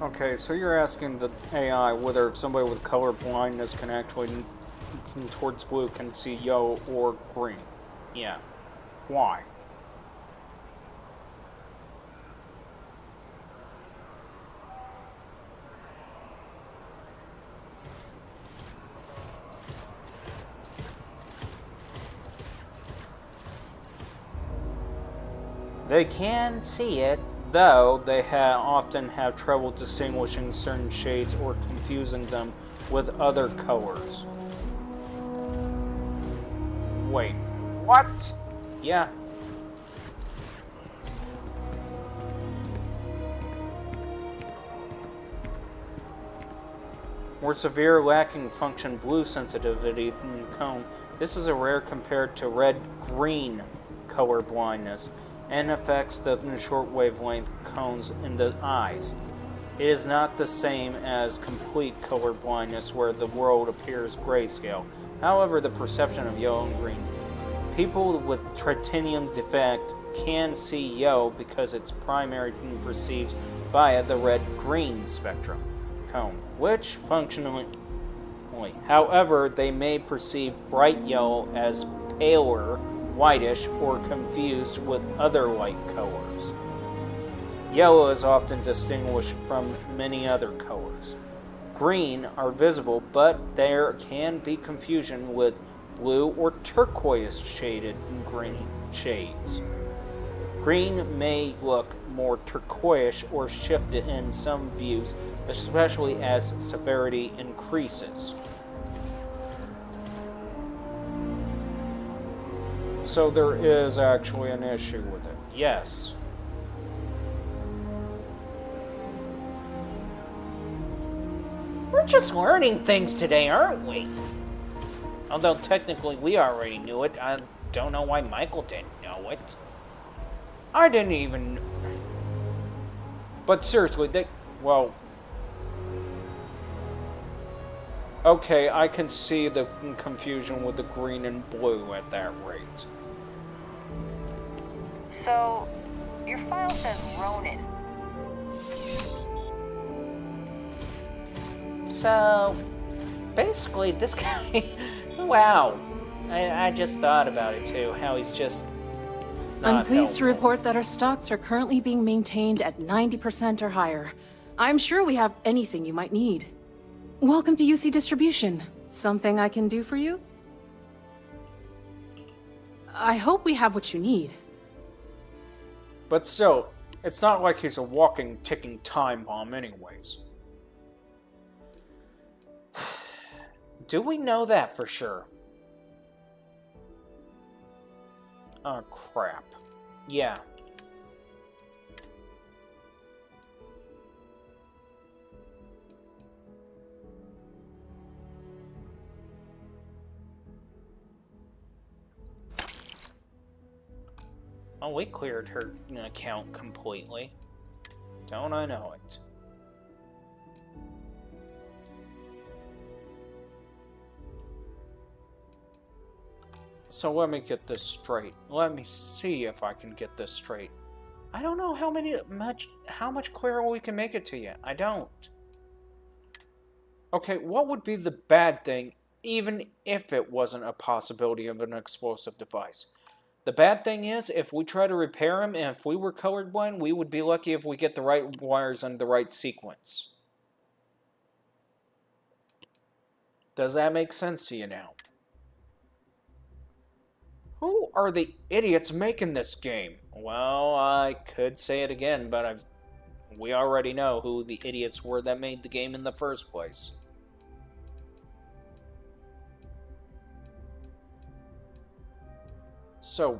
[SPEAKER 1] Okay, so you're asking the AI whether somebody with color blindness can actually, towards blue, can see yellow or green. Yeah. Why? They can see it, though they often have trouble distinguishing certain shades or confusing them with other colors. Wait, what? Yeah. More severe lacking function blue sensitivity in cone. This is a rare compared to red-green color blindness, and affects the short wavelength cones in the eyes. It is not the same as complete color blindness where the world appears grayscale. However, the perception of yellow and green. People with tritanium defect can see yellow because it's primarily perceived via the red-green spectrum cone, which functionally. However, they may perceive bright yellow as paler, whitish, or confused with other light colors. Yellow is often distinguished from many other colors. Green are visible, but there can be confusion with blue or turquoise shaded green shades. Green may look more turquoise or shifted in some views, especially as severity increases. So there is actually an issue with it. Yes. We're just learning things today, aren't we? Although technically we already knew it. I don't know why Michael didn't know it. I didn't even... But seriously, well... Okay, I can see the confusion with the green and blue at that rate.
[SPEAKER 6] So, your file says Ronin.
[SPEAKER 1] So, basically, this guy... Wow. I just thought about it, too. How he's just...
[SPEAKER 15] I'm pleased to report that our stocks are currently being maintained at 90% or higher. I'm sure we have anything you might need. Welcome to UC Distribution. Something I can do for you? I hope we have what you need.
[SPEAKER 1] But still, it's not like he's a walking, ticking time bomb anyways. Do we know that for sure? Oh, crap. Yeah. Oh, we cleared her account completely. Don't I know it? So let me get this straight. Let me see if I can get this straight. I don't know how much clearer we can make it to you. I don't. Okay, what would be the bad thing, even if it wasn't a possibility of an explosive device? The bad thing is, if we try to repair him, and if we were colorblind, we would be lucky if we get the right wires in the right sequence. Does that make sense to you now? Who are the idiots making this game? Well, I could say it again, but we already know who the idiots were that made the game in the first place. So,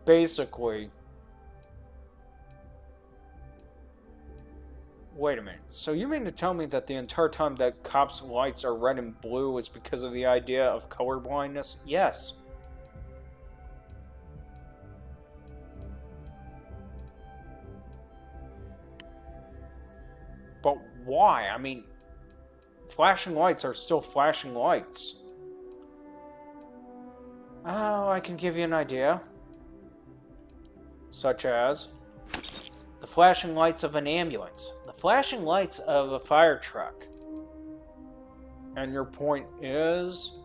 [SPEAKER 1] basically... Wait a minute. So you mean to tell me that the entire time that cops' lights are red and blue is because of the idea of colorblindness? Yes. But why? I mean, flashing lights are still flashing lights. Oh, I can give you an idea. Such as the flashing lights of an ambulance, the flashing lights of a fire truck. And your point is?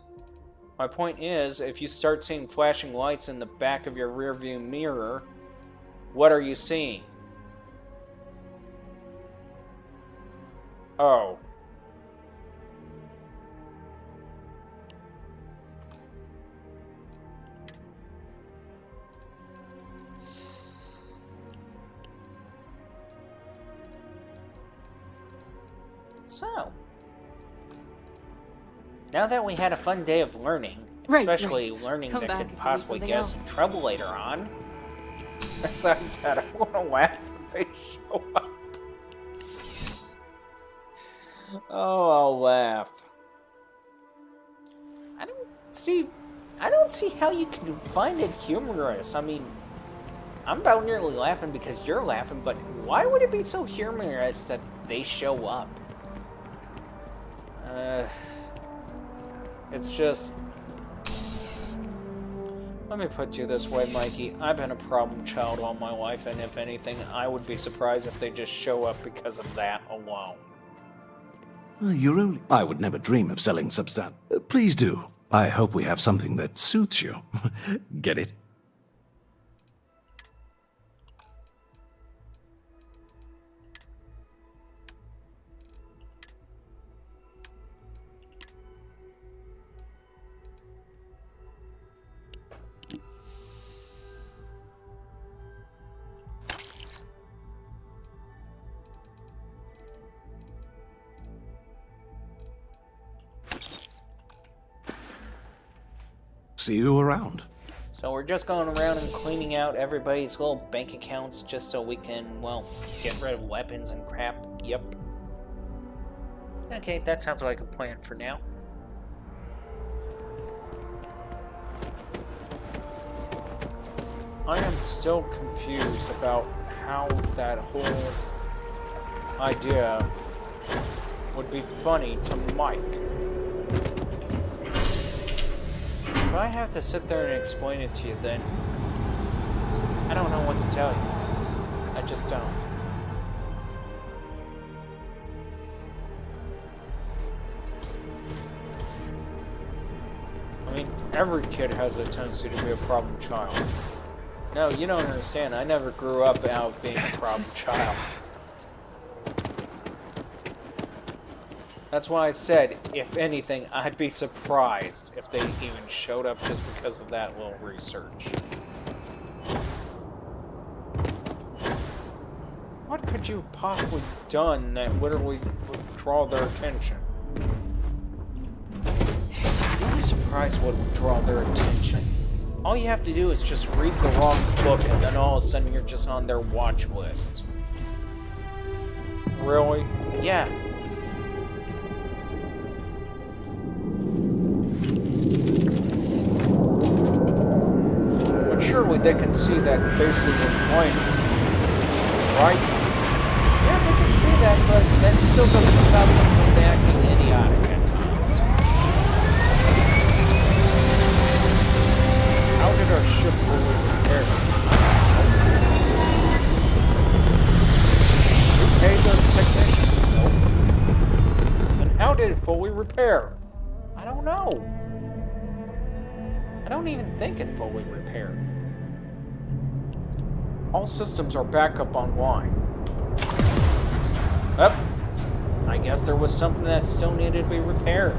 [SPEAKER 1] My point is, if you start seeing flashing lights in the back of your rearview mirror, what are you seeing? Oh. So, now that we had a fun day of learning, especially learning that could possibly get us in trouble later on, as I said, I want to laugh if they show up. Oh, I'll laugh. I don't see how you can find it humorous. I mean, I'm about nearly laughing because you're laughing, but why would it be so humorous that they show up? It's just... Let me put you this way, Mikey. I've been a problem child all my life, and if anything, I would be surprised if they just show up because of that alone.
[SPEAKER 16] You're only... I would never dream of selling substan... Please do. I hope we have something that suits you. Get it? See you around.
[SPEAKER 1] So we're just going around and cleaning out everybody's little bank accounts just so we can, well, get rid of weapons and crap. Yep. Okay, that sounds like a plan for now. I am still confused about how that whole idea would be funny to Mike. If I have to sit there and explain it to you, then I don't know what to tell you. I just don't. I mean, every kid has a tendency to be a problem child. No, you don't understand. I never grew up out of being a problem child. That's why I said, if anything, I'd be surprised if they even showed up just because of that little research. What could you have possibly done that literally would draw their attention? You'd be surprised what would draw their attention. All you have to do is just read the wrong book, and then all of a sudden you're just on their watch list. Really? Yeah. Surely they can see that basically we're playing this game, right? Yeah, they can see that, but that still doesn't stop them from acting idiotic at times. How did our ship fully repair? Who paid the technician? Nope. And how did it fully repair? I don't know. I don't even think it fully repaired. All systems are back up online. Up. I guess there was something that still needed to be repaired.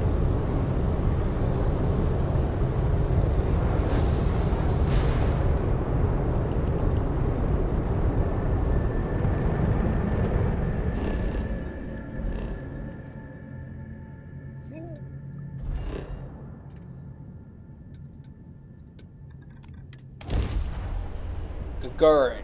[SPEAKER 1] Gagarin.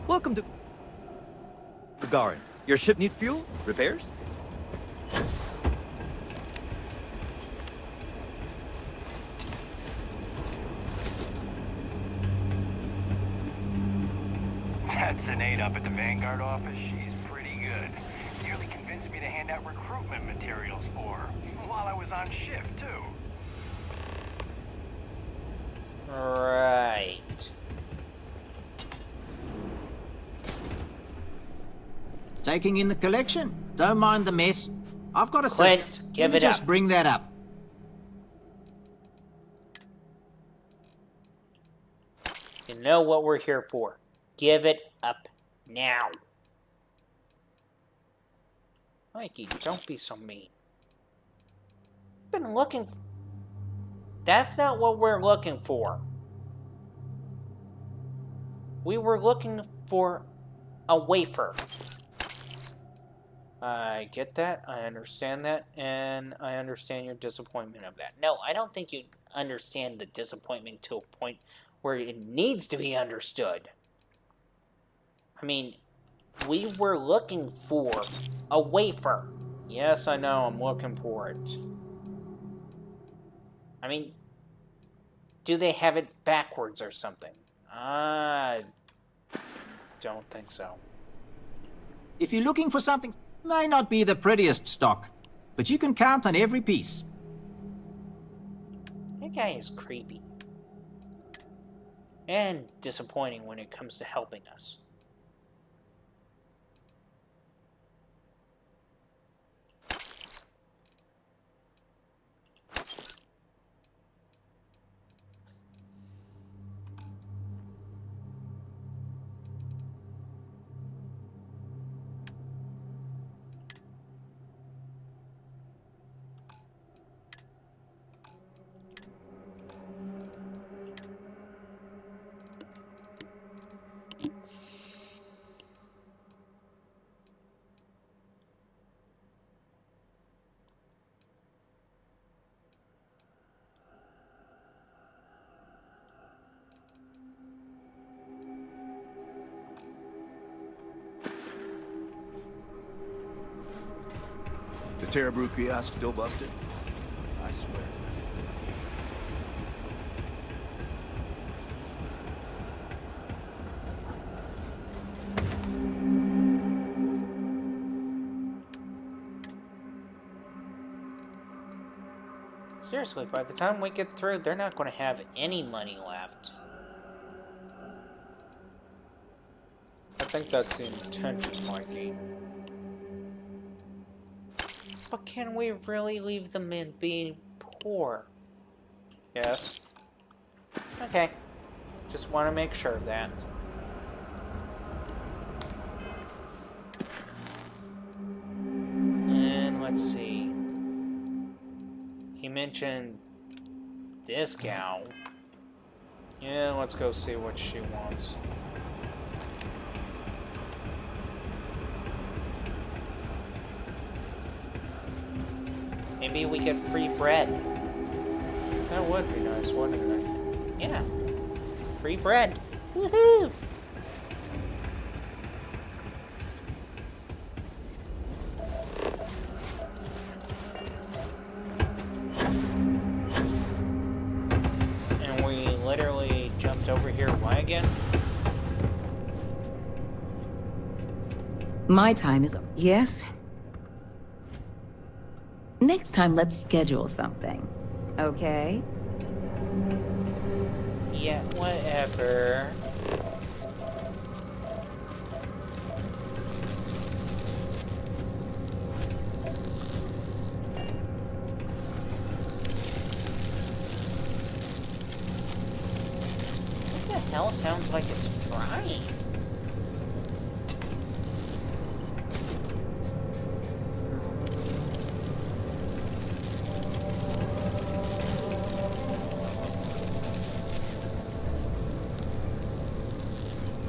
[SPEAKER 8] Welcome to... Gagarin, your ship need fuel? Repairs?
[SPEAKER 4] That's Sinead up at the Vanguard office. She's pretty good. Nearly convinced me to hand out recruitment materials for her. While I was on shift, too.
[SPEAKER 1] Right.
[SPEAKER 17] Taking in the collection? Don't mind the mess. I've got a
[SPEAKER 1] Clint, give it up.
[SPEAKER 17] Just bring that up.
[SPEAKER 1] You know what we're here for. Give it up now. Mikey, don't be so mean. Been looking. That's not what we're looking for. We were looking for a wafer. I get that, I understand that, and I understand your disappointment of that. No, I don't think you understand the disappointment to a point where it needs to be understood. I mean, we were looking for a wafer. Yes, I know, I'm looking for it. I mean, do they have it backwards or something? I don't think so.
[SPEAKER 17] If you're looking for something, may not be the prettiest stock, but you can count on every piece.
[SPEAKER 1] That guy is creepy. And disappointing when it comes to helping us.
[SPEAKER 18] The Terrabrew kiosk still busted? I swear.
[SPEAKER 1] Seriously, by the time we get through, they're not going to have any money left. I think that's the intention, Mikey. But can we really leave them in being poor? Yes. Okay. Just want to make sure of that. And let's see. He mentioned this gal. Yeah, let's go see what she wants. A maybe we get free bread. That would be nice, wouldn't it? Yeah. Free bread. Woohoo! And we literally jumped over here. Why again?
[SPEAKER 19] My time is up. Yes? Next time, let's schedule something. Okay?
[SPEAKER 1] Yeah, whatever. What the hell sounds like it's frying?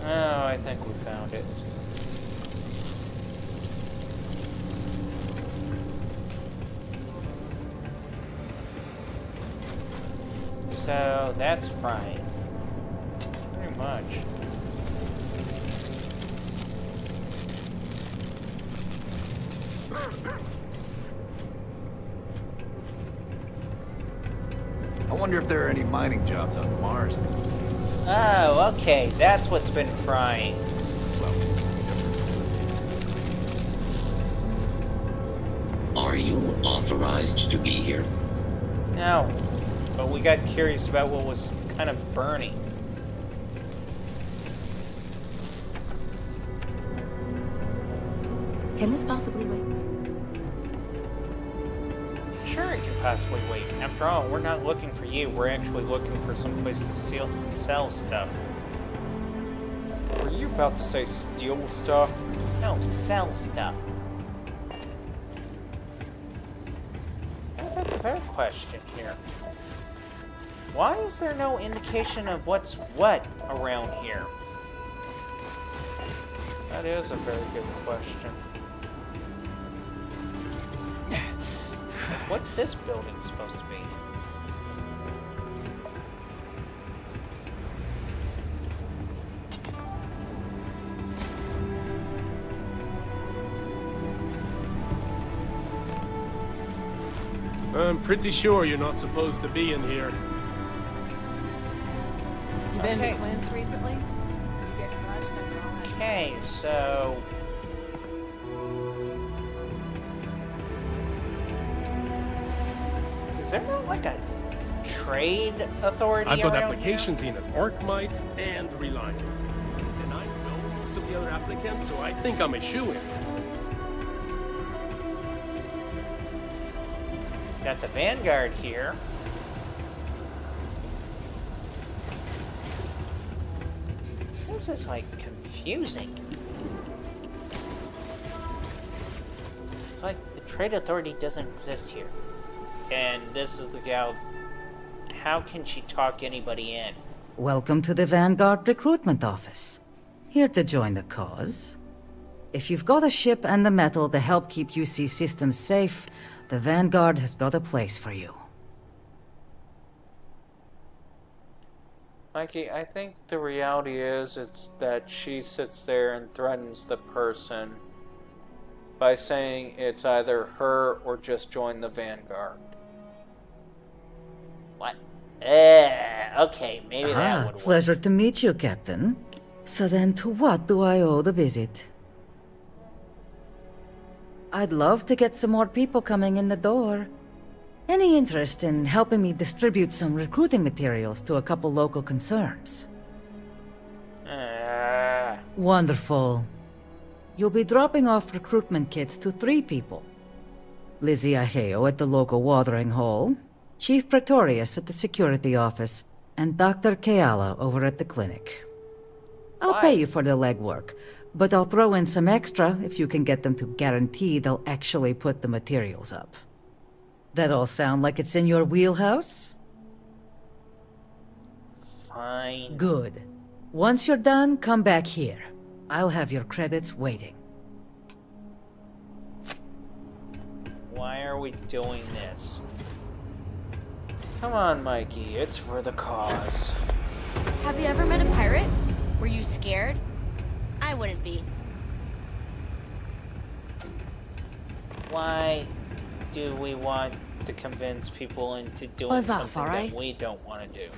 [SPEAKER 1] Oh, I think we found it. So that's frying. Pretty much.
[SPEAKER 18] I wonder if there are any mining jobs on Mars these days.
[SPEAKER 1] Oh, okay. That's what's been frying.
[SPEAKER 20] Are you authorized to be here?
[SPEAKER 1] No. But we got curious about what was kind of burning.
[SPEAKER 19] Can this possibly wait?
[SPEAKER 1] Sure, it can possibly wait. After all, we're not looking for you. We're actually looking for some place to sell stuff. Were you about to say steal stuff? No, sell stuff. I've got a better question here. Why is there no indication of what's what around here? That is a very good question. What's this building supposed to be?
[SPEAKER 21] I'm pretty sure you're not supposed to be in here.
[SPEAKER 12] You been to Clint's recently? You get crushed and all that.
[SPEAKER 1] Okay, so... Is there not like a trade authority
[SPEAKER 21] I've got
[SPEAKER 1] around
[SPEAKER 21] applications in at Arcmite and Reliant. And I know most of the other applicants, so I think I'm a shoo-in.
[SPEAKER 1] Got the Vanguard here. This is like confusing. It's like the trade authority doesn't exist here. And this is the gal. How can she talk anybody in?
[SPEAKER 22] Welcome to the Vanguard Recruitment Office. Here to join the cause. If you've got a ship and the metal to help keep UC systems safe, the Vanguard has got a place for you.
[SPEAKER 1] Mikey, I think the reality is it's that she sits there and threatens the person by saying it's either her or just join the Vanguard. What? Okay, maybe that would work.
[SPEAKER 22] Pleasure to meet you, Captain. So then, to what do I owe the visit? I'd love to get some more people coming in the door. Any interest in helping me distribute some recruiting materials to a couple local concerns? Wonderful. You'll be dropping off recruitment kits to 3 people. Lizzie Aheo at the local watering hole, Chief Pretorius at the security office, and Dr. Keala over at the clinic. I'll pay you for the legwork, but I'll throw in some extra if you can get them to guarantee they'll actually put the materials up. That all sound like it's in your wheelhouse?
[SPEAKER 1] Fine.
[SPEAKER 22] Good. Once you're done, come back here. I'll have your credits waiting.
[SPEAKER 1] Why are we doing this? Come on, Mikey. It's for the cause.
[SPEAKER 3] Have you ever met a pirate? Were you scared? I wouldn't be.
[SPEAKER 1] Why do we want to convince people into doing
[SPEAKER 3] Buzz off,
[SPEAKER 1] something
[SPEAKER 3] alright?
[SPEAKER 1] that we don't want to do?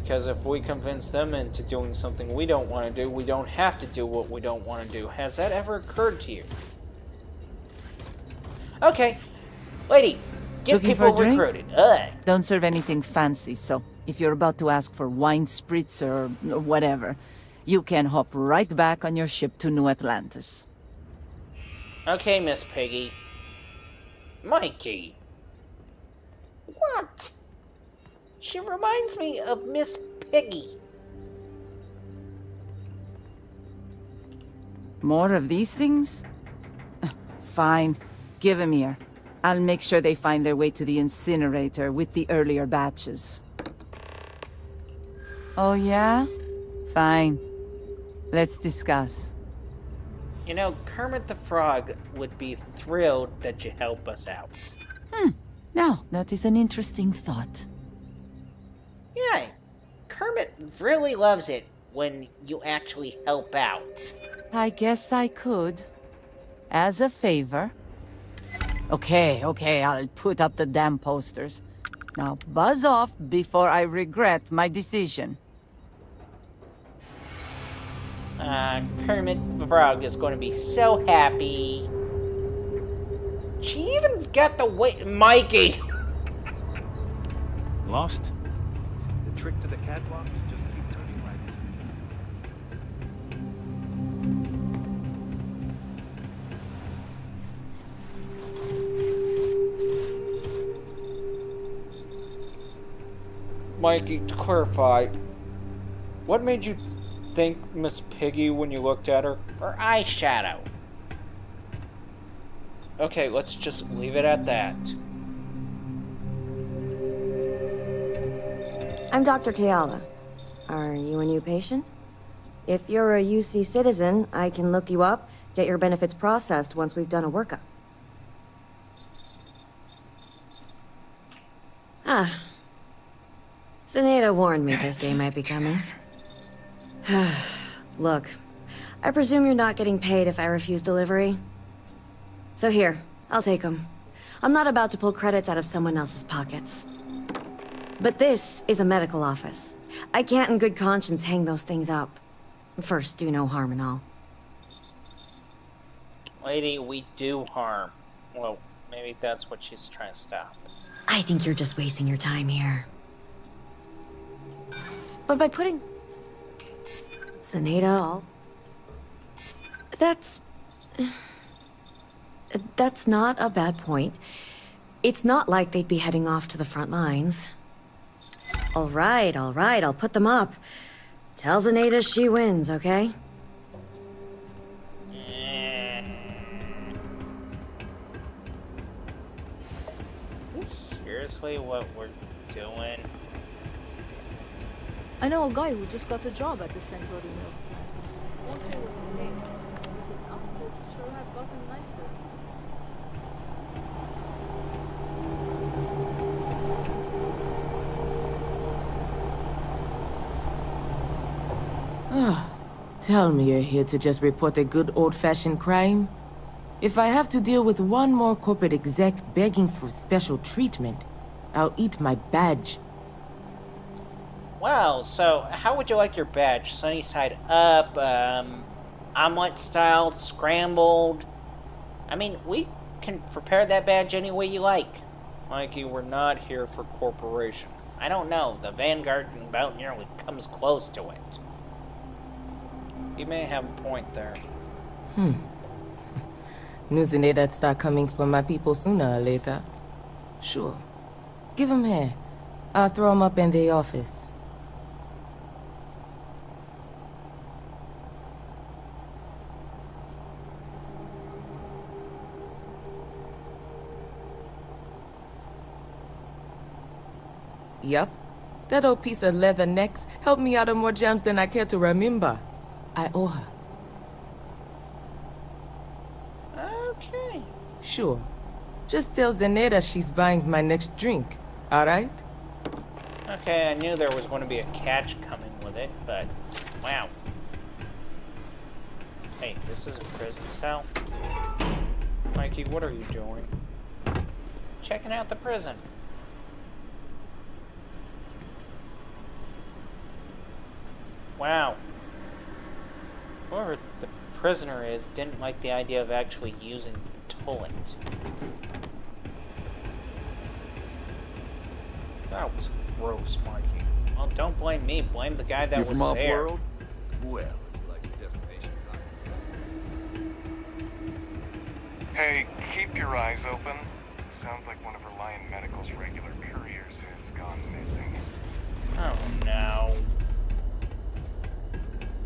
[SPEAKER 1] Because if we convince them into doing something we don't want to do, we don't have to do what we don't want to do. Has that ever occurred to you? Okay. Lady, get
[SPEAKER 5] Looking
[SPEAKER 1] people
[SPEAKER 5] for a drink?
[SPEAKER 1] recruited. Ugh.
[SPEAKER 5] Don't serve anything fancy, so if you're about to ask for wine spritz or whatever, you can hop right back on your ship to New Atlantis.
[SPEAKER 1] Okay, Miss Piggy. Mikey. What? She reminds me of Miss Piggy.
[SPEAKER 5] More of these things? Fine. Give 'em here. I'll make sure they find their way to the incinerator with the earlier batches. Oh, yeah? Fine. Let's discuss.
[SPEAKER 1] You know, Kermit the Frog would be thrilled that you help us out.
[SPEAKER 5] Now, that is an interesting thought.
[SPEAKER 1] Yeah, Kermit really loves it when you actually help out.
[SPEAKER 5] I guess I could. As a favor. Okay, I'll put up the damn posters. Now buzz off before I regret my decision.
[SPEAKER 1] Kermit the Frog is going to be so happy. She even got the way... Mikey!
[SPEAKER 8] Lost? The trick to the catwalks? Just keep turning right.
[SPEAKER 1] Mikey, to clarify, what made you think Miss Piggy when you looked at her? Her eyeshadow. Okay, let's just leave it at that.
[SPEAKER 23] I'm Dr. Keala. Are you a new patient? If you're a UC citizen, I can look you up, get your benefits processed once we've done a workup. Ah. Zenaida warned me this day might be coming. Look, I presume you're not getting paid if I refuse delivery. So here, I'll take them. I'm not about to pull credits out of someone else's pockets. But this is a medical office. I can't in good conscience hang those things up. First, do no harm and all.
[SPEAKER 1] Lady, we do harm. Well, maybe that's what she's trying to stop.
[SPEAKER 23] I think you're just wasting your time here. But by putting Zenaida all... That's not a bad point. It's not like they'd be heading off to the front lines. All right, I'll put them up. Tell Zenaida she wins, okay?
[SPEAKER 1] Is this seriously what we're doing?
[SPEAKER 24] I know a guy who just got a job at the Centauri Mills plant. Won't say what he made, but his outfits sure have gotten nicer.
[SPEAKER 25] Tell me you're here to just report a good old-fashioned crime? If I have to deal with one more corporate exec begging for special treatment, I'll eat my badge.
[SPEAKER 1] Wow, so how would you like your badge? Sunny side up, omelet style, scrambled? I mean, we can prepare that badge any way you like. Mikey, we're not here for corporation. I don't know, the Vanguard about nearly comes close to it. You may have a point there.
[SPEAKER 25] News in that start coming from my people sooner or later. Sure. Give 'em here. I'll throw 'em up in the office. Yep. That old piece of leather necks helped me out of more jams than I care to remember. I owe her.
[SPEAKER 1] Okay.
[SPEAKER 25] Sure. Just tell Zeneda she's buying my next drink, alright?
[SPEAKER 1] Okay, I knew there was going to be a catch coming with it, but wow. Hey, this is a prison cell. Mikey, what are you doing? Checking out the prison. Wow. Whoever the prisoner is didn't like the idea of actually using the toilet. That was gross, Mikey. Well, don't blame me. Blame the guy that was
[SPEAKER 18] from
[SPEAKER 1] there.
[SPEAKER 18] off-world? Well, like your destination's high.
[SPEAKER 2] Hey, keep your eyes open. Sounds like one of Reliant Medical's regular couriers has gone missing.
[SPEAKER 1] Oh no.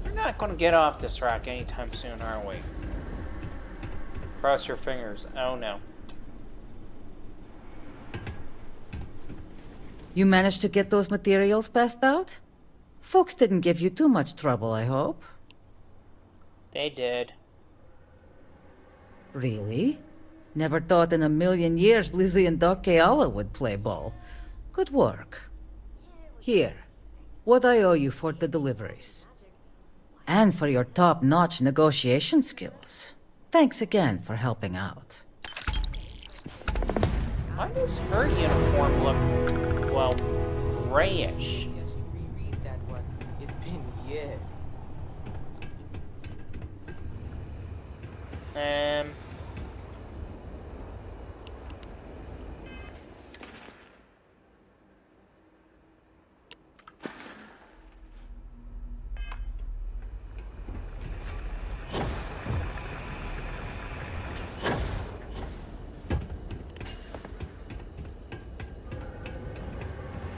[SPEAKER 1] We're not going to get off this rock anytime soon, are we? Cross your fingers. Oh no.
[SPEAKER 22] You managed to get those materials passed out? Folks didn't give you too much trouble, I hope.
[SPEAKER 1] They did.
[SPEAKER 22] Really? Never thought in a million years Lizzie and Doc Keala would play ball. Good work. Here, what I owe you for the deliveries. And for your top-notch negotiation skills. Thanks again for helping out.
[SPEAKER 1] Why does her uniform look, well, grayish?
[SPEAKER 25] Reread that one. It's been years.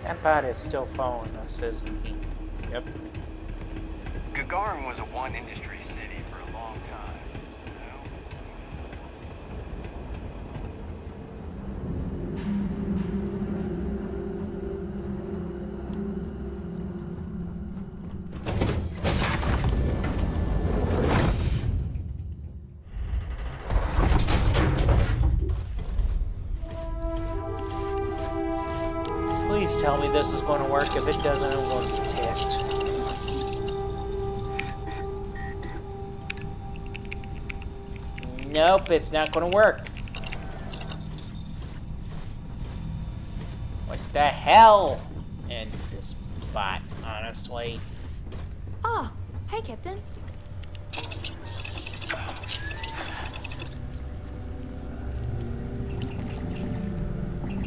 [SPEAKER 1] That bot is still following us, isn't he? Yep.
[SPEAKER 4] Gagarin was a one-industry city for a long time.
[SPEAKER 1] Please tell me this is going to work. If it doesn't, I'm going to be ticked. Nope, it's not going to work. What the hell? And this bot, honestly.
[SPEAKER 3] Oh, hey, Captain.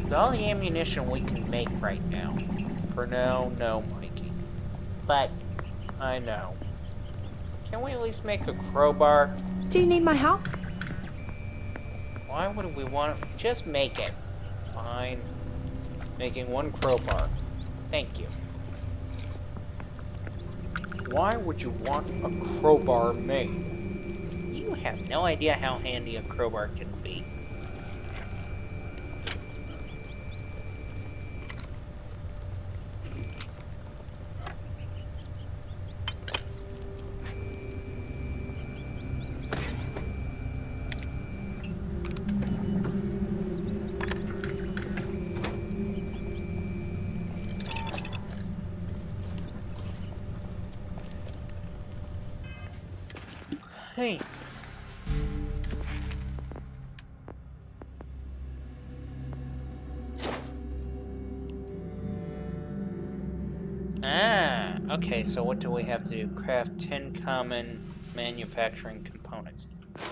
[SPEAKER 1] With all the ammunition we can make right now. For now, no, Mikey. But, I know. Can we at least make a crowbar?
[SPEAKER 3] Do you need my help?
[SPEAKER 1] Why would we want to just make it? Fine. Making one crowbar. Thank you. Why would you want a crowbar made? You have no idea how handy a crowbar can be. Hey. Ah, okay, so what do we have to do? Craft 10 common manufacturing components.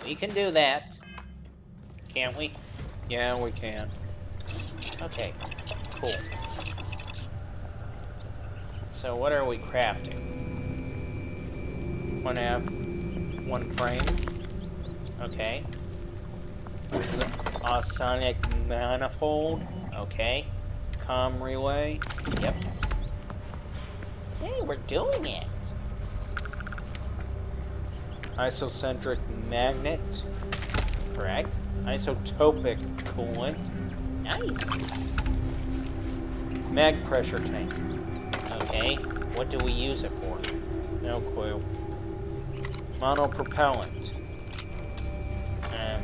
[SPEAKER 1] We can do that. Can't we? Yeah, we can. Okay, cool. So what are we crafting? One frame. Okay. A sonic manifold. Okay. Comm relay. Yep. Hey, we're doing it. Isocentric magnet. Correct. Isotopic coolant. Nice. Mag pressure tank. Okay. What do we use it for? No clue. Monopropellant.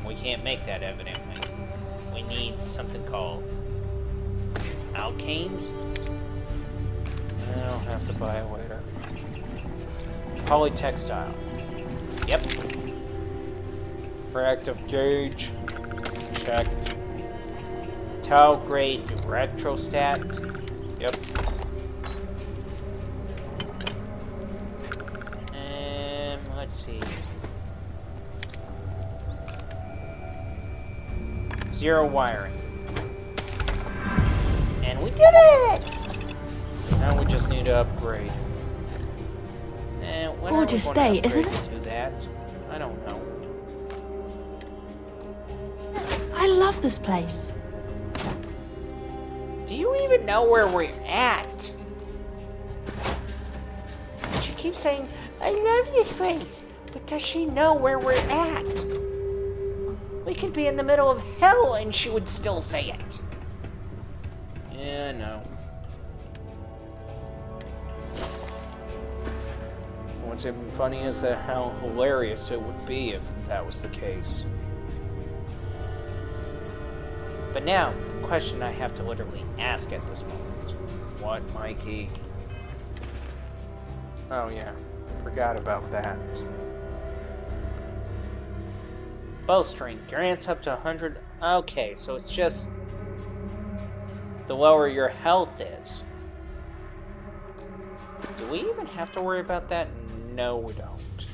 [SPEAKER 1] We can't make that, evidently. need something called alkanes. I'll have to buy it later. Polytextile. Yep. Reactive gauge. Check. Tau grade retrostat. Yep. And let's see. 0 wiring. And we did it! Now we just need to upgrade. And when
[SPEAKER 23] Gorgeous
[SPEAKER 1] are we going
[SPEAKER 23] day,
[SPEAKER 1] to
[SPEAKER 23] isn't
[SPEAKER 1] upgrade to that? I don't know.
[SPEAKER 23] I love this place.
[SPEAKER 1] Do you even know where we're at? She keeps saying, I love this place. But does she know where we're at? We could be in the middle of hell and she would still say it. Yeah, no. What's even funny is that how hilarious it would be if that was the case. But now, the question I have to literally ask at this moment. What, Mikey? Oh yeah, forgot about that. Bowstring grants up to 100... Okay, so it's just... the lower your health is. Do we even have to worry about that? No, we don't.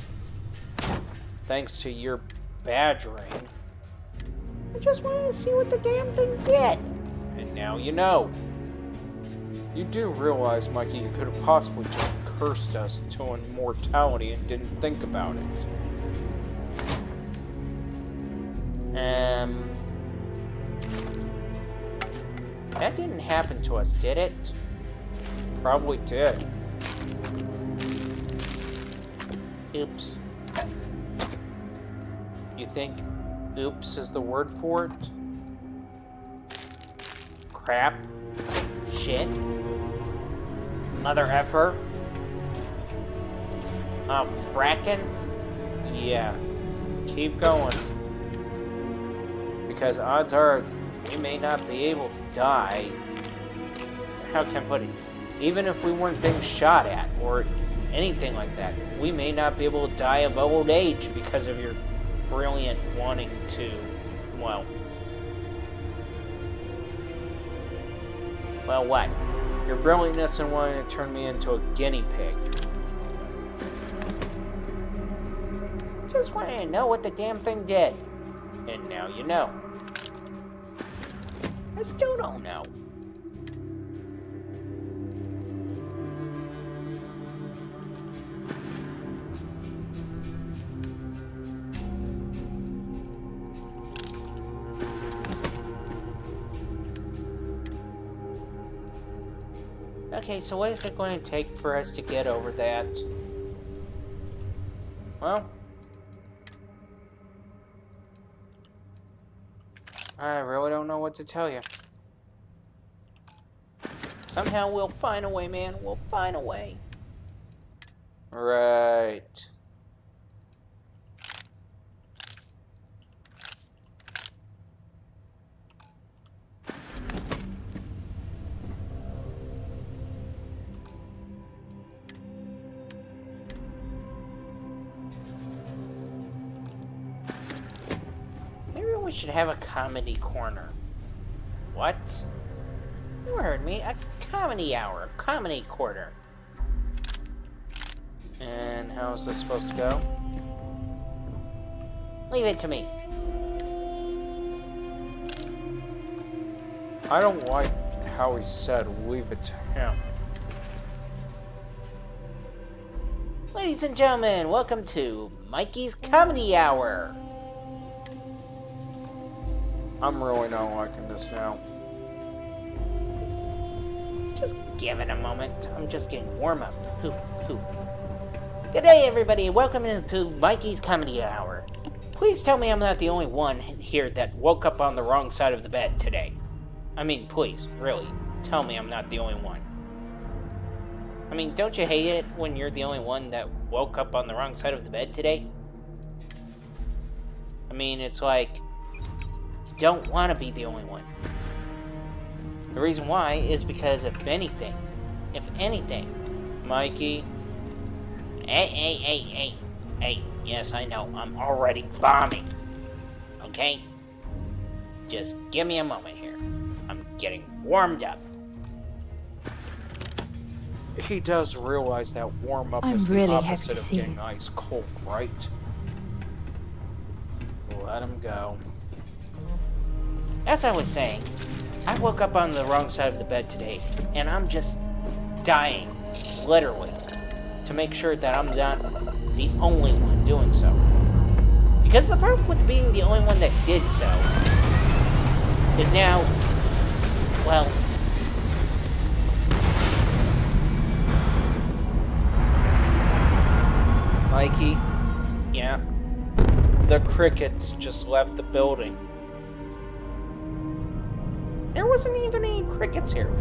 [SPEAKER 1] Thanks to your badgering. I just wanted to see what the damn thing did. And now you know. You do realize, Mikey, you could have possibly just cursed us to immortality and didn't think about it. That didn't happen to us, did it? Probably did. Oops. You think oops is the word for it? Crap. Shit. Mother effer. Frackin'? Yeah. Keep going. Because odds are we may not be able to die. How can I put it? Even if we weren't being shot at or anything like that, we may not be able to die of old age because of your brilliant wanting to, well, what? Your brilliantness and wanting to turn me into a guinea pig. Just wanted to know what the damn thing did. And now you know. I still don't know. Okay, so what is it going to take for us to get over that? Well, I really don't know what to tell you. Somehow we'll find a way, man. We'll find a way. Right. We should have a comedy corner. What? You heard me. A comedy hour. Comedy corner. And how is this supposed to go? Leave it to me. I don't like how he said leave it to him. Ladies and gentlemen, welcome to Mikey's Comedy Hour. I'm really not liking this now. Just give it a moment. I'm just getting warm up. Hoop, hoop. Good day, everybody. Welcome into Mikey's Comedy Hour. Please tell me I'm not the only one here that woke up on the wrong side of the bed today. I mean, please, really, tell me I'm not the only one. I mean, don't you hate it when you're the only one that woke up on the wrong side of the bed today? I mean, it's like... don't want to be the only one. The reason why is because if anything, Mikey... Hey, yes, I know, I'm already bombing. Okay? Just give me a moment here. I'm getting warmed up. He does realize that warm-up is the opposite of getting ice cold, right? Let him go. As I was saying, I woke up on the wrong side of the bed today, and I'm just dying, literally, to make sure that I'm not the only one doing so. Because the problem with being the only one that did so is now, well... Mikey? Yeah? The crickets just left the building. There wasn't even any crickets here.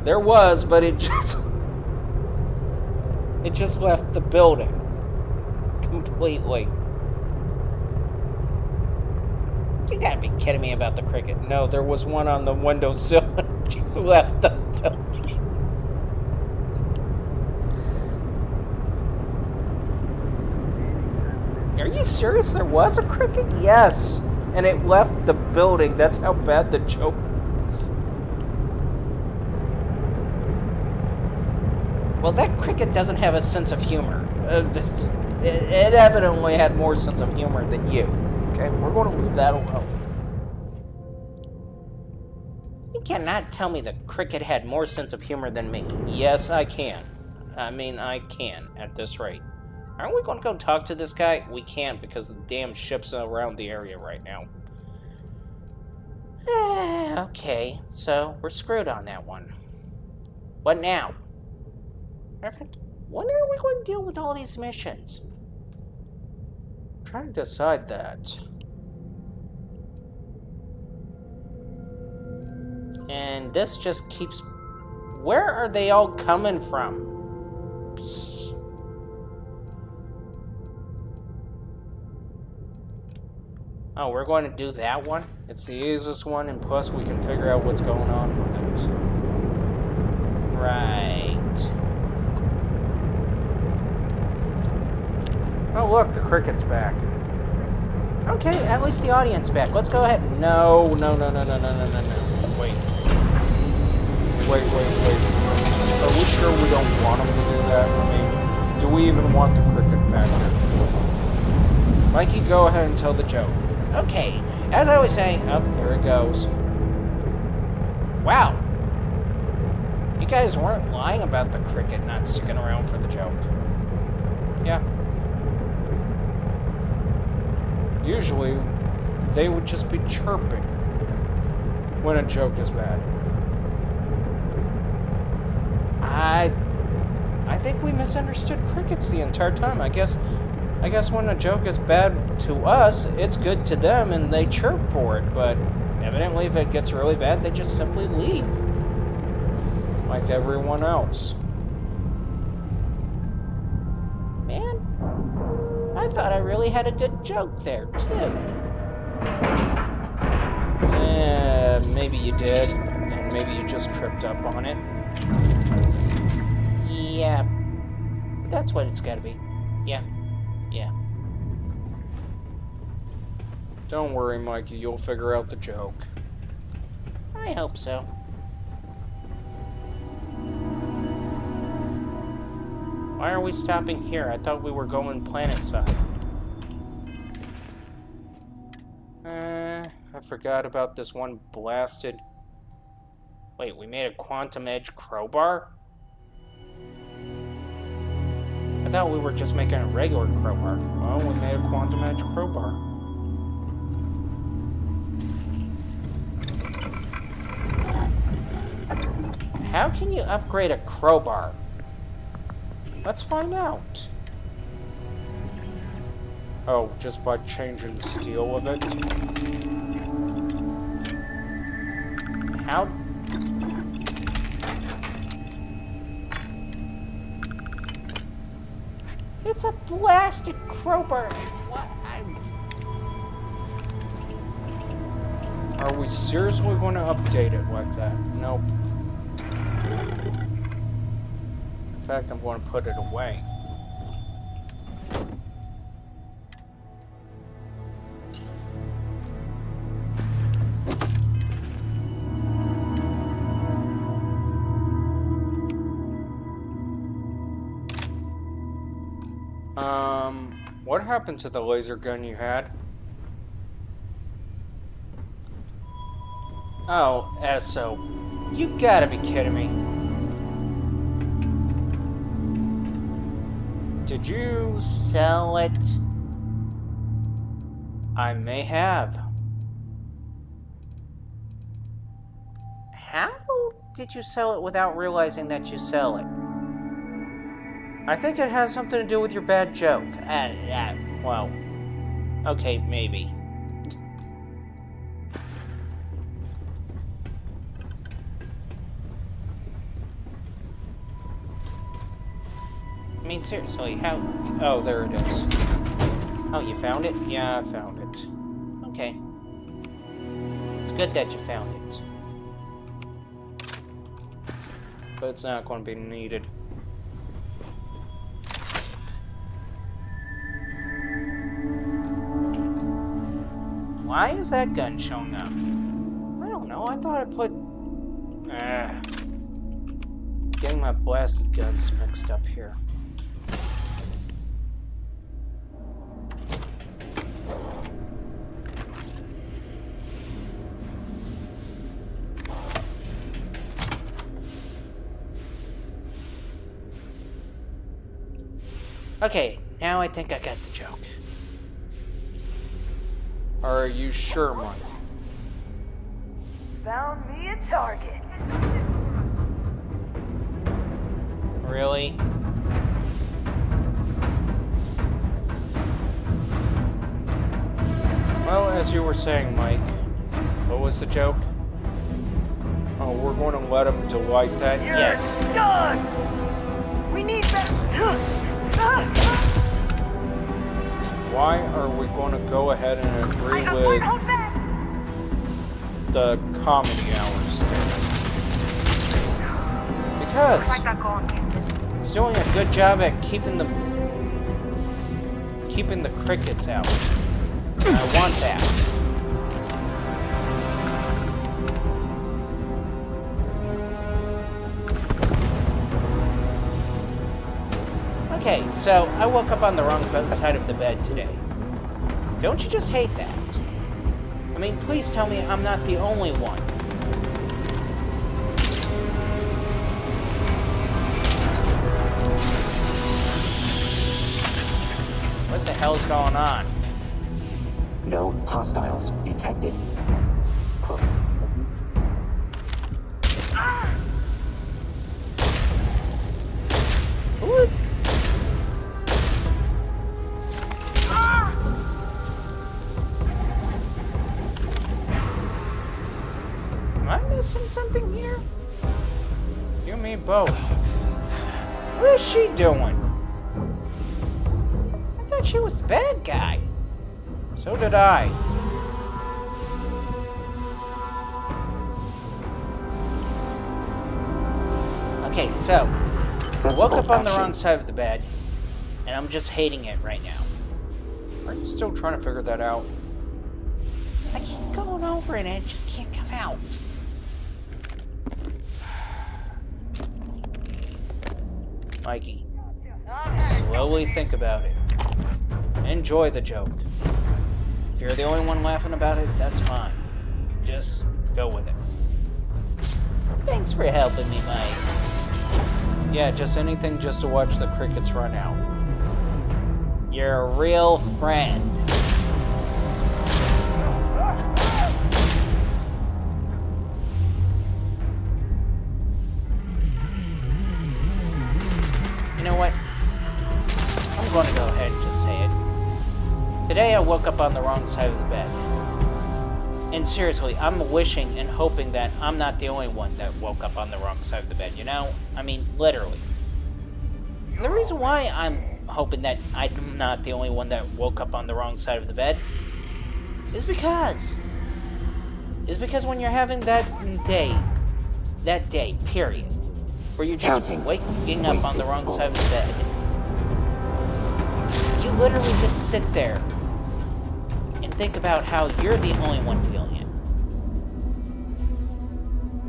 [SPEAKER 1] There was, but it just left the building. Completely. You gotta be kidding me about the cricket. No, there was one on the windowsill and just left the building. Are you serious? There was a cricket? Yes. And it left the building. That's how bad the joke was. Well, that cricket doesn't have a sense of humor. It evidently had more sense of humor than you. Okay, we're going to leave that alone. You cannot tell me the cricket had more sense of humor than me. Yes, I can. I mean, I can at this rate. Aren't we going to go talk to this guy? We can't because the damn ship's around the area right now. Okay, so we're screwed on that one. What now? Perfect. When are we going to deal with all these missions? I'm trying to decide that. And this just keeps... Where are they all coming from? Psst. Oh, we're going to do that one? It's the easiest one, and plus we can figure out what's going on with it. Right. Oh, look, the cricket's back. Okay, at least the audience back. Let's go ahead. No. Wait. Are we sure we don't want them to do that? I mean, do we even want the cricket back there? Mikey, go ahead and tell the joke. Okay, as I was saying, oh, here it goes. Wow. You guys weren't lying about the cricket not sticking around for the joke. Yeah. Usually, they would just be chirping when a joke is bad. I think we misunderstood crickets the entire time. I guess when a joke is bad to us, it's good to them and they chirp for it. But evidently, if it gets really bad, they just simply leave. Like everyone else. Man, I thought I really had a good joke there, too. Maybe you did, and maybe you just tripped up on it. Yeah, that's what it's gotta be. Yeah. Don't worry, Mikey, you'll figure out the joke. I hope so. Why are we stopping here? I thought we were going planet side. I forgot about this one blasted... Wait, we made a quantum edge crowbar? I thought we were just making a regular crowbar. Well, we made a quantum edge crowbar. How can you upgrade a crowbar? Let's find out. Oh, just by changing the steel of it? How? It's a blasted crowbar. What? Are we seriously going to update it like that? Nope. In fact, I'm going to put it away. What happened to the laser gun you had? Oh, SO. You gotta be kidding me. Did you sell it? I may have. How did you sell it without realizing that you sell it? I think it has something to do with your bad joke. Well, okay, maybe. I mean, seriously, how... Oh, there it is. Oh, you found it? Yeah, I found it. Okay. It's good that you found it. But it's not going to be needed. Why is that gun showing up? I don't know, I thought I put... Getting my blasted guns mixed up here. Okay, now I think I got the joke. Are you sure, Mike?
[SPEAKER 6] Found me a target.
[SPEAKER 1] Really? Well, as you were saying, Mike, what was the joke? Oh, we're going to let him delight that?
[SPEAKER 6] You're
[SPEAKER 1] yes.
[SPEAKER 6] done! We need better...
[SPEAKER 1] Why are we going to go ahead and agree with the comedy hours? Because it's doing a good job at keeping the crickets out. And I want that. Okay, so I woke up on the wrong side of the bed today. Don't you just hate that? I mean, please tell me I'm not the only one. What the hell's going on?
[SPEAKER 20] No hostiles detected.
[SPEAKER 1] What? Am I missing something here? You and me both. What is she doing? I thought she was the bad guy. So did I. Okay, so I woke up on the wrong side of the bed, and I'm just hating it right now. Are you still trying to figure that out? I keep going over it and it just can't come out. Mikey, slowly think about it. Enjoy the joke. If you're the only one laughing about it, that's fine. Just go with it. Thanks for helping me, Mike. Yeah, just anything just to watch the crickets run out. You're a real friend. You know what? I'm going to go ahead and just say it. Today I woke up on the wrong side of the bed. And seriously, I'm wishing and hoping that I'm not the only one that woke up on the wrong side of the bed, you know? I mean, literally. And the reason why I'm hoping that I'm not the only one that woke up on the wrong side of the bed is because is because when you're having that day, period, where you're just waking up on the wrong side of the bed, you literally just sit there and think about how you're the only one feeling it.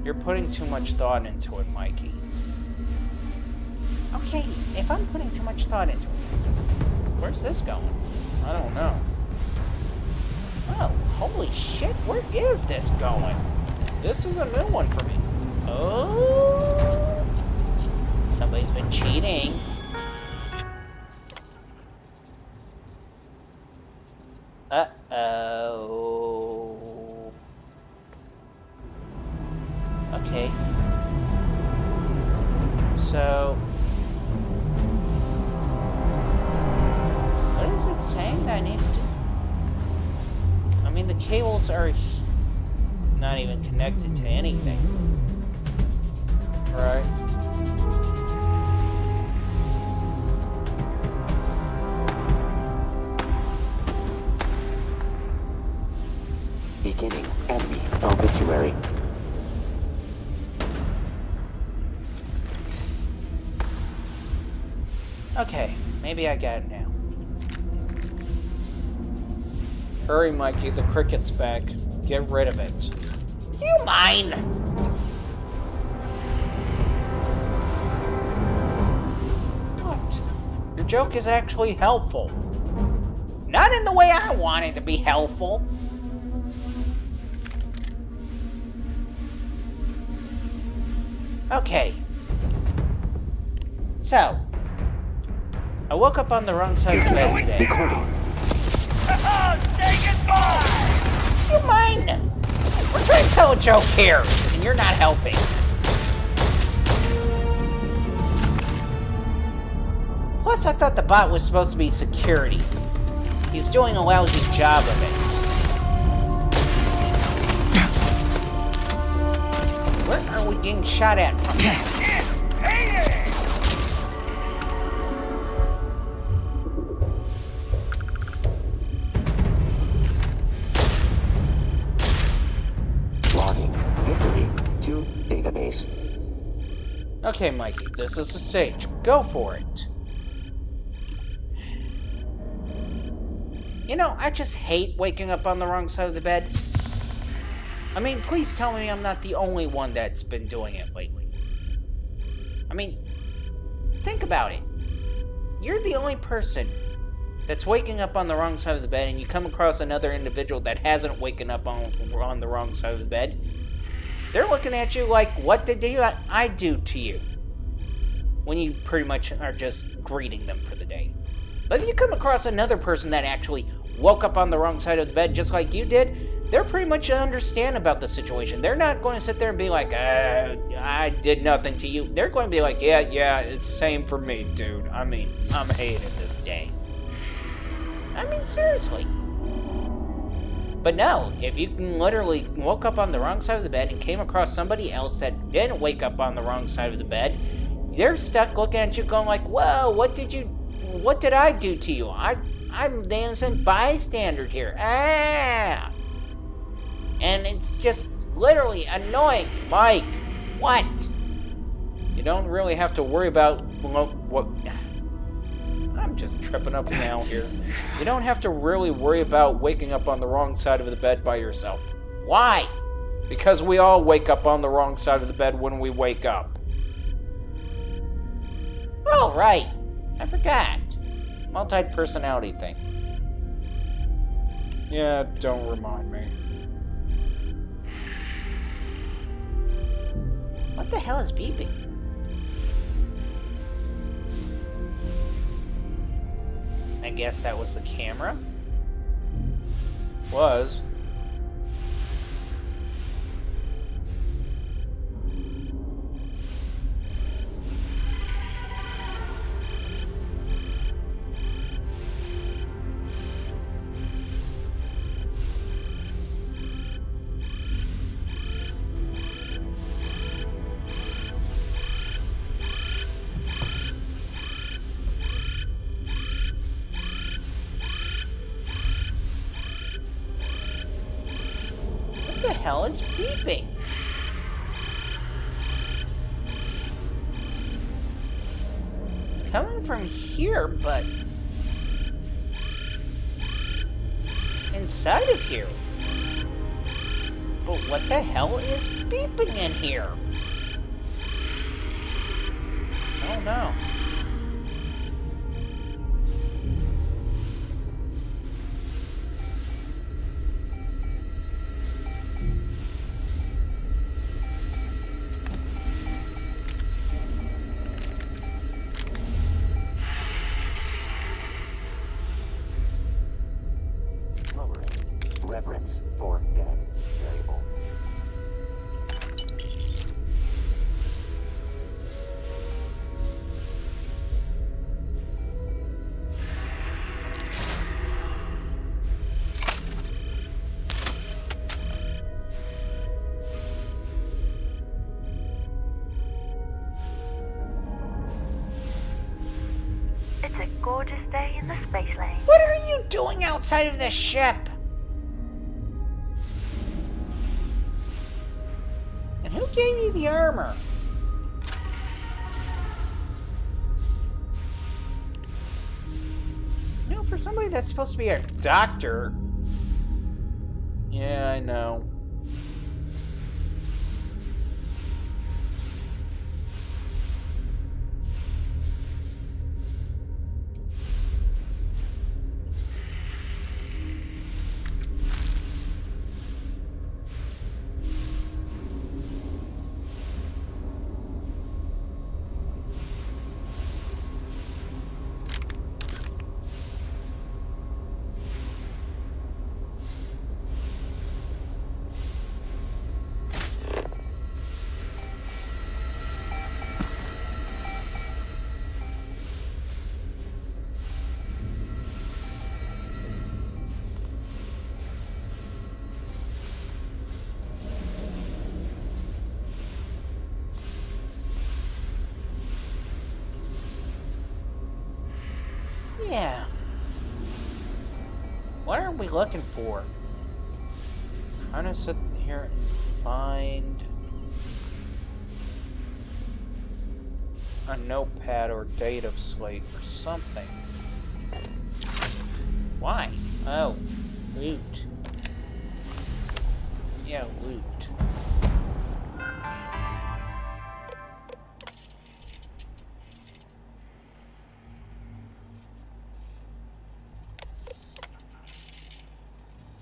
[SPEAKER 1] You're putting too much thought into it, Mikey. Okay, if I'm putting too much thought into it, where's this going? I don't know. Oh, holy shit, where is this going? This is a new one for me. Oh, somebody's been cheating. Uh-oh. Okay. So, what is it saying that I need to do? I mean, the cables are not even connected to anything. Right?
[SPEAKER 20] Beginning enemy obituary.
[SPEAKER 1] Okay, maybe I got it now. Hurry, Mikey, the cricket's back. Get rid of it. You mind? What? Your joke is actually helpful. Not in the way I want it to be helpful. Okay. So, I woke up on the wrong side of the bed today.
[SPEAKER 4] Say goodbye!
[SPEAKER 1] You mind? We're trying to tell a joke here, and you're not helping. Plus, I thought the bot was supposed to be security. He's doing a lousy job of it. Where are we getting shot at from?
[SPEAKER 20] Logging victory to database.
[SPEAKER 1] Okay, Mikey, this is the stage. Go for it. You know, I just hate waking up on the wrong side of the bed. I mean, please tell me I'm not the only one that's been doing it lately. I mean, think about it. You're the only person that's waking up on the wrong side of the bed, and you come across another individual that hasn't waken up on the wrong side of the bed. They're looking at you like, what did I do to you? When you pretty much are just greeting them for the day. But if you come across another person that actually woke up on the wrong side of the bed just like you did, they're pretty much understand about the situation. They're not going to sit there and be like, I did nothing to you. They're going to be like, yeah, it's same for me, dude. I mean, I'm hating this day. I mean, seriously. But no, if you literally woke up on the wrong side of the bed and came across somebody else that didn't wake up on the wrong side of the bed, they're stuck looking at you going like, whoa, what did I do to you? I'm the innocent bystander here. Ah! And it's just literally annoying. Mike, what? You don't really have to worry about what... I'm just tripping up now here. You don't have to really worry about waking up on the wrong side of the bed by yourself. Why? Because we all wake up on the wrong side of the bed when we wake up. Oh, right. I forgot. Multi-personality thing. Yeah, don't remind me. What the hell is beeping? I guess that was the camera? Was. hell is beeping? It's coming from here, but inside of here. But what the hell is beeping in here? Oh no.
[SPEAKER 20] Reverence for dead variable.
[SPEAKER 6] It's a gorgeous day in the space lane.
[SPEAKER 1] What are you doing outside of the ship? And who gave you the armor? You know, for somebody that's supposed to be a doctor. Yeah, I know. Yeah. What are we looking for? Trying to sit here and find a notepad or data slate or something. Why? Oh, loot. Yeah, loot.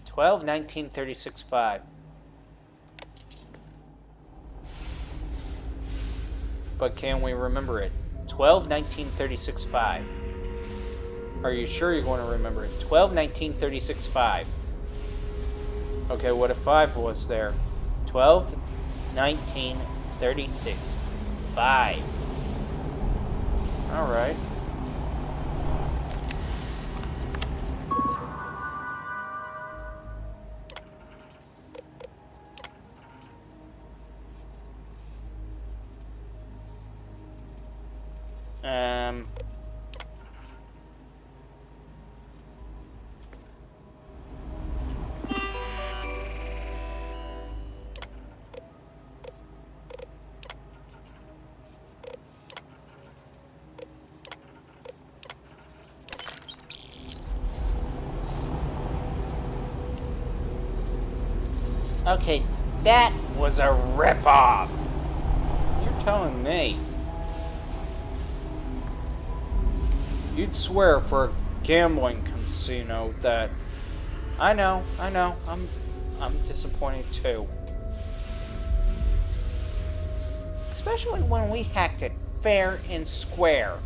[SPEAKER 1] Twelve 1936-5. But can we remember it? 12-1936-5. Are you sure you're going to remember it? 12-1936-5. Okay, what if 5 was there? 12-1936-5. Alright. Okay, that was a ripoff. You're telling me. You'd swear for a gambling casino that... I know. I'm disappointed too. Especially when we hacked it fair and square.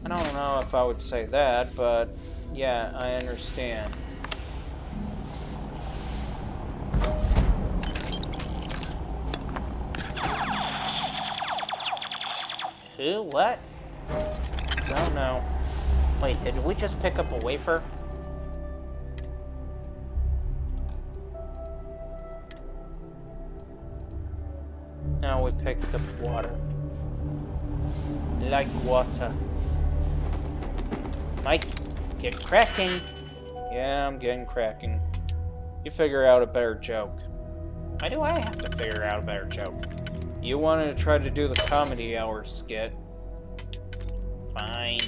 [SPEAKER 1] I don't know if I would say that, but yeah, I understand. Who? What? Don't know. Wait, did we just pick up a wafer? No, we picked up water. Like water. Mike, get cracking. Yeah, I'm getting cracking. You figure out a better joke. Why do I have to figure out a better joke? You wanted to try to do the comedy hour skit. Fine.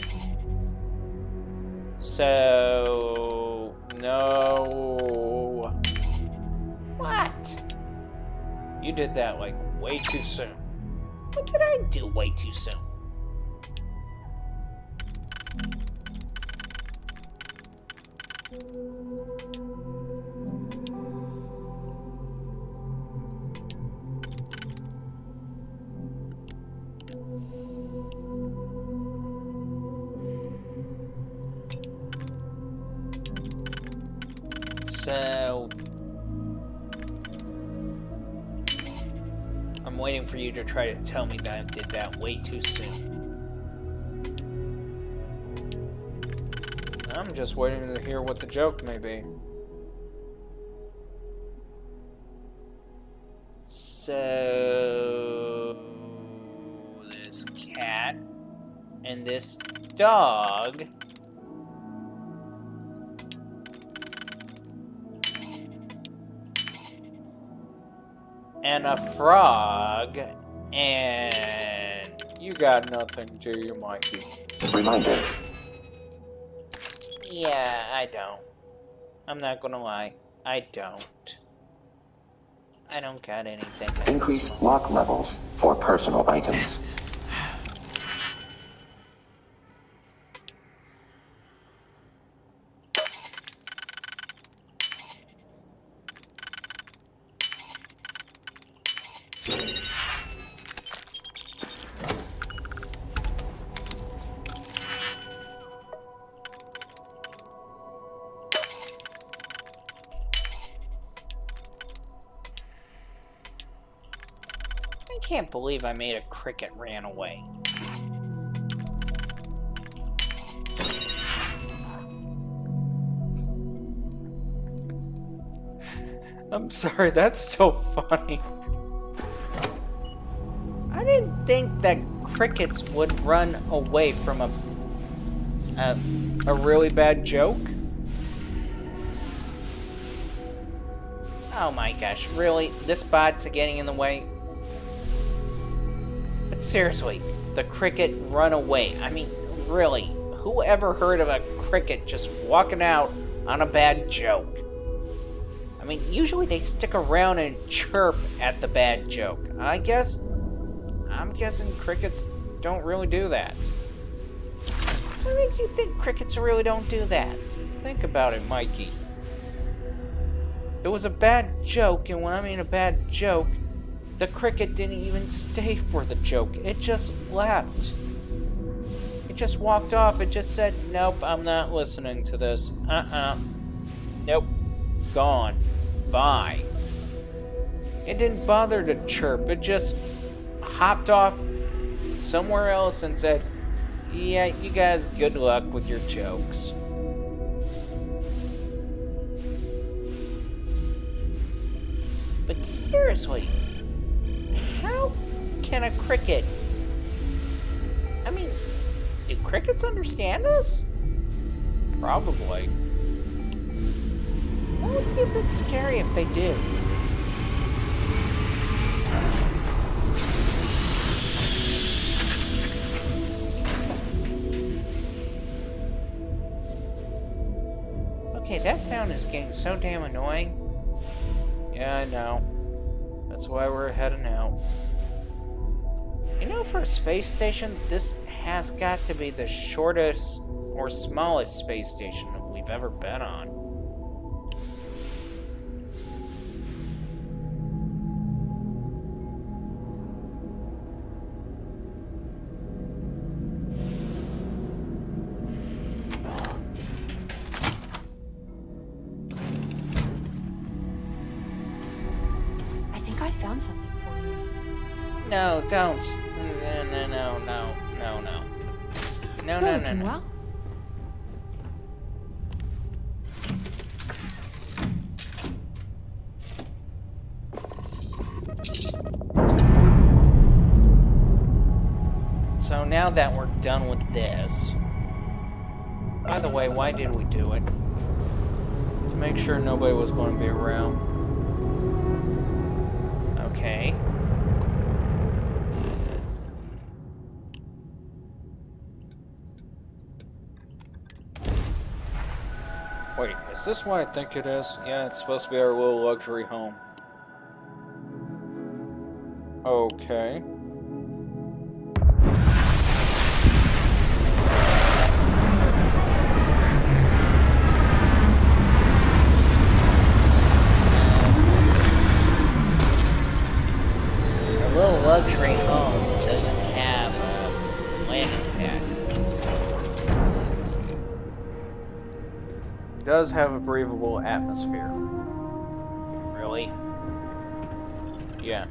[SPEAKER 1] So... no... What? You did that, like, way too soon. What did I do way too soon? So... I'm waiting for you to try to tell me that I did that way too soon. I'm just waiting to hear what the joke may be. So... this cat and this dog... and a frog, and you got nothing, do you, Mikey?
[SPEAKER 20] Reminder.
[SPEAKER 1] Yeah, I don't. I'm not gonna lie. I don't. I don't got anything.
[SPEAKER 20] Increase lock levels for personal items.
[SPEAKER 1] I can't believe I made a cricket ran away. I'm sorry, that's so funny. I didn't think that crickets would run away from a really bad joke. Oh my gosh, really? This bot's getting in the way? But seriously, the cricket run away. I mean, really, who ever heard of a cricket just walking out on a bad joke? I mean, usually they stick around and chirp at the bad joke. I'm guessing crickets don't really do that. What makes you think crickets really don't do that? Think about it, Mikey. It was a bad joke, and when I mean a bad joke, the cricket didn't even stay for the joke. It just left. It just walked off. It just said, nope, I'm not listening to this. Nope. Gone. Bye. It didn't bother to chirp. It just hopped off somewhere else and said, yeah, you guys, good luck with your jokes. But seriously, how can a cricket... I mean, do crickets understand us? Probably. That would be a bit scary if they did. Okay, that sound is getting so damn annoying. Yeah, I know. That's why we're heading out. You know, for a space station, this has got to be the shortest or smallest space station that we've ever been on. No, don't. No. So now that we're done with this... By the way, why did we do it? To make sure nobody was going to be around. Okay. Wait, is this what I think it is? Yeah, it's supposed to be our little luxury home. Okay.
[SPEAKER 7] Our little luxury home doesn't have a landing pad.
[SPEAKER 1] It does have a breathable atmosphere.
[SPEAKER 7] Really?
[SPEAKER 1] Yeah.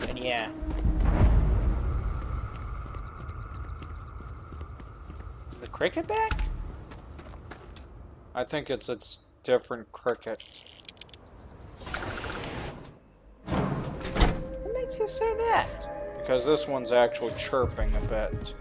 [SPEAKER 7] And yeah.
[SPEAKER 1] Is the cricket back? I think it's different cricket.
[SPEAKER 7] What makes you say that?
[SPEAKER 1] Because this one's actually chirping a bit.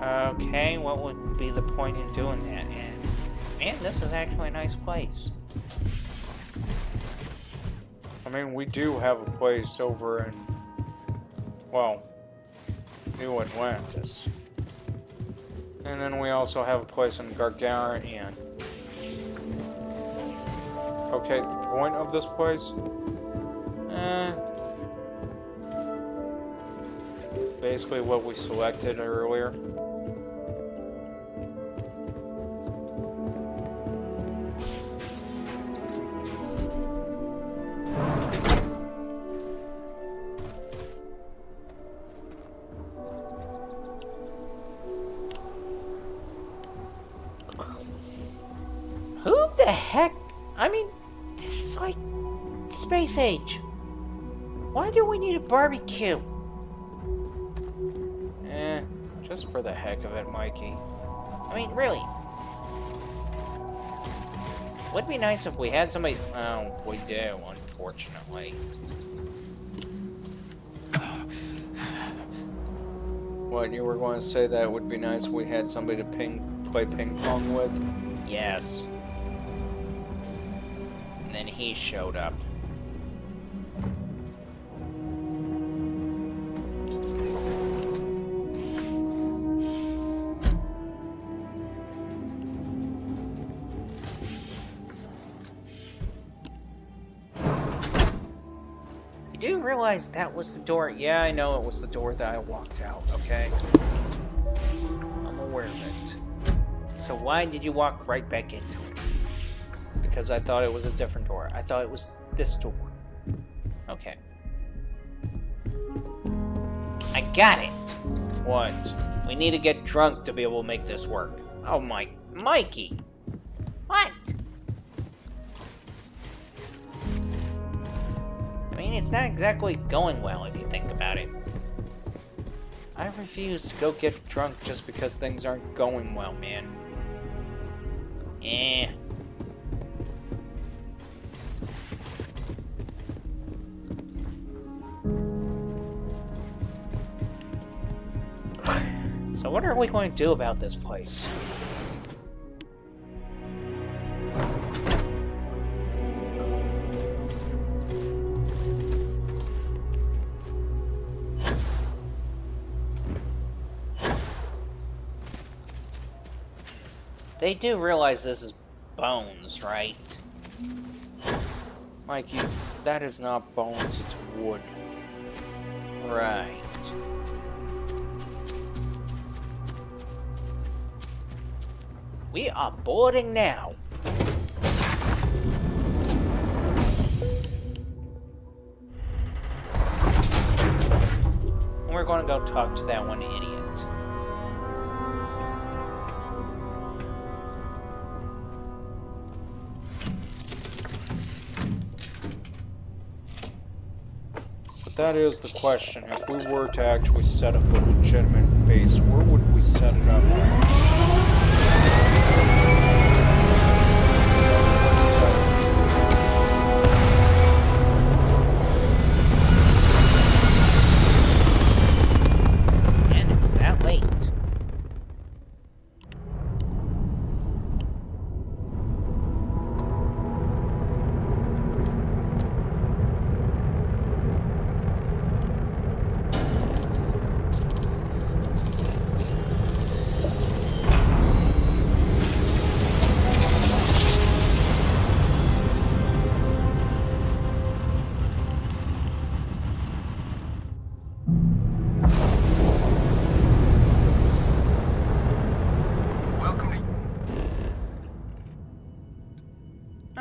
[SPEAKER 7] Okay, what would be the point in doing that? And man, this is actually a nice place.
[SPEAKER 1] I mean, we do have a place over in, well, New Atlantis. And then we also have a place in Gargarian. Okay, the point of this place? Basically what we selected earlier.
[SPEAKER 7] Who the heck? I mean, this is like space age. Why do we need a barbecue?
[SPEAKER 1] Just for the heck of it, Mikey.
[SPEAKER 7] I mean, really. Would be nice if we had somebody. Oh, we do, unfortunately.
[SPEAKER 1] What, you were going to say that it would be nice if we had somebody to play ping pong with?
[SPEAKER 7] Yes. And then he showed up. You do realize that was the door? Yeah, I know it was the door that I walked out, okay? I'm aware of it. So why did you walk right back into it?
[SPEAKER 1] Because I thought it was a different door.
[SPEAKER 7] I thought it was this door. Okay. I got it!
[SPEAKER 1] What?
[SPEAKER 7] We need to get drunk to be able to make this work. Oh my... Mikey! What? I mean, it's not exactly going well if you think about it.
[SPEAKER 1] I refuse to go get drunk just because things aren't going well, man.
[SPEAKER 7] Eh. So what are we going to do about this place? They do realize this is bones, right? Like, that is not bones, it's wood. Right. We are boarding now. And we're going to go talk to that one idiot. But that is the question. If we were to actually set up a legitimate base, where would we set it up?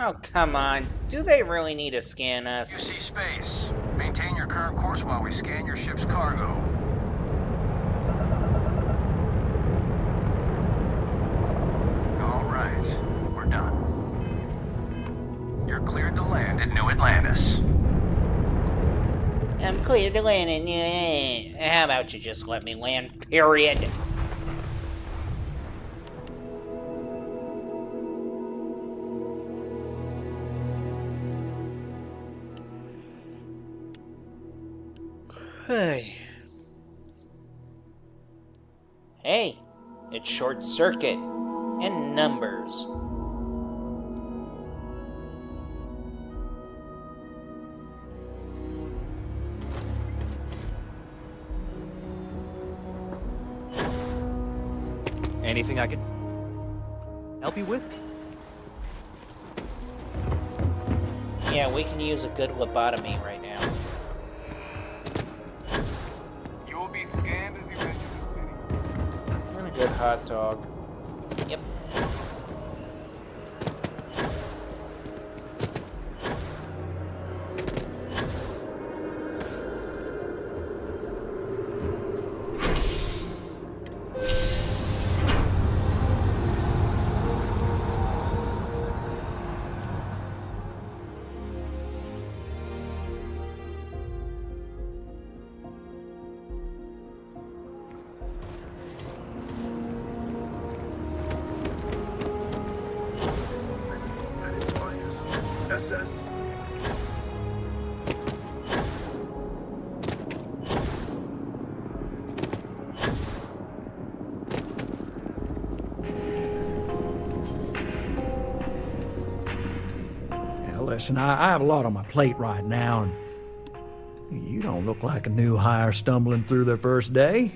[SPEAKER 7] Oh, come on. Do they really need to scan us?
[SPEAKER 4] UC Space. Maintain your current course while we scan your ship's cargo. All right. We're done. You're cleared to land at New Atlantis.
[SPEAKER 7] I'm clear to land in New. How about you just let me land, period? Hey. Hey, it's short circuit and numbers.
[SPEAKER 8] Anything I can help you with?
[SPEAKER 7] Yeah, we can use a good lobotomy right now.
[SPEAKER 2] You will be scanned as you enter the city.
[SPEAKER 1] And a good hot dog.
[SPEAKER 7] Yep.
[SPEAKER 9] Listen, I have a lot on my plate right now, and you don't look like a new hire stumbling through their first day.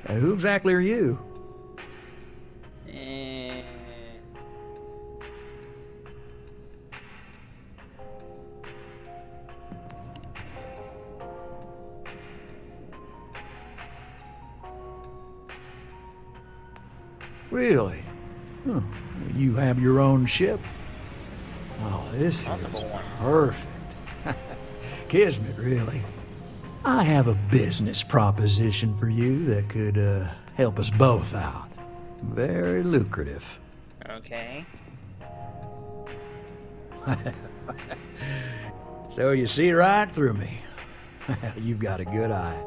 [SPEAKER 9] Who exactly are you? Really? Huh. You have your own ship? Oh, this is perfect. Kismet, really. I have a business proposition for you that could help us both out. Very lucrative.
[SPEAKER 7] Okay.
[SPEAKER 9] So you see right through me. You've got a good eye.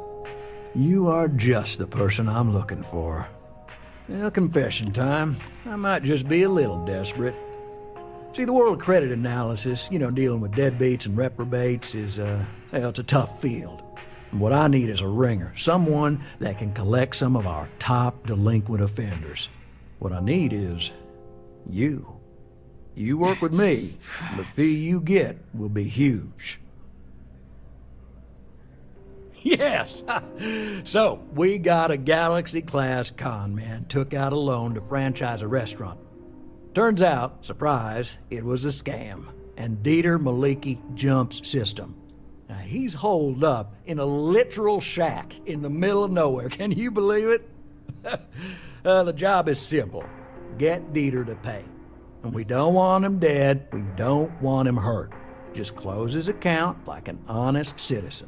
[SPEAKER 9] You are just the person I'm looking for. Well, confession time. I might just be a little desperate. See, the world of credit analysis, dealing with deadbeats and reprobates is, it's a tough field. And what I need is a ringer, someone that can collect some of our top delinquent offenders. What I need is you. You work with me, and the fee you get will be huge. Yes! So, we got a Galaxy-class con man took out a loan to franchise a restaurant. Turns out, surprise, it was a scam, and Dieter Maliki Jump's system. Now, he's holed up in a literal shack in the middle of nowhere. Can you believe it? The job is simple. Get Dieter to pay. And we don't want him dead, we don't want him hurt. Just close his account like an honest citizen.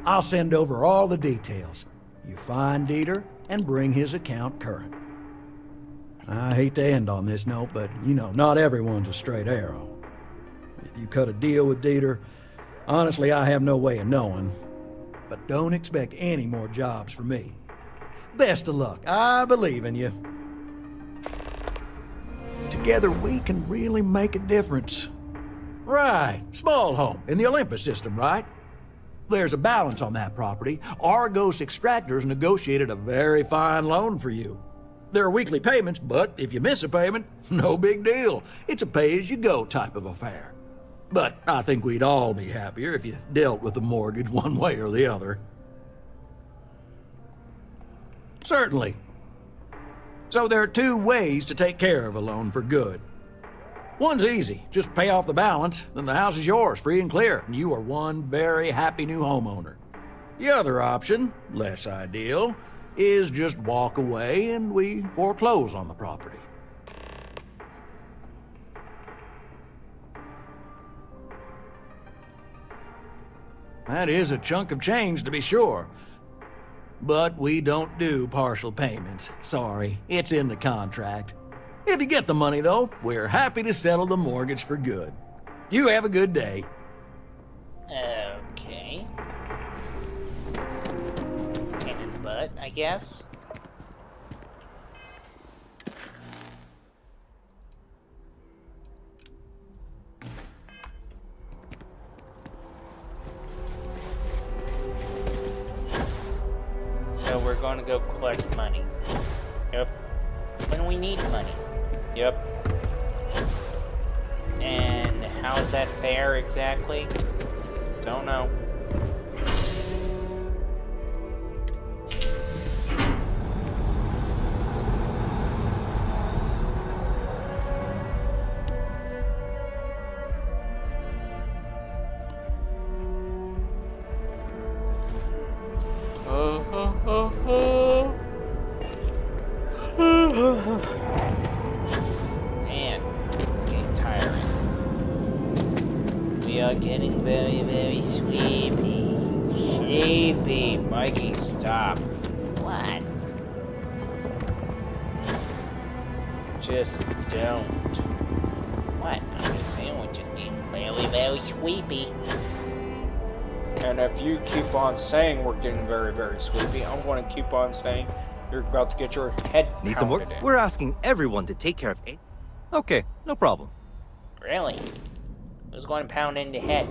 [SPEAKER 9] I'll send over all the details. You find Dieter and bring his account current. I hate to end on this note, but not everyone's a straight arrow. If you cut a deal with Dieter, honestly, I have no way of knowing. But don't expect any more jobs from me. Best of luck. I believe in you. Together we can really make a difference. Right. Small home in the Olympus system, right? There's a balance on that property. Argos Extractors negotiated a very fine loan for you. There are weekly payments, but if you miss a payment, no big deal. It's a pay-as-you-go type of affair. But I think we'd all be happier if you dealt with the mortgage one way or the other. Certainly. So there are two ways to take care of a loan for good. One's easy. Just pay off the balance, then the house is yours, free and clear, and you are one very happy new homeowner. The other option, less ideal, is just walk away and we foreclose on the property. That is a chunk of change, to be sure. But we don't do partial payments. Sorry, it's in the contract. If you get the money, though, we're happy to settle the mortgage for good. You have a good day.
[SPEAKER 7] Okay. Pain in the butt, I guess. So we're going to go collect money. Yep. When we need money. Yep. And how's that fair exactly? Don't know. Man, it's getting tiring. We are getting very, very sleepy. Sleepy. Mikey, stop. What? Just don't. What? I'm just saying we're just getting very, very sleepy. And if you keep on saying we're getting very, very sleepy, I'm going to keep on saying you're about to get your head
[SPEAKER 8] Need some work?
[SPEAKER 7] pounded in.
[SPEAKER 8] We're asking everyone to take care of it. Okay, no problem.
[SPEAKER 7] Really? Who's going to pound in the head?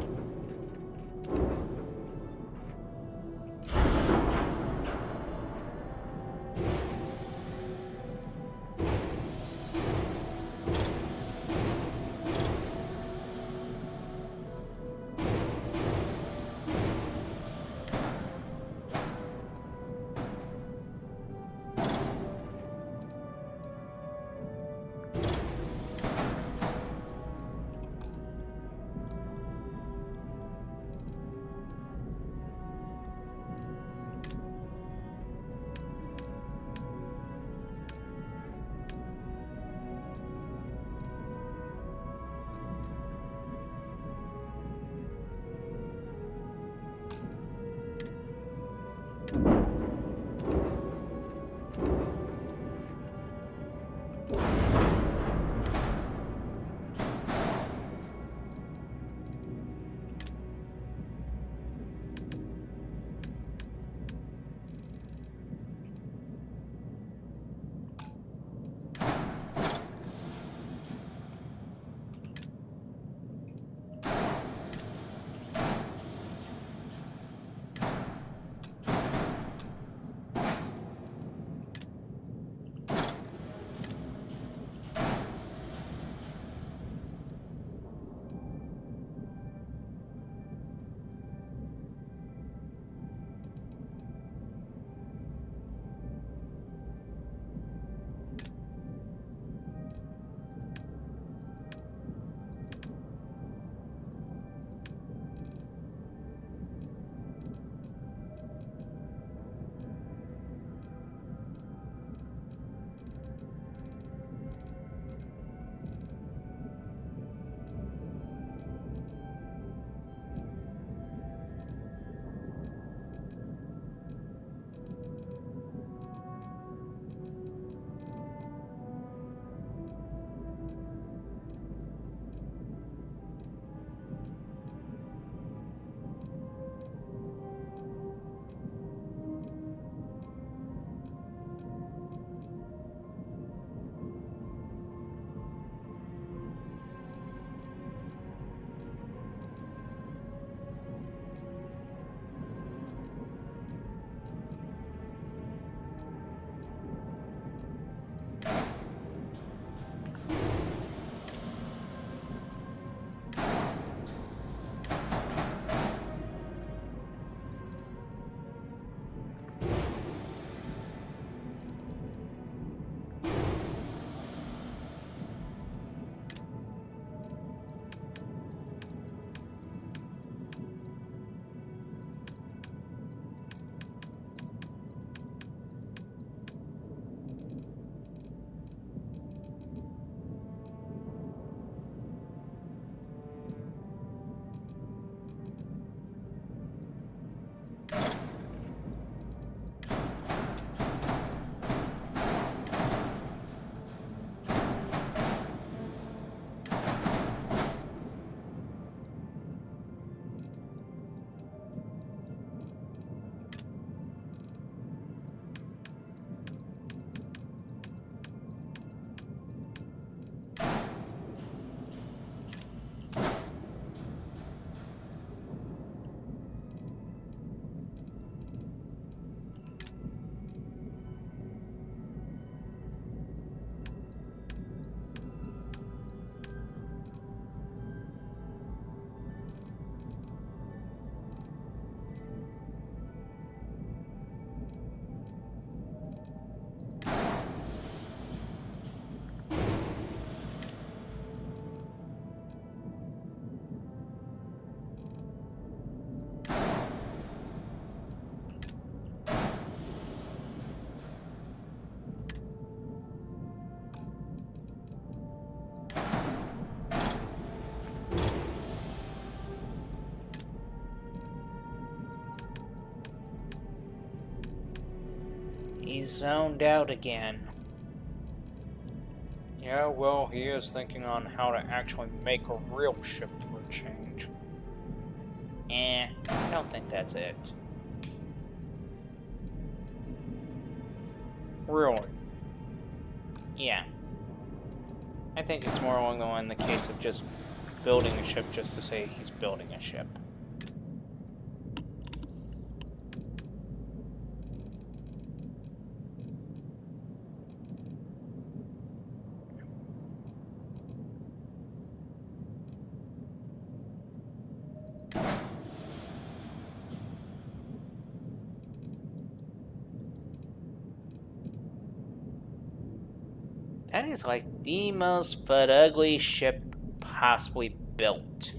[SPEAKER 1] He's zoned out again. Yeah, well, he is thinking on how to actually make a real ship for a change. I don't think that's it. Really? Yeah. I think it's more along the line the case of just building a ship just to say he's building a ship. That is like the most ugly ship possibly built.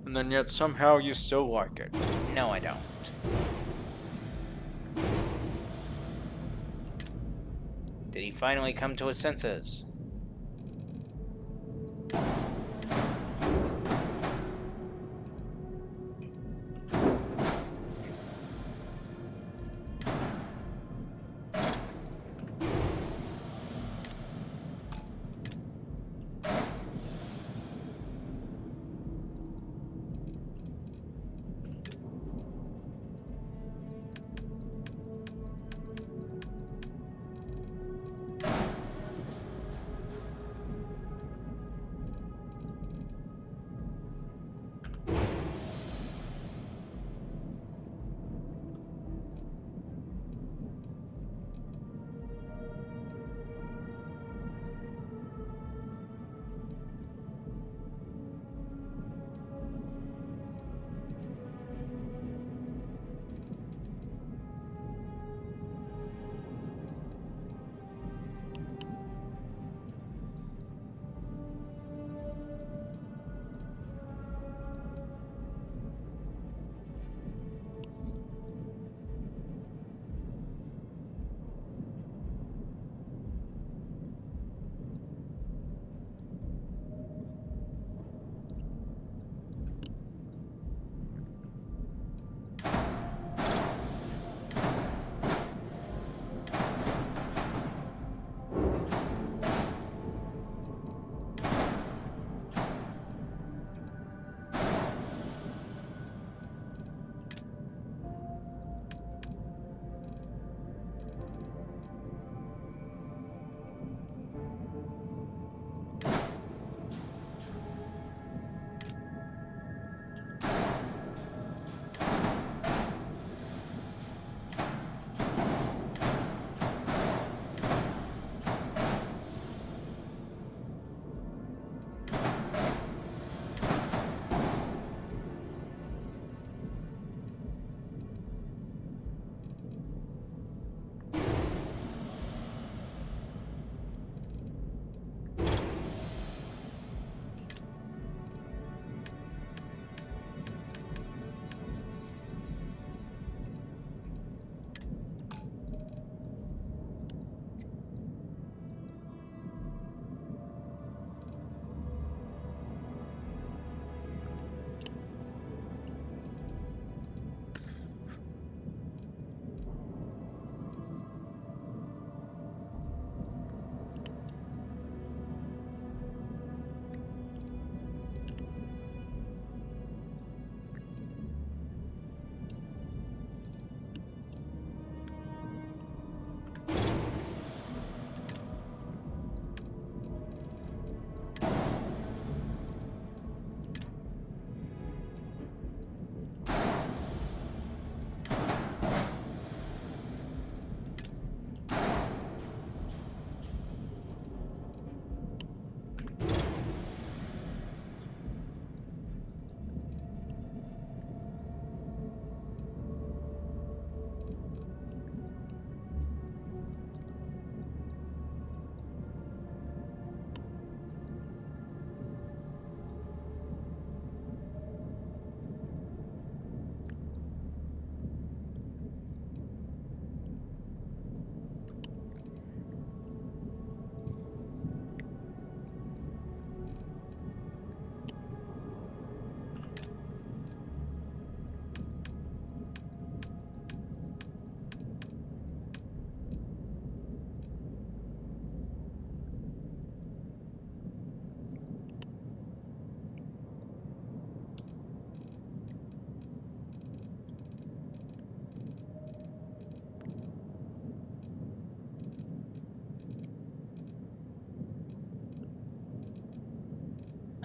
[SPEAKER 1] And then yet somehow you still like it. No, I don't. Did he finally come to his senses?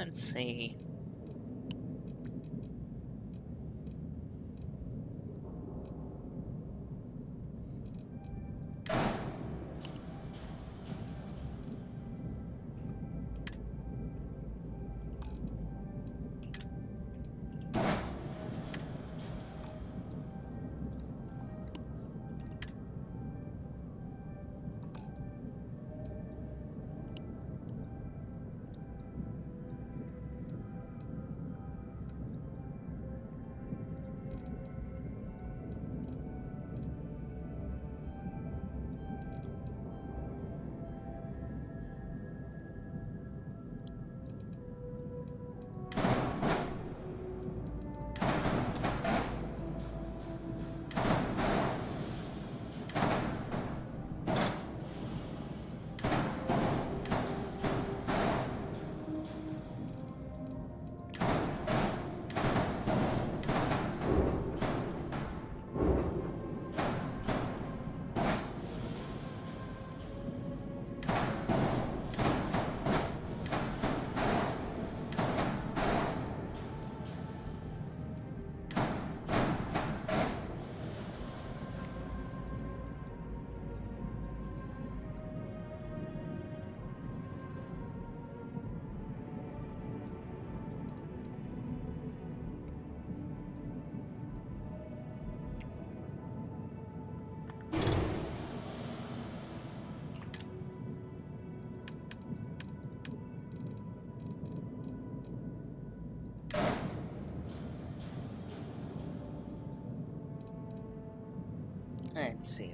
[SPEAKER 7] Let's see.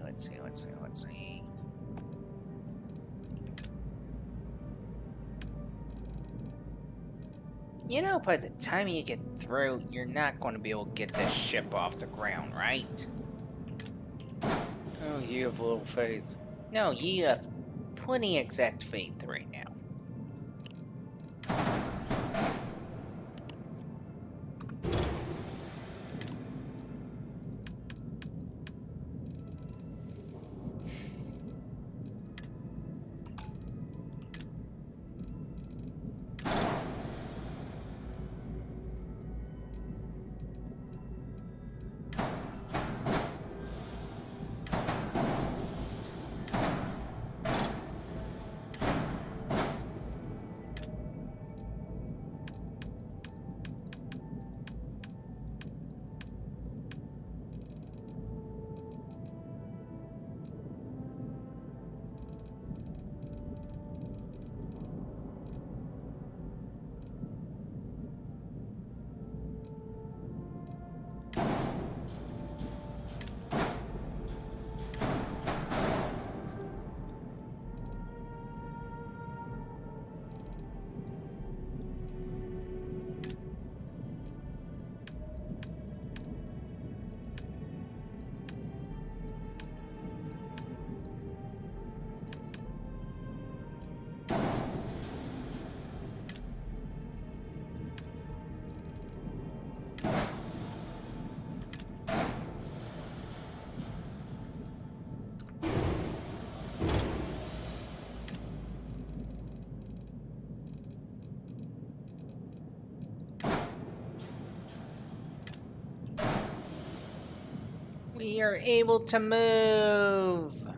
[SPEAKER 7] Let's see. You know, by the time you get through, you're not going to be able to get this ship off the ground, right? Oh, you have little faith. No, you have plenty exact faith right now. We are able to move.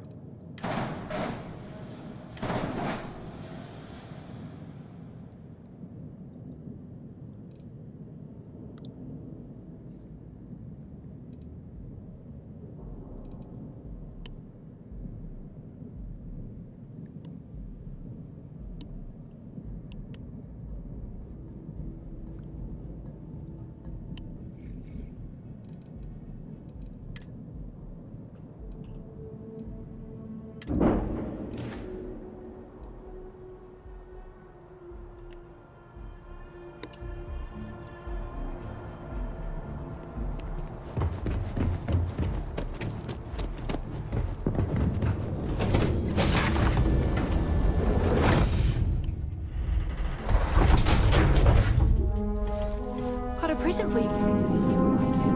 [SPEAKER 23] Caught a prison for you connected to the human right now.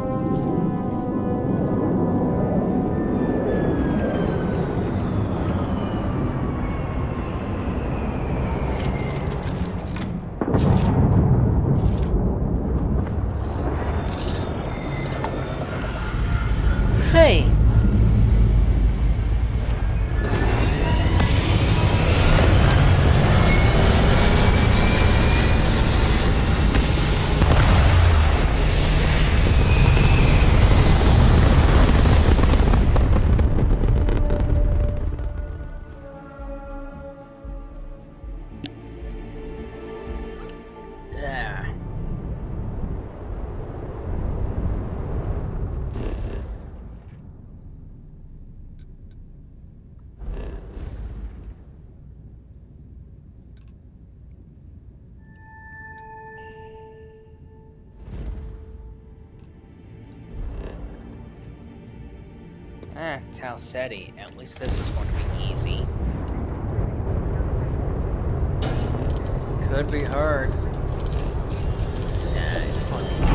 [SPEAKER 7] Hey! Yeah. Talsetti. At least this is going to be easy. Could be hard. Nah, it's going to be easy.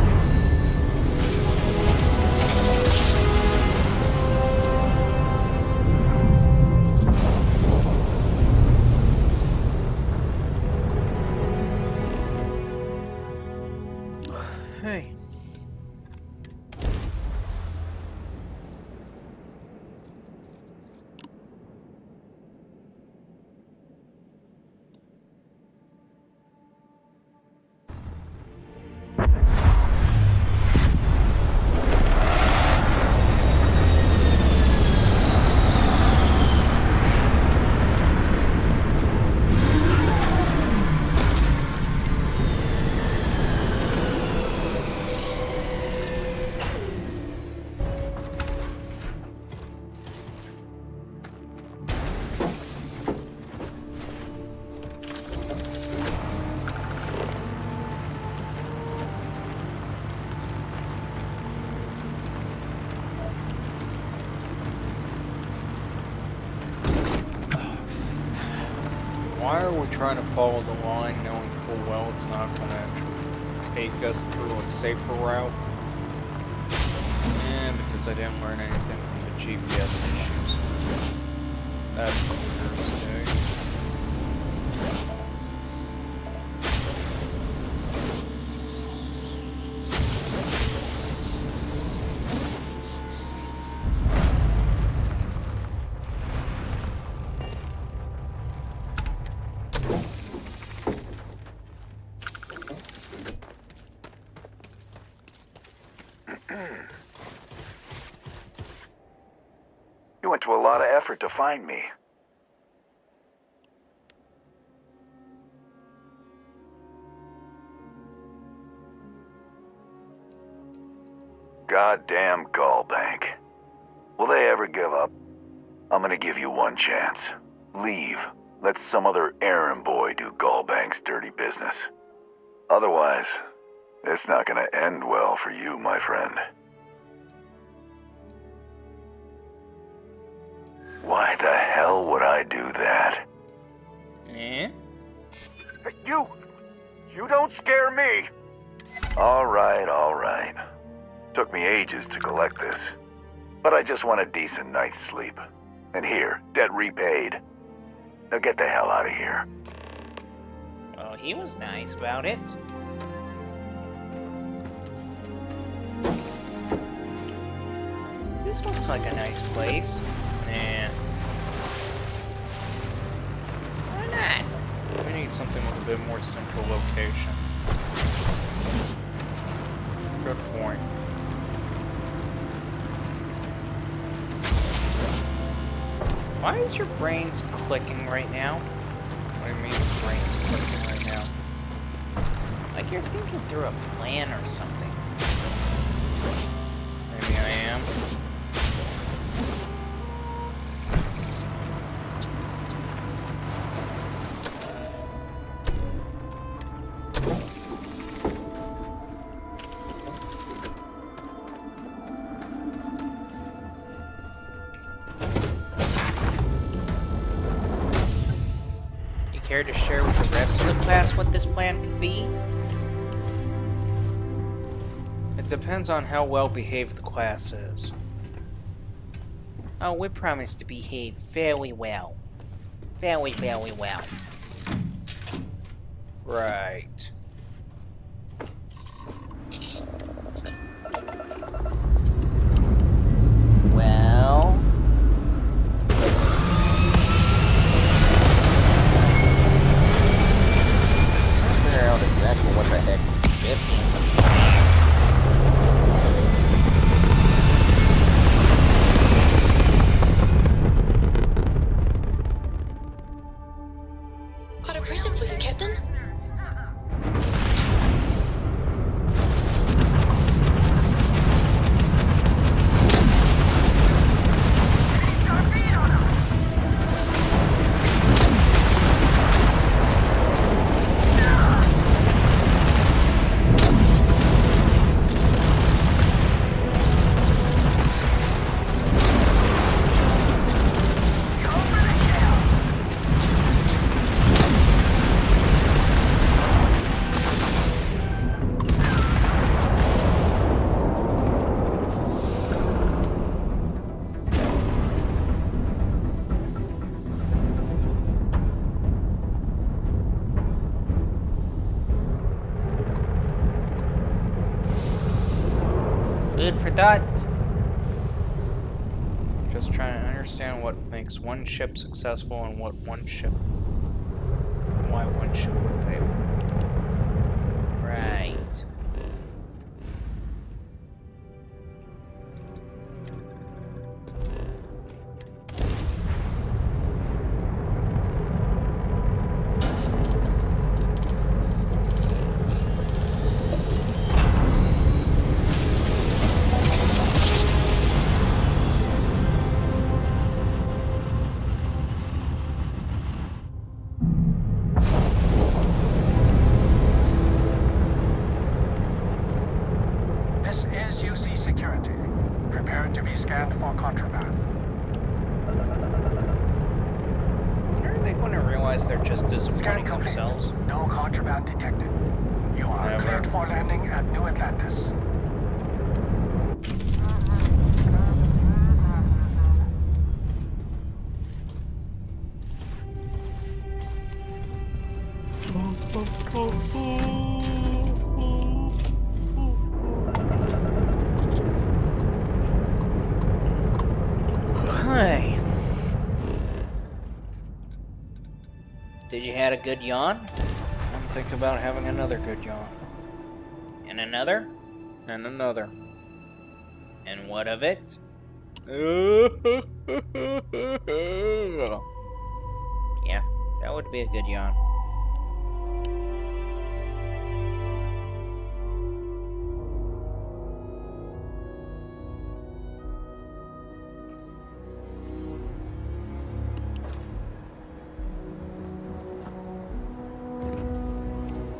[SPEAKER 7] Hey. Why are we trying to follow the line knowing full well it's not going to take us through a safer route? And because I didn't learn anything from the GPS issues. That's clear as day.
[SPEAKER 10] You went to a lot of effort to find me. Goddamn Gallbank. Will they ever give up? I'm gonna give you one chance. Leave. Let some other errand boy do Gallbank's dirty business. Otherwise, it's not gonna end well for you, my friend. Why the hell would I do that?
[SPEAKER 7] Eh?
[SPEAKER 10] You don't scare me! Alright, alright. Took me ages to collect this. But I just want a decent night's sleep. And here, debt repaid. Now get the hell out of here.
[SPEAKER 7] Well, he was nice about it. This looks like a nice place. Nah. Why not? We need something with a bit more central location. Good point. Why is your brains clicking right now? What do you mean your brain's clicking right now? Like you're thinking through a plan or something. Maybe I am. Care to share with the rest of the class what this plan could be? It depends on how well behaved the class is. Oh, we promise to behave very well. Very, very well. Right.
[SPEAKER 1] Food for thought. Just trying to understand what makes one ship successful and why one ship would fail. Right.
[SPEAKER 4] This is UC Security. Prepare to be scanned for contraband.
[SPEAKER 1] Are they going to realize they're just disappointing themselves?
[SPEAKER 4] No contraband detected. You are cleared for landing at New Atlantis.
[SPEAKER 1] Hey. Did you had a good yawn? I'm thinking about having another good yawn. And another? And another. And what of it? Yeah, that would be a good yawn.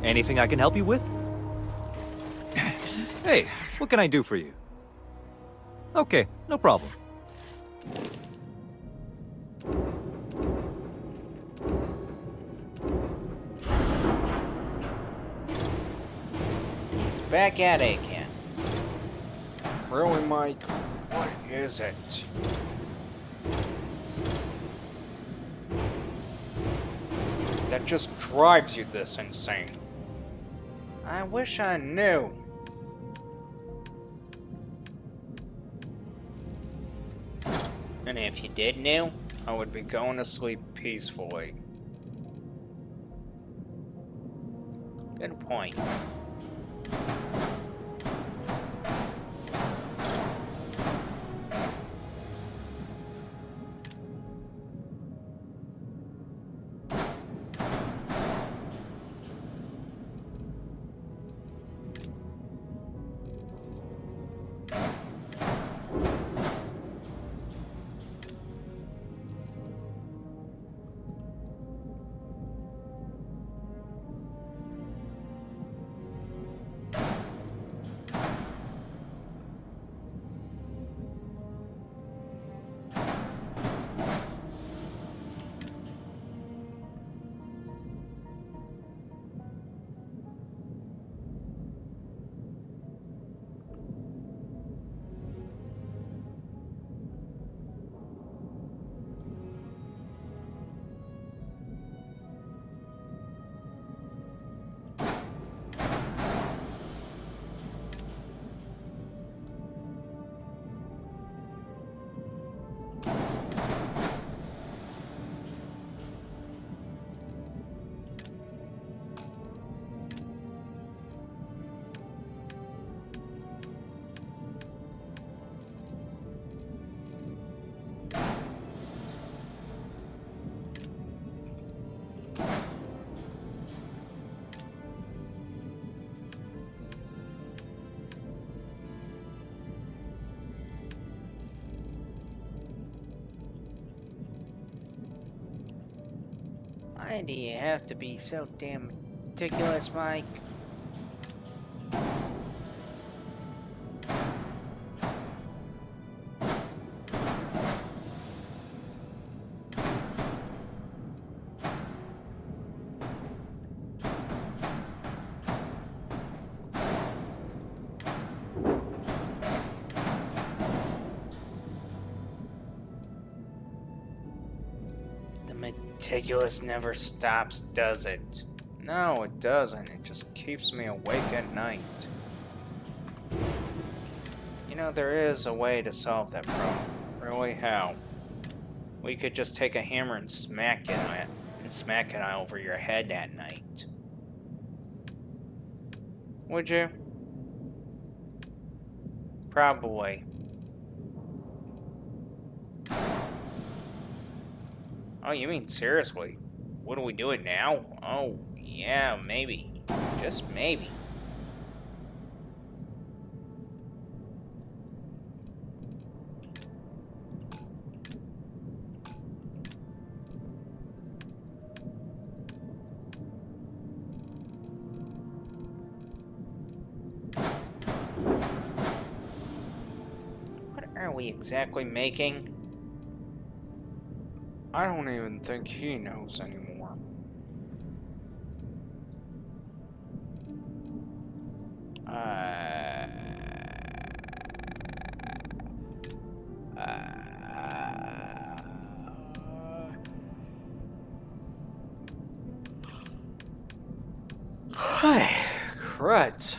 [SPEAKER 8] Anything I can help you with? Hey, what can I do for you? Okay, no problem.
[SPEAKER 1] It's back at it again. Really, Mike? What is it? That just drives you this insane. I wish I knew. And if you did know, I would be going to sleep peacefully. Good point. Why do you have to be so damn meticulous, Mike? Meticulous never stops, does it? No, it doesn't. It just keeps me awake at night. You know, there is a way to solve that problem. Really, how? We could just take a hammer and smack it over your head that night. Would you? Probably. Oh, you mean seriously? What do we do it now? Oh, yeah, maybe. Just maybe. What are we exactly making? I don't even think he knows anymore. Crud.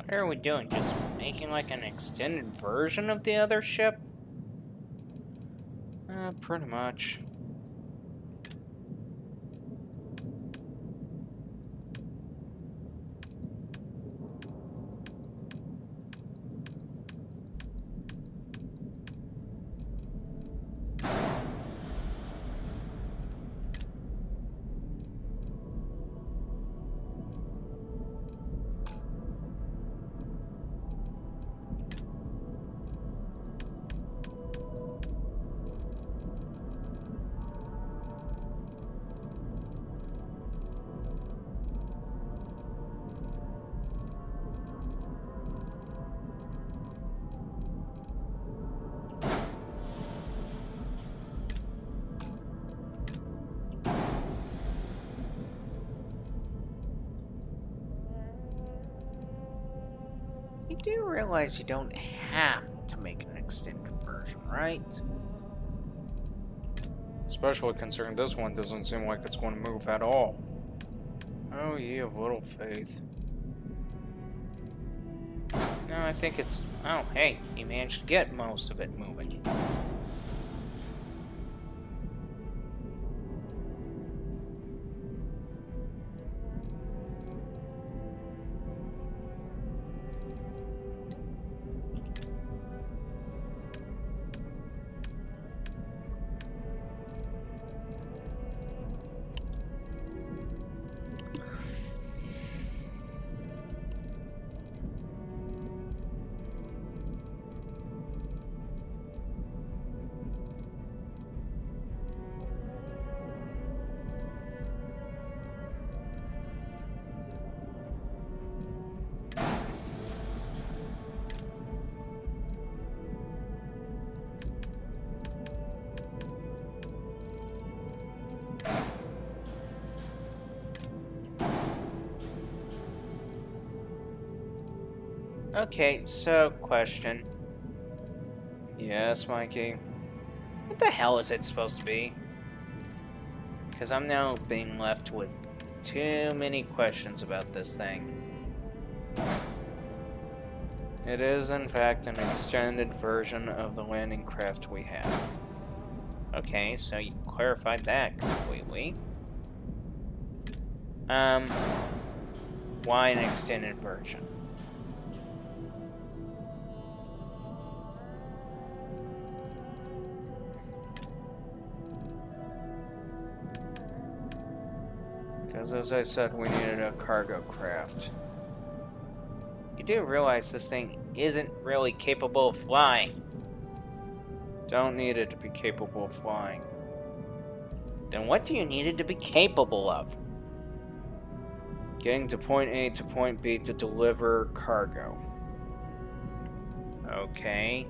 [SPEAKER 1] What are we doing? Just making like an extended version of the other ship? Pretty much.
[SPEAKER 7] You do realize you don't have to make an extended version, right?
[SPEAKER 1] Especially considering this one doesn't seem like it's going to move at all. Oh, ye of little faith. No, I think it's... Oh, hey, you managed to get most of it moving. Okay, so, question. Yes, Mikey? What the hell is it supposed to be? Because I'm now being left with too many questions about this thing. It is, in fact, an extended version of the landing craft we have. Okay, so you clarified that completely. Why an extended version? Because as I said, we needed a cargo craft. You do realize this thing isn't really capable of flying. Don't need it to be capable of flying. Then what do you need it to be capable of? Getting to point A to point B to deliver cargo. Okay.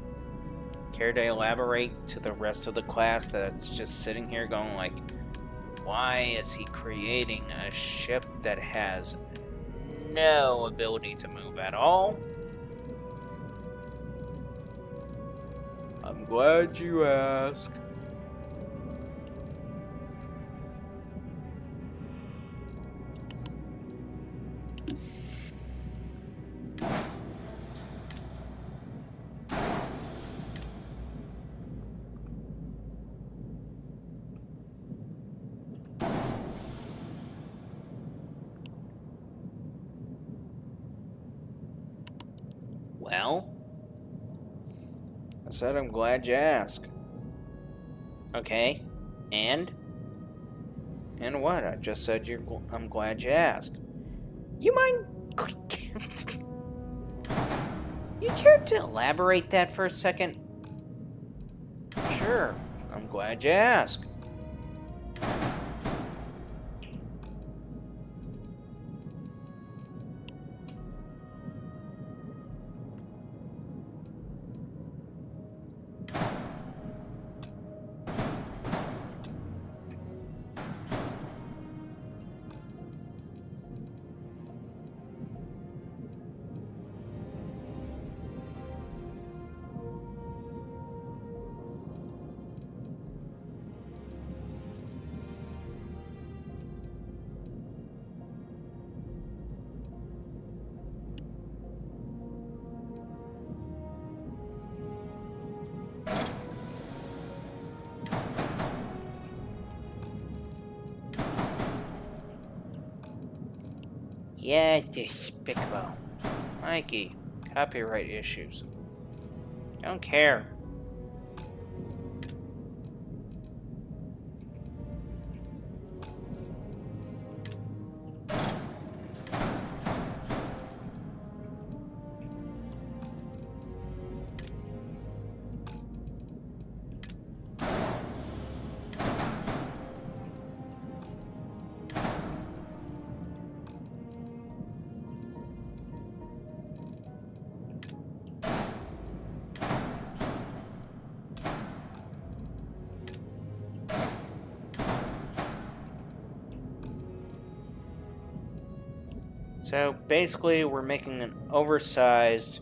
[SPEAKER 1] Care to elaborate to the rest of the class that's just sitting here going like, why is he creating a ship that has no ability to move at all? I'm glad you asked. Well, I said I'm glad you asked. Okay, and? And what? I just said I'm glad you asked. You mind? You care to elaborate that for a second? Sure, I'm glad you asked. Yeah, despicable. Mikey, copyright issues. Don't care. So basically, we're making an oversized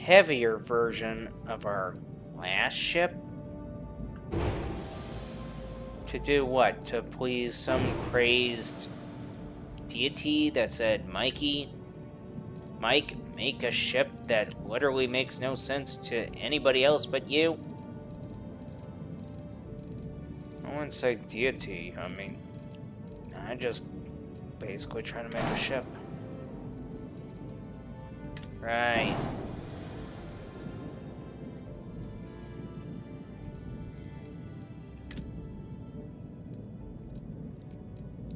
[SPEAKER 1] heavier version of our last ship? To do what? To please some crazed deity that said, Mike, make a ship that literally makes no sense to anybody else but you? I wouldn't say deity, I mean, I just basically trying to make a ship. Right.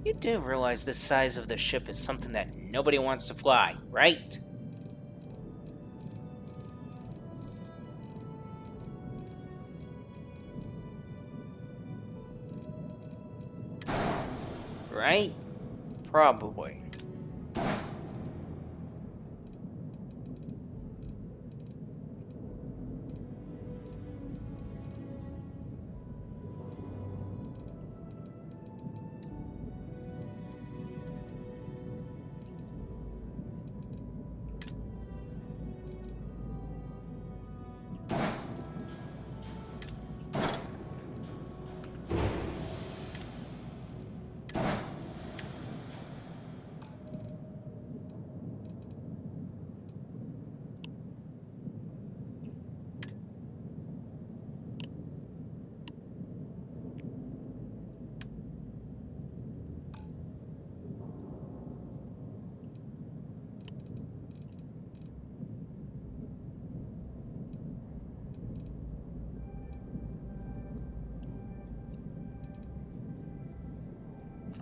[SPEAKER 1] You do realize the size of the ship is something that nobody wants to fly, right? Right? Probably.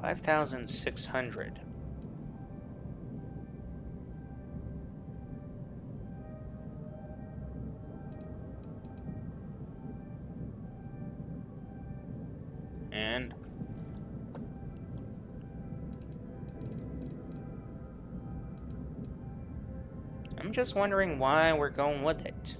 [SPEAKER 1] $5,600. And I'm just wondering why we're going with it.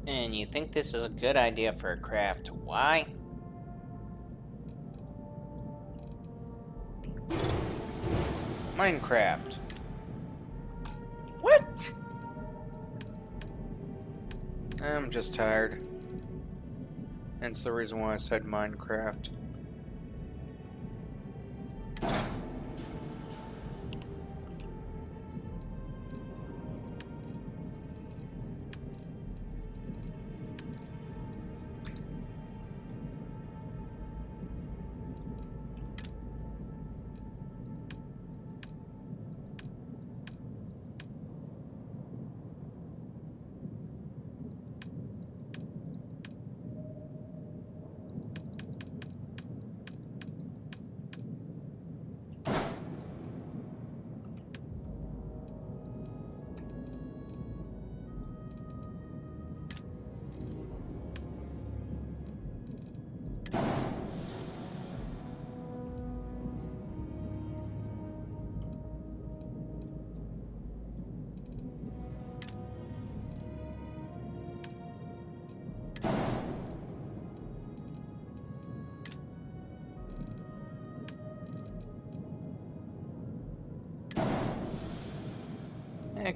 [SPEAKER 1] And you think this is a good idea for a craft. Why? Minecraft. What? I'm just tired. Hence the reason why I said Minecraft.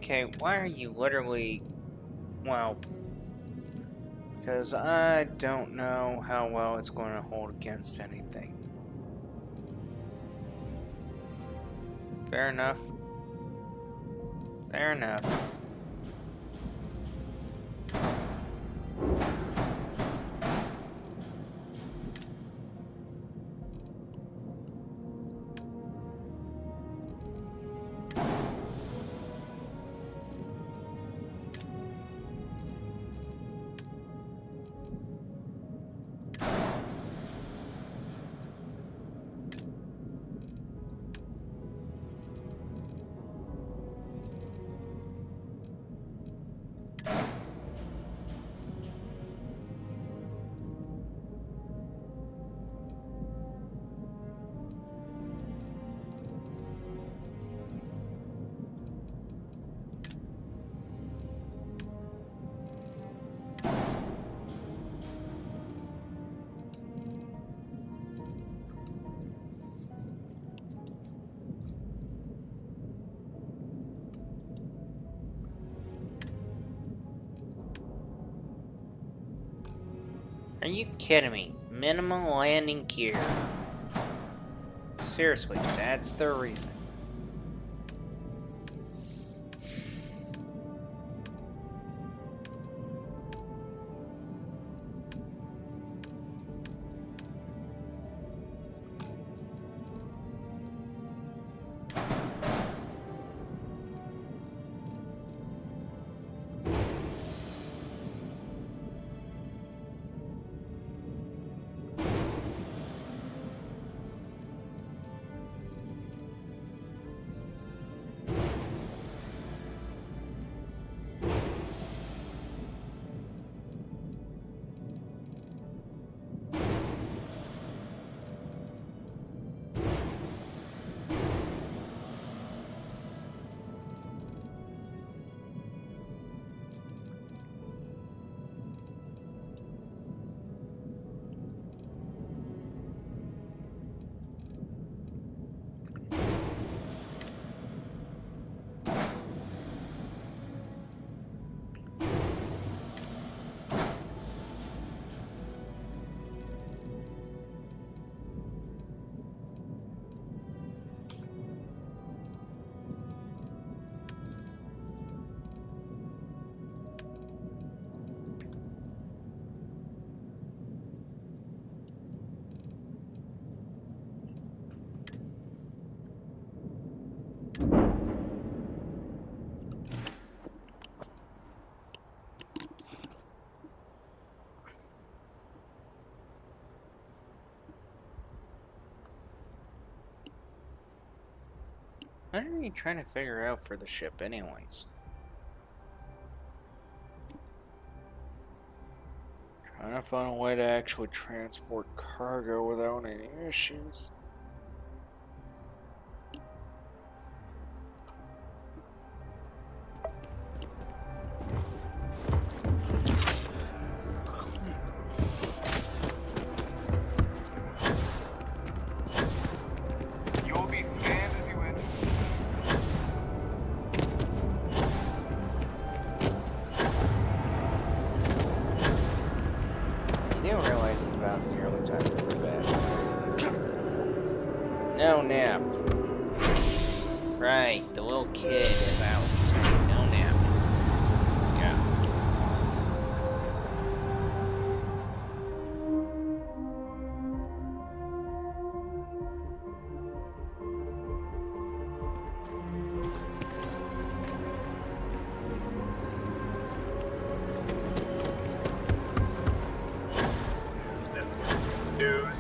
[SPEAKER 1] Okay, why are you literally... Well... Because I don't know how well it's going to hold against anything. Fair enough. Fair enough. Are you kidding me? Minimum landing gear. Seriously, that's the reason. What are you trying to figure out for the ship anyways? Trying to find a way to actually transport cargo without any issues.
[SPEAKER 2] You will be scanned as you enter.
[SPEAKER 1] You didn't realize it's about nearly time for bed. No nap. Right, the little kid about saying no nap. Yeah.
[SPEAKER 2] News.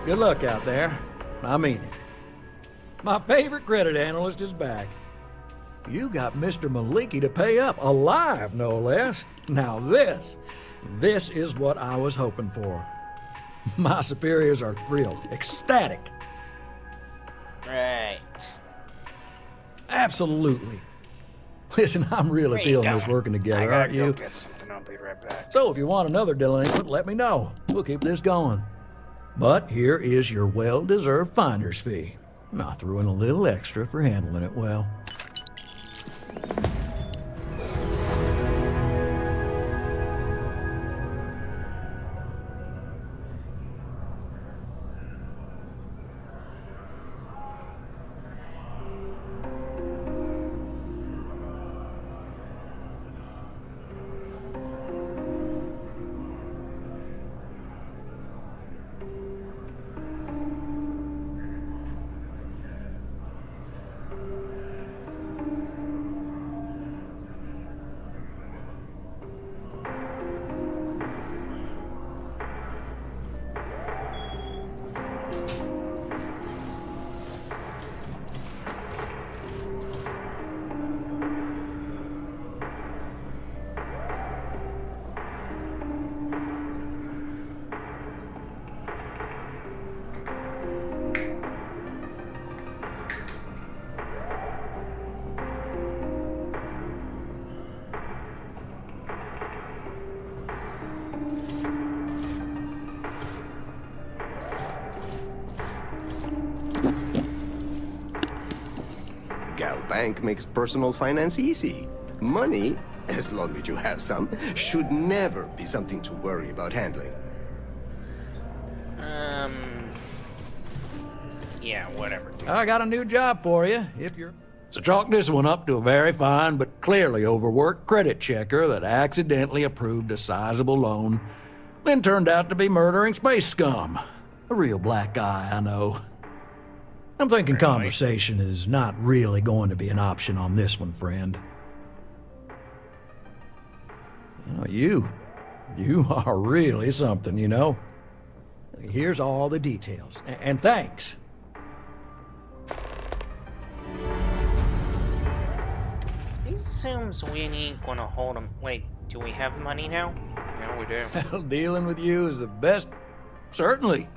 [SPEAKER 9] Good luck out there. I mean it. My favorite credit analyst is back. You got Mr. Maliki to pay up, alive no less. Now this is what I was hoping for. My superiors are thrilled, ecstatic.
[SPEAKER 1] Right.
[SPEAKER 9] Absolutely. Listen, I'm really feeling this working together, aren't you?
[SPEAKER 1] Get something, I'll be be right back.
[SPEAKER 9] So if you want another delinquent, let me know. We'll keep this going. But here is your well-deserved finder's fee. I threw in a little extra for handling it well.
[SPEAKER 11] Bank makes personal finance easy. Money, as long as you have some, should never be something to worry about handling.
[SPEAKER 1] Yeah, whatever.
[SPEAKER 9] I got a new job for you, if you're... So chalk this one up to a very fine but clearly overworked credit checker that accidentally approved a sizable loan, then turned out to be murdering space scum. A real black guy, I know. I'm thinking conversation is not really going to be an option on this one, friend. Oh, you are really something, you know. Here's all the details, and thanks.
[SPEAKER 7] He assumes we ain't gonna hold him. Wait, do we have money now?
[SPEAKER 1] Yeah, we do.
[SPEAKER 9] Well, dealing with you is the best. Certainly.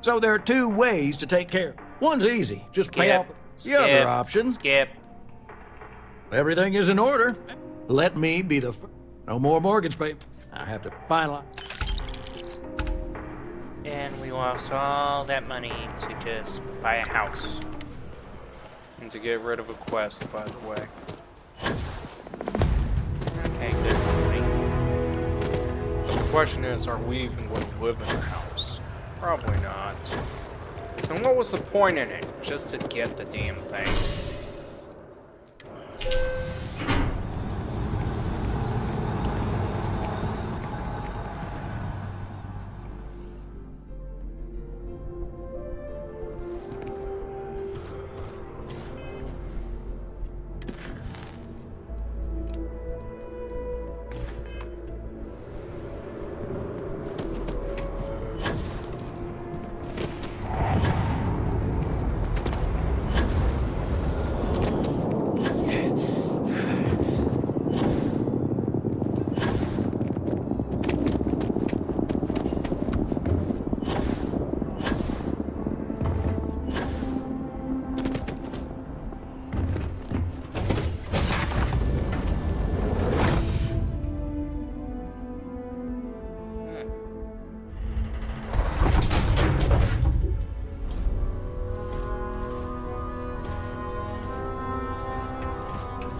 [SPEAKER 9] So there are two ways to take care. One's easy. Just pay off the other option.
[SPEAKER 7] Skip.
[SPEAKER 9] Everything is in order. Let me be the first. No more mortgage payment. I have to finalize.
[SPEAKER 7] And we lost all that money to just buy a house.
[SPEAKER 1] And to get rid of a quest, by the way.
[SPEAKER 7] Okay, good.
[SPEAKER 1] But the question is, are we even going to live in the house? Probably not. And what was the point in it? Just to get the damn thing.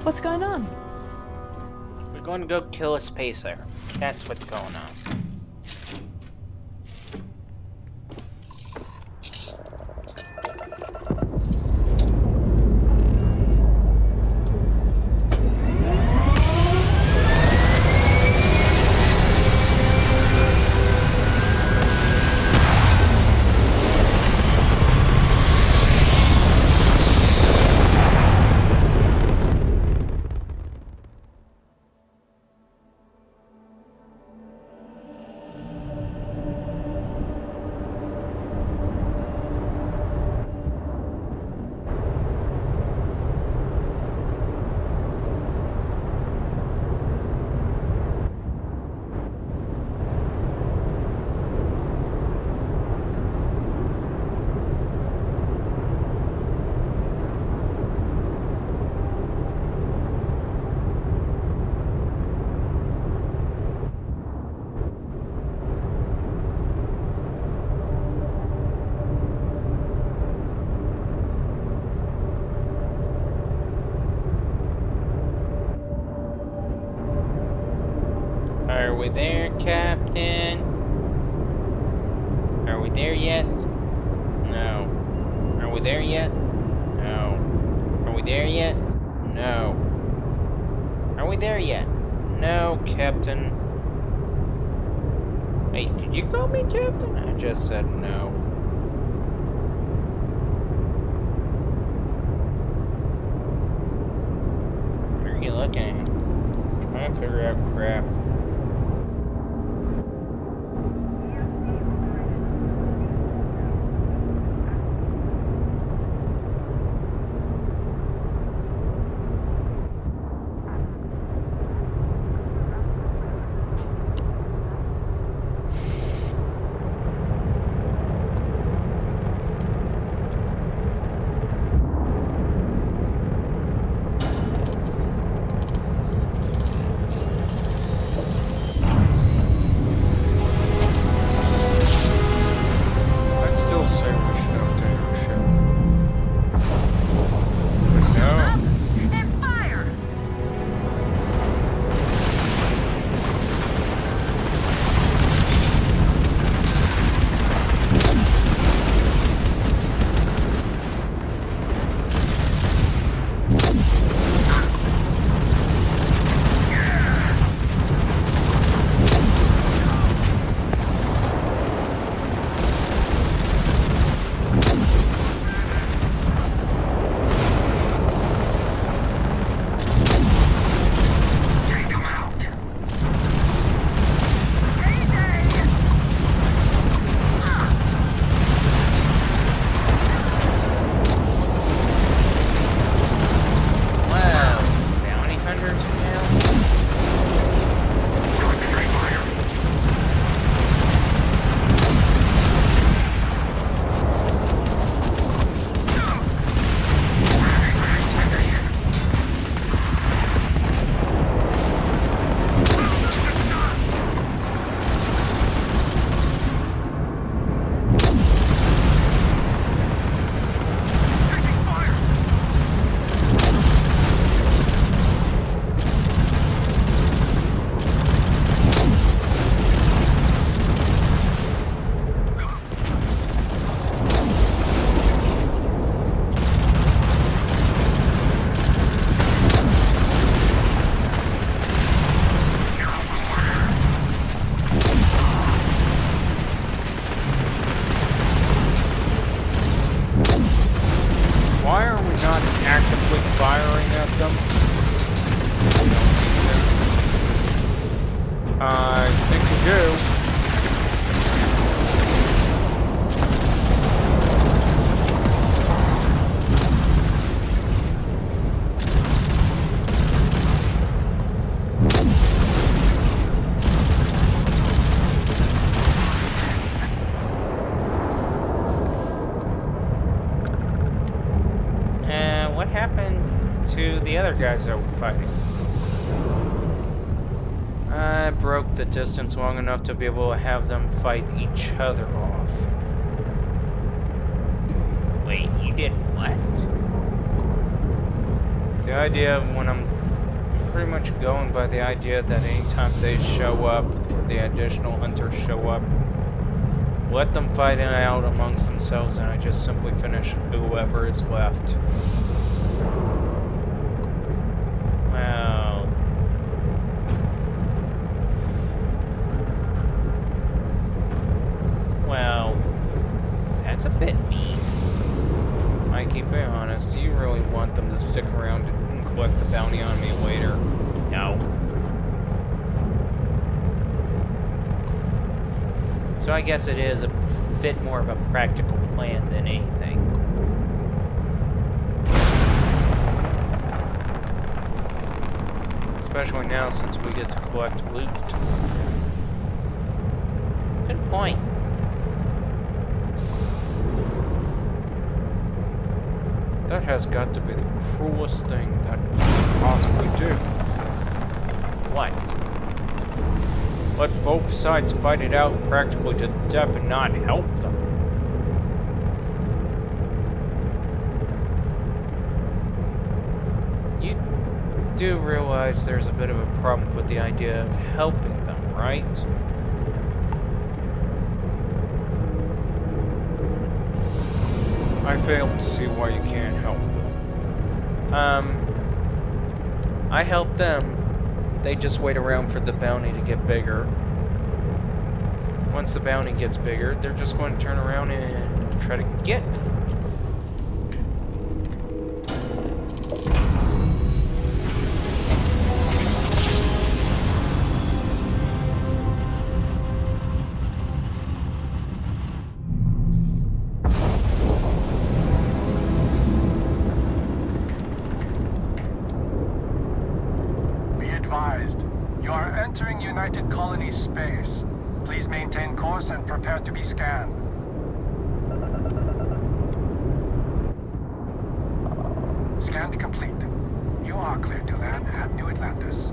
[SPEAKER 24] What's going on?
[SPEAKER 7] We're going to go kill a spacer. That's what's going on. we there, Captain? Are we there yet? No. Are we there yet? No. Are we there yet? No. Are we there yet? No, Captain. Wait, did you call me Captain? I just said no. What are you looking at? Trying to figure out crap. I think we do. What happened to the other guys that were fighting? I broke the distance long enough to be able to have them fight each other off. Wait, you did what? The idea when I'm pretty much going by the idea that anytime they show up, or the additional hunters show up, let them fight it out amongst themselves and I just simply finish whoever is left. Well, that's a bit mean. Mikey, be honest, do you really want them to stick around and collect the bounty on me later? No. So I guess it is a bit more of a practical plan than anything. Especially now since we get to collect loot. Good point. That has got to be the cruelest thing that we could possibly do. What? Let both sides fight it out practically to death and not help them. You do realize there's a bit of a problem with the idea of helping them, right?
[SPEAKER 1] right? I fail to see why you can't help. I help them. They just wait around for the bounty to get bigger. Once the bounty gets bigger, they're just going to turn around and try to get me.
[SPEAKER 13] Be advised, you are entering United Colony space. Please maintain course and prepare to be scanned. Scan complete. You are cleared to land at New Atlantis.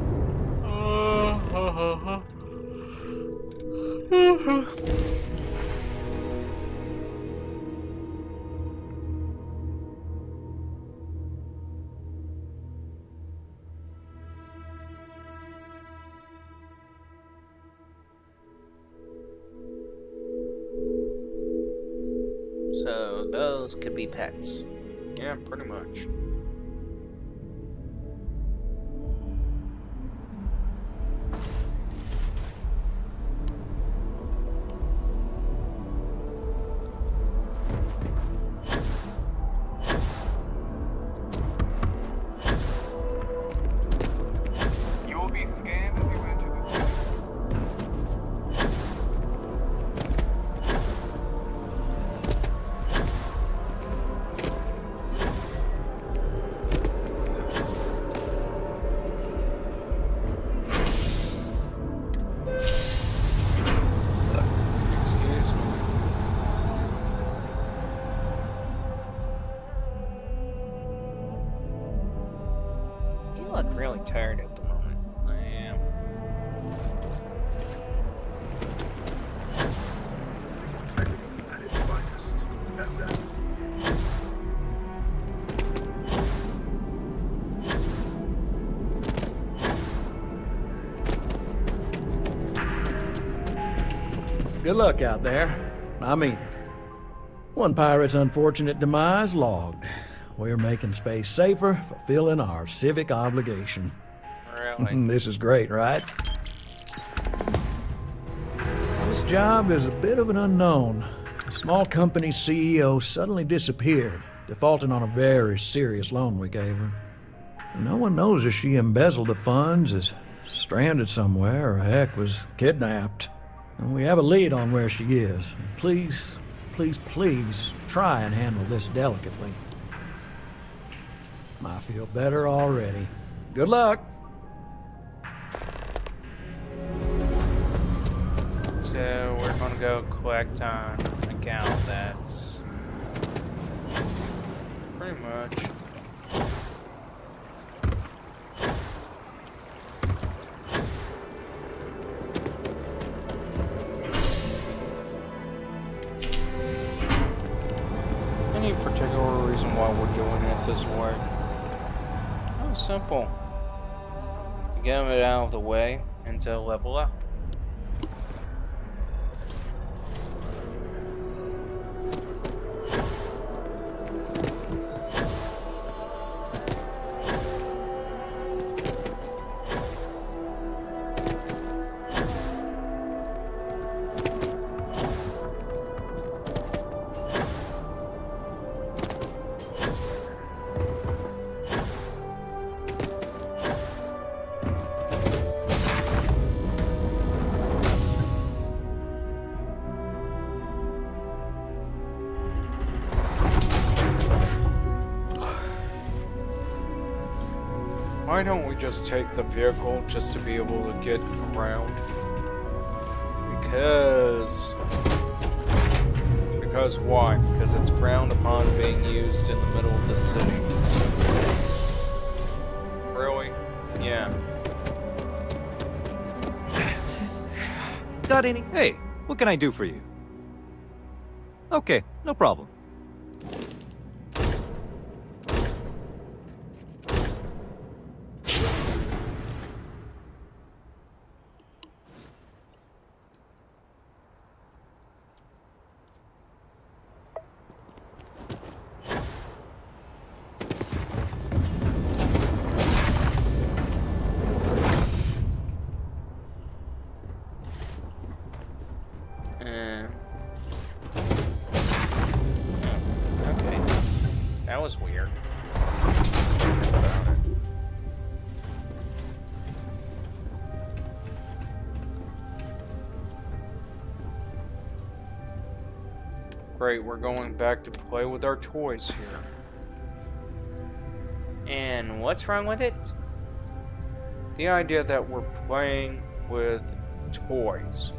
[SPEAKER 1] So those could be pets. Yeah, pretty much.
[SPEAKER 2] You will be scanned as you enter the city.
[SPEAKER 1] Excuse me. You look really tired at the moment. I am.
[SPEAKER 9] Good luck out there. I mean it. One pirate's unfortunate demise logged. We're making space safer, fulfilling our civic obligation.
[SPEAKER 1] Really?
[SPEAKER 9] This is great, right? This job is a bit of an unknown. A small company's CEO suddenly disappeared, defaulting on a very serious loan we gave her. No one knows if she embezzled the funds, is stranded somewhere, or heck, was kidnapped. And we have a lead on where she is. Please, please, please try and handle this delicately. I feel better already. Good luck!
[SPEAKER 1] So we're gonna go collect on account. That's pretty much. Any particular reason why we're doing it this way? Oh, simple. To get it out of the way and to level up. Why don't we just take the vehicle just to be able to get around? Because why? Because it's frowned upon being used in the middle of the city. Really? Yeah.
[SPEAKER 8] Got any? Hey, what can I do for you? Okay, no problem.
[SPEAKER 1] that was weird. Great, we're going back to play with our toys here. And what's wrong with it? The idea that we're playing with toys.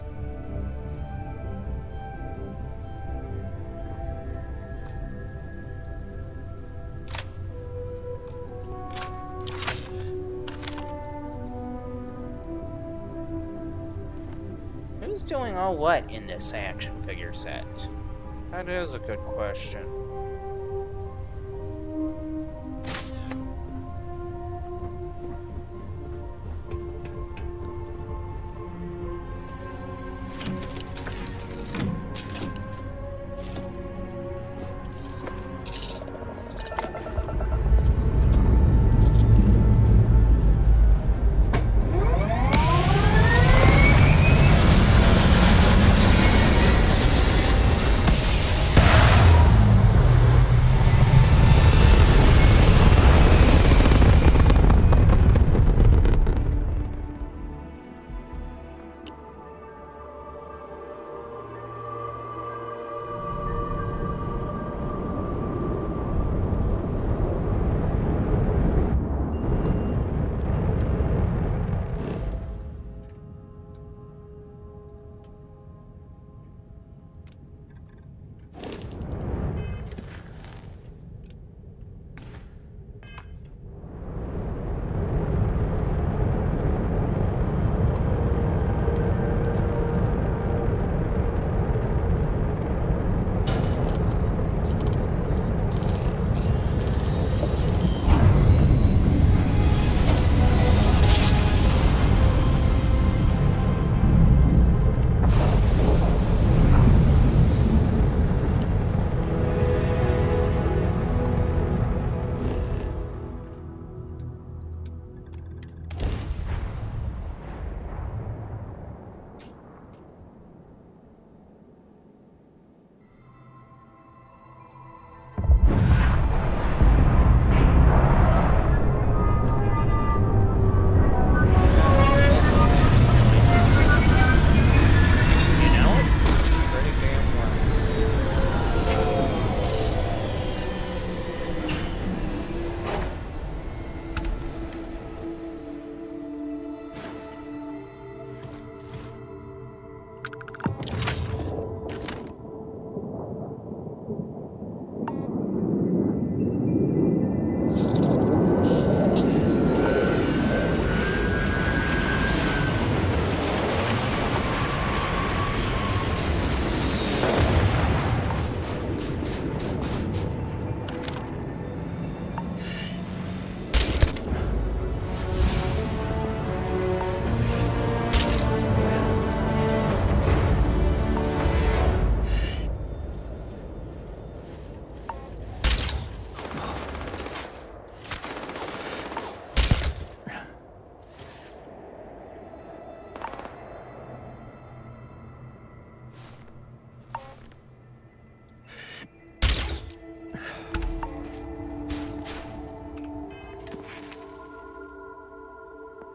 [SPEAKER 1] Who's doing all what in this action figure set? That is a good question.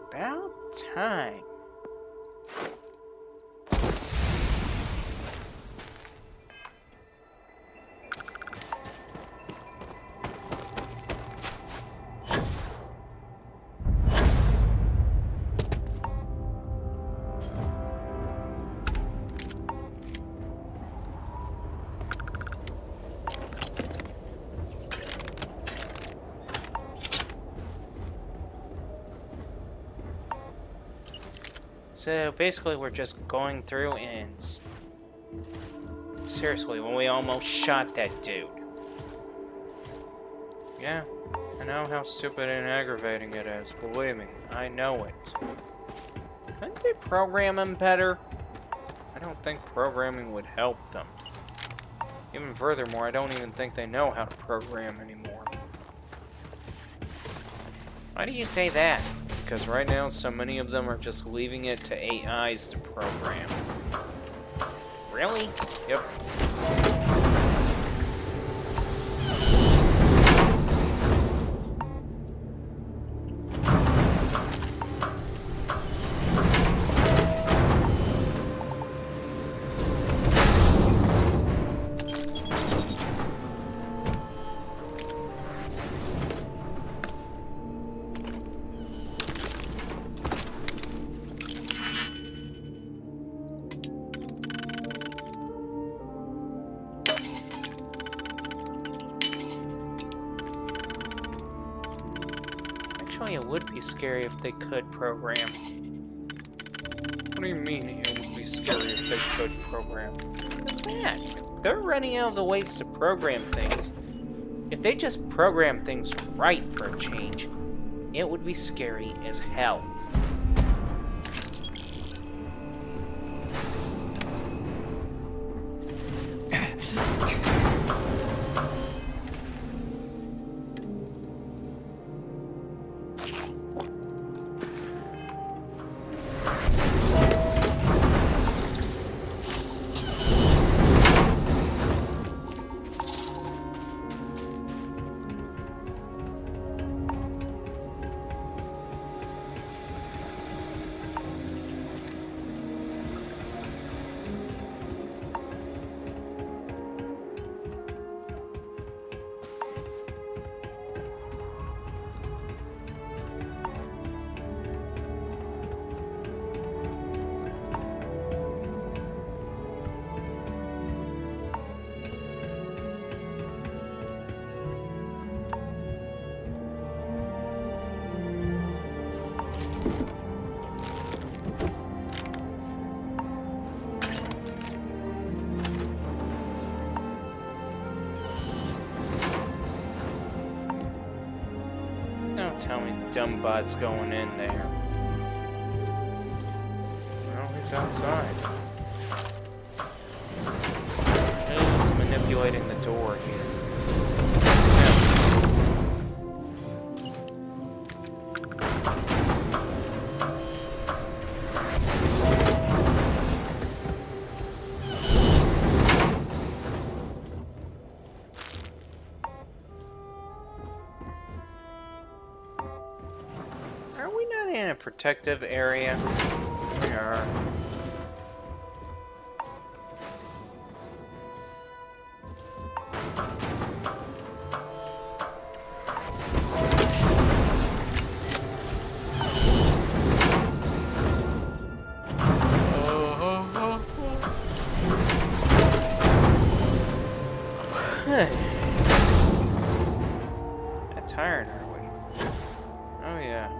[SPEAKER 1] About time. So basically we're just going through and... Seriously, when we almost shot that dude. Yeah, I know how stupid and aggravating it is, believe me, I know it. Couldn't they program him better? I don't think programming would help them. Even furthermore, I don't even think they know how to program anymore. Why do you say that? Because right now, so many of them are just leaving it to AIs to program. Really? Yep. Actually, it would be scary if they could program. What do you mean it would be scary if they could program? What's that? They're running out of the ways to program things. If they just program things right for a change, it would be scary as hell. Don't tell me dumb bot's going in there. No, he's outside. Who's manipulating the door here? Are we not in a protective area? We are. That tired, are we? Oh yeah.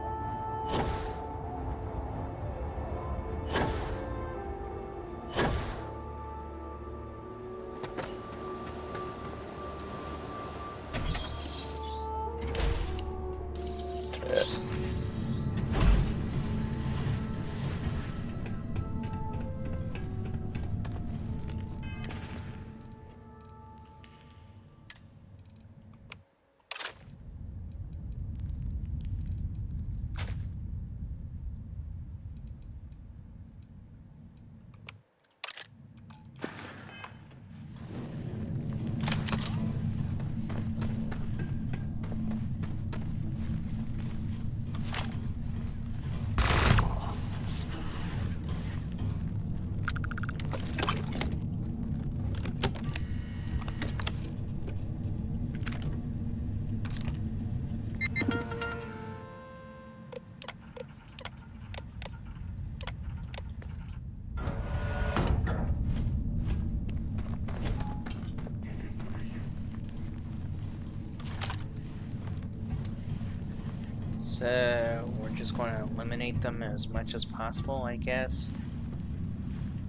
[SPEAKER 1] So, we're just going to eliminate them as much as possible, I guess.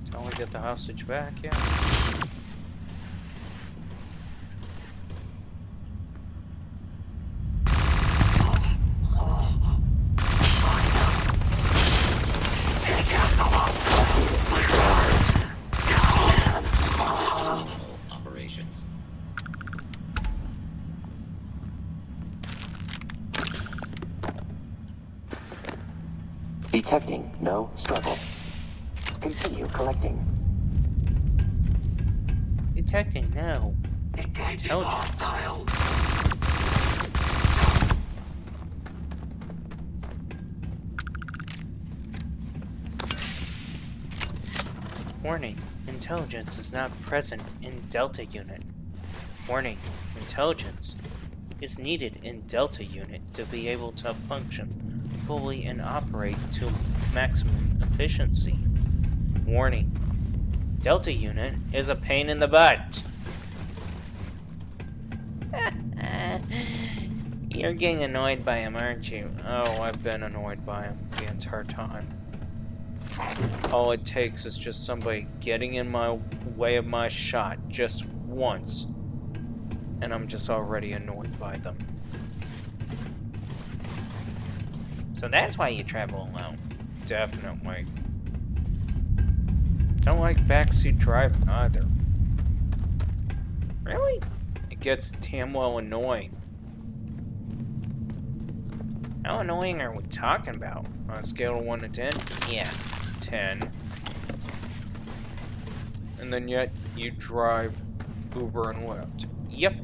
[SPEAKER 1] Until we get the hostage back, yeah.
[SPEAKER 20] Operations.
[SPEAKER 14] Detecting no struggle. Continue collecting.
[SPEAKER 1] Detecting no intelligence. Warning, intelligence is not present in Delta Unit. Warning, intelligence is needed in Delta Unit to be able to function fully and operate to maximum efficiency. Warning, Delta Unit is a pain You're getting annoyed by him, aren't you? Oh, I've been annoyed by him the entire time. All it takes is just somebody getting in my way of my shot just once, and I'm just already annoyed by them. So that's why you travel alone. Definitely. Don't like backseat driving either. Really? It gets damn well annoying. How annoying are we talking about? On a scale of 1 to 10? Yeah, 10. And then yet, you drive Uber and Lyft. Yep.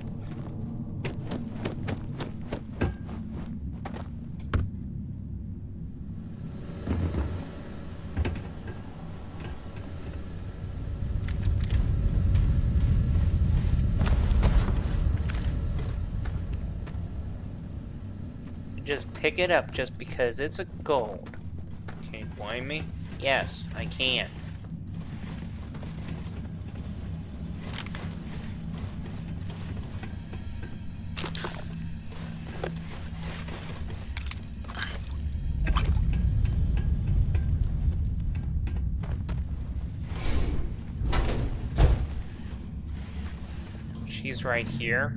[SPEAKER 1] Just pick it up just because it's a gold. Can you blame me? Yes, I can. She's right here.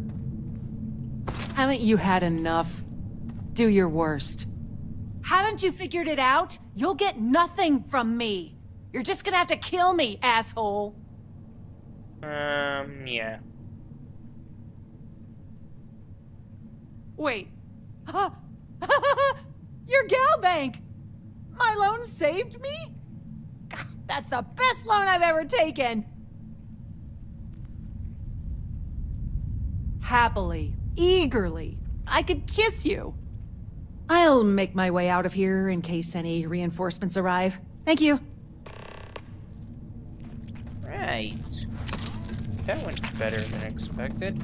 [SPEAKER 12] Haven't you had enough? Do your worst. Haven't you figured it out? You'll get nothing from me. You're just gonna have to kill me, asshole.
[SPEAKER 1] Yeah.
[SPEAKER 12] Wait. Your gal bank! My loan saved me? That's the best loan I've ever taken! Happily, eagerly, I could kiss you. I'll make my way out of here in case any reinforcements arrive. Thank you.
[SPEAKER 1] Right. That went better than expected.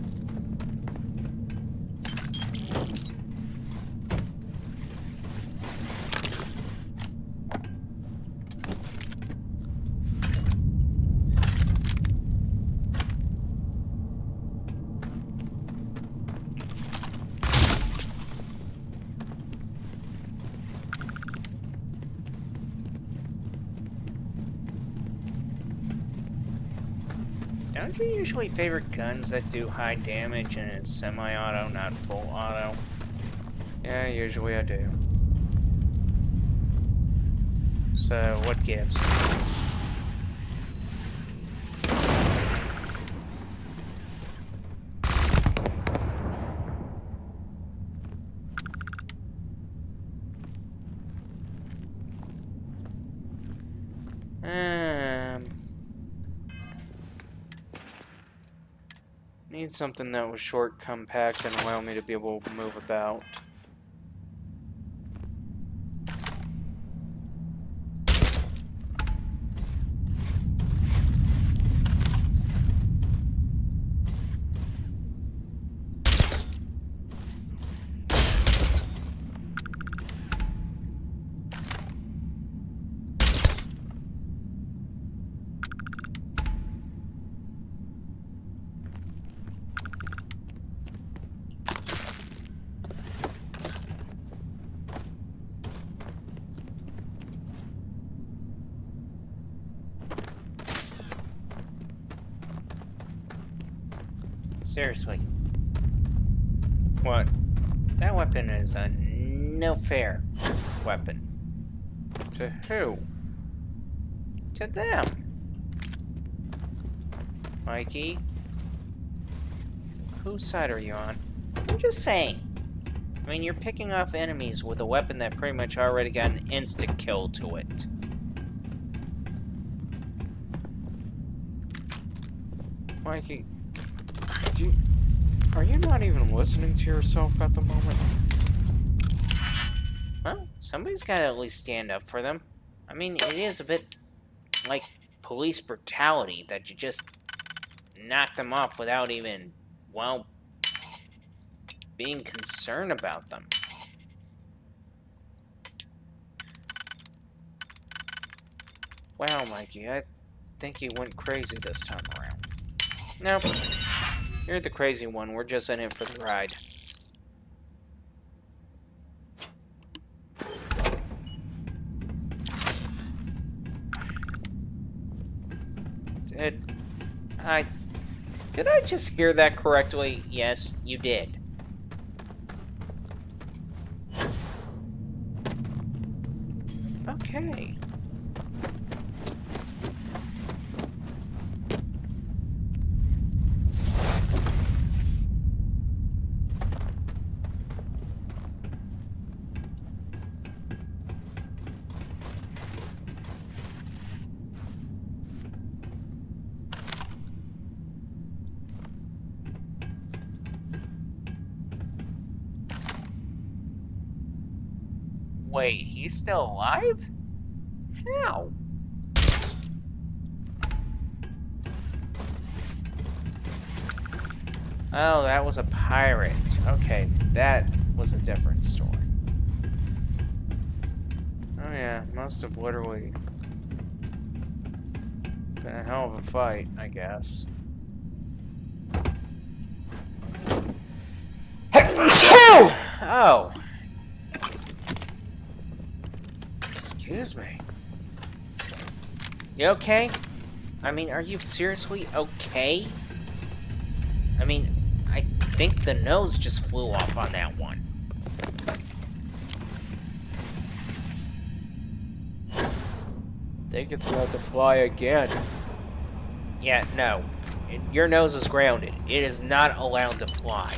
[SPEAKER 1] Don't you usually favor guns that do high damage and it's semi-auto, not full auto? Yeah, usually I do. So, what gives? Need something that was short, compact, and allow me to be able to move about. Seriously. What? That weapon is a no fair weapon. To who? To them. Mikey? Whose side are you on? I'm just saying. I mean, you're picking off enemies with a weapon that pretty much already got an instant kill to it. Mikey, are you not even listening to yourself at the moment? Well, somebody's got to at least stand up for them. I mean, it is a bit like police brutality that you just knock them off without even, well, being concerned about them. Wow, Mikey, I think you went crazy this time around. Nope. You're the crazy one. We're just in it for the ride.
[SPEAKER 7] Did I just hear that correctly? Yes, you did. Okay. Wait, he's still alive? How? Oh, that was a pirate. Okay, that was a different story. Oh yeah, must have literally been a hell of a fight, I guess. Oh! Excuse me. You okay? I mean, are you seriously okay? I mean, I think the nose just flew off on that one.
[SPEAKER 1] Think it's about to fly again.
[SPEAKER 7] Yeah, no. Your nose is grounded. It is not allowed to fly.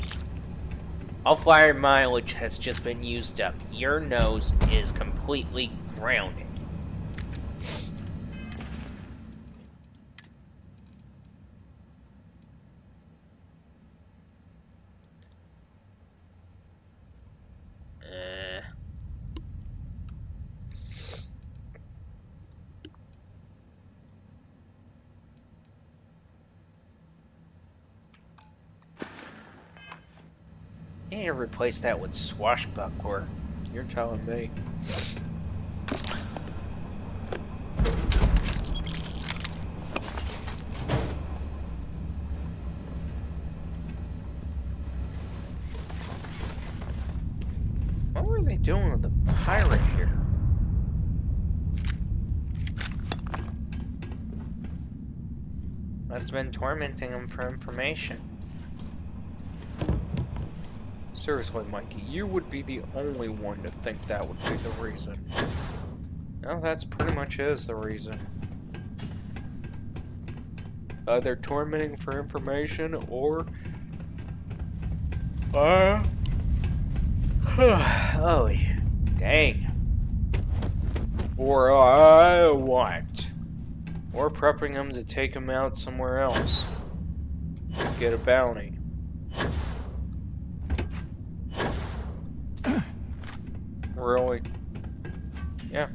[SPEAKER 7] All flyer mileage has just been used up. Your nose is completely grounded. I need to replace that with swashbuckler.
[SPEAKER 1] You're telling me.
[SPEAKER 7] What were they doing with the pirate here? Must have been tormenting him for information.
[SPEAKER 1] Seriously, Mikey, you would be the only one to think that would be the reason. No, that's pretty much is the reason. Either tormenting for information or...
[SPEAKER 7] Oh, dang.
[SPEAKER 1] Or what? Or prepping him to take him out somewhere else. To get a bounty. Really? Yeah.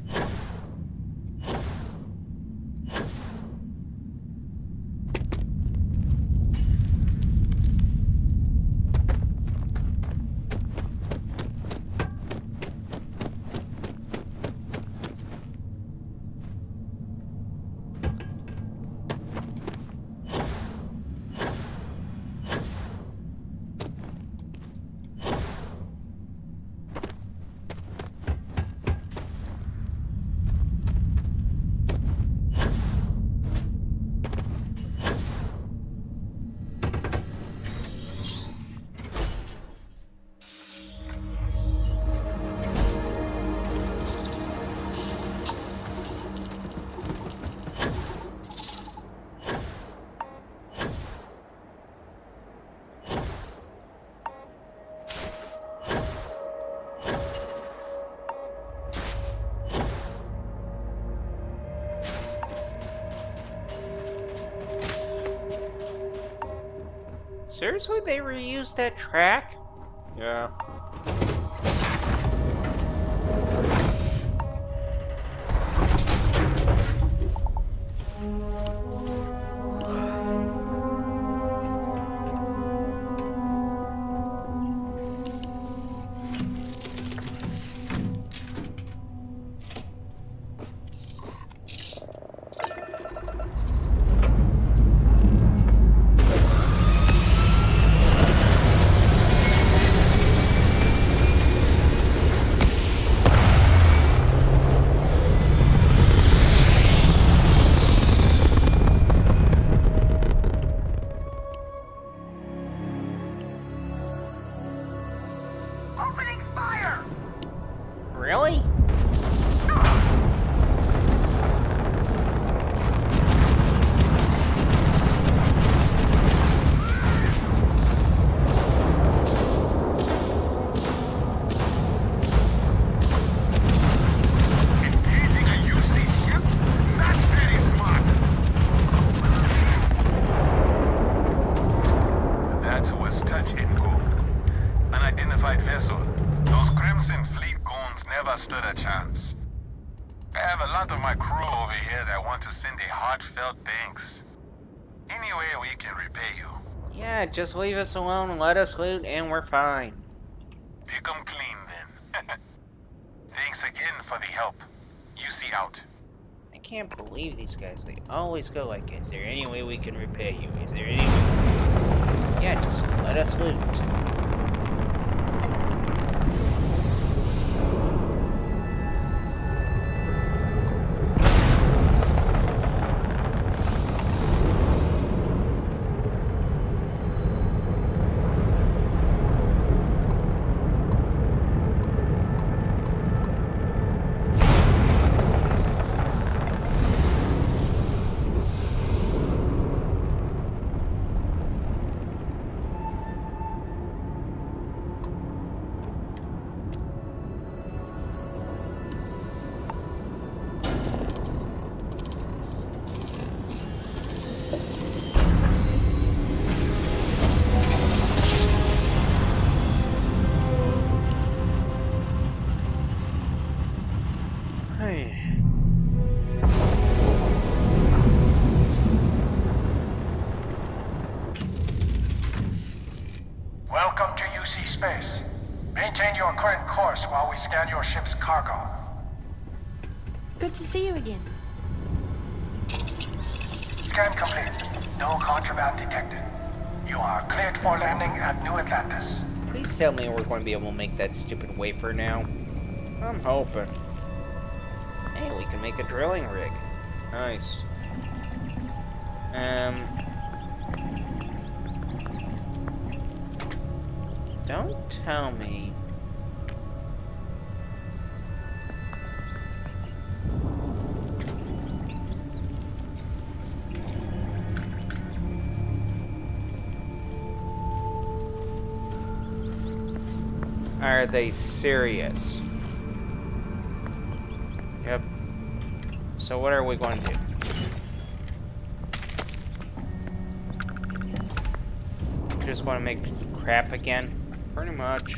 [SPEAKER 7] Seriously, they reused that track?
[SPEAKER 1] Yeah.
[SPEAKER 13] search info. Unidentified vessel. Those Crimson Fleet goons never stood a chance. I have a lot of my crew over here that want to send a heartfelt thanks. Any way we can repay you.
[SPEAKER 1] Yeah, just leave us alone and let us loot and we're fine.
[SPEAKER 13] Pick 'em clean then. Thanks again for the help. You see out.
[SPEAKER 1] I can't believe these guys. They always go like, is there any way we can repay you? Is there any... Yeah, just let us loot.
[SPEAKER 13] Welcome to UC Space. Maintain your current course while we scan your ship's cargo.
[SPEAKER 23] Good to see you again.
[SPEAKER 13] Scan complete. No contraband detected. You are cleared for landing at New Atlantis.
[SPEAKER 1] Please tell me we're going to be able to make that stupid wafer now. I'm hoping. Hey, we can make a drilling rig. Nice. Don't tell me. Are they serious? Yep. So what are we going to do? Just want to make crap again? Pretty much.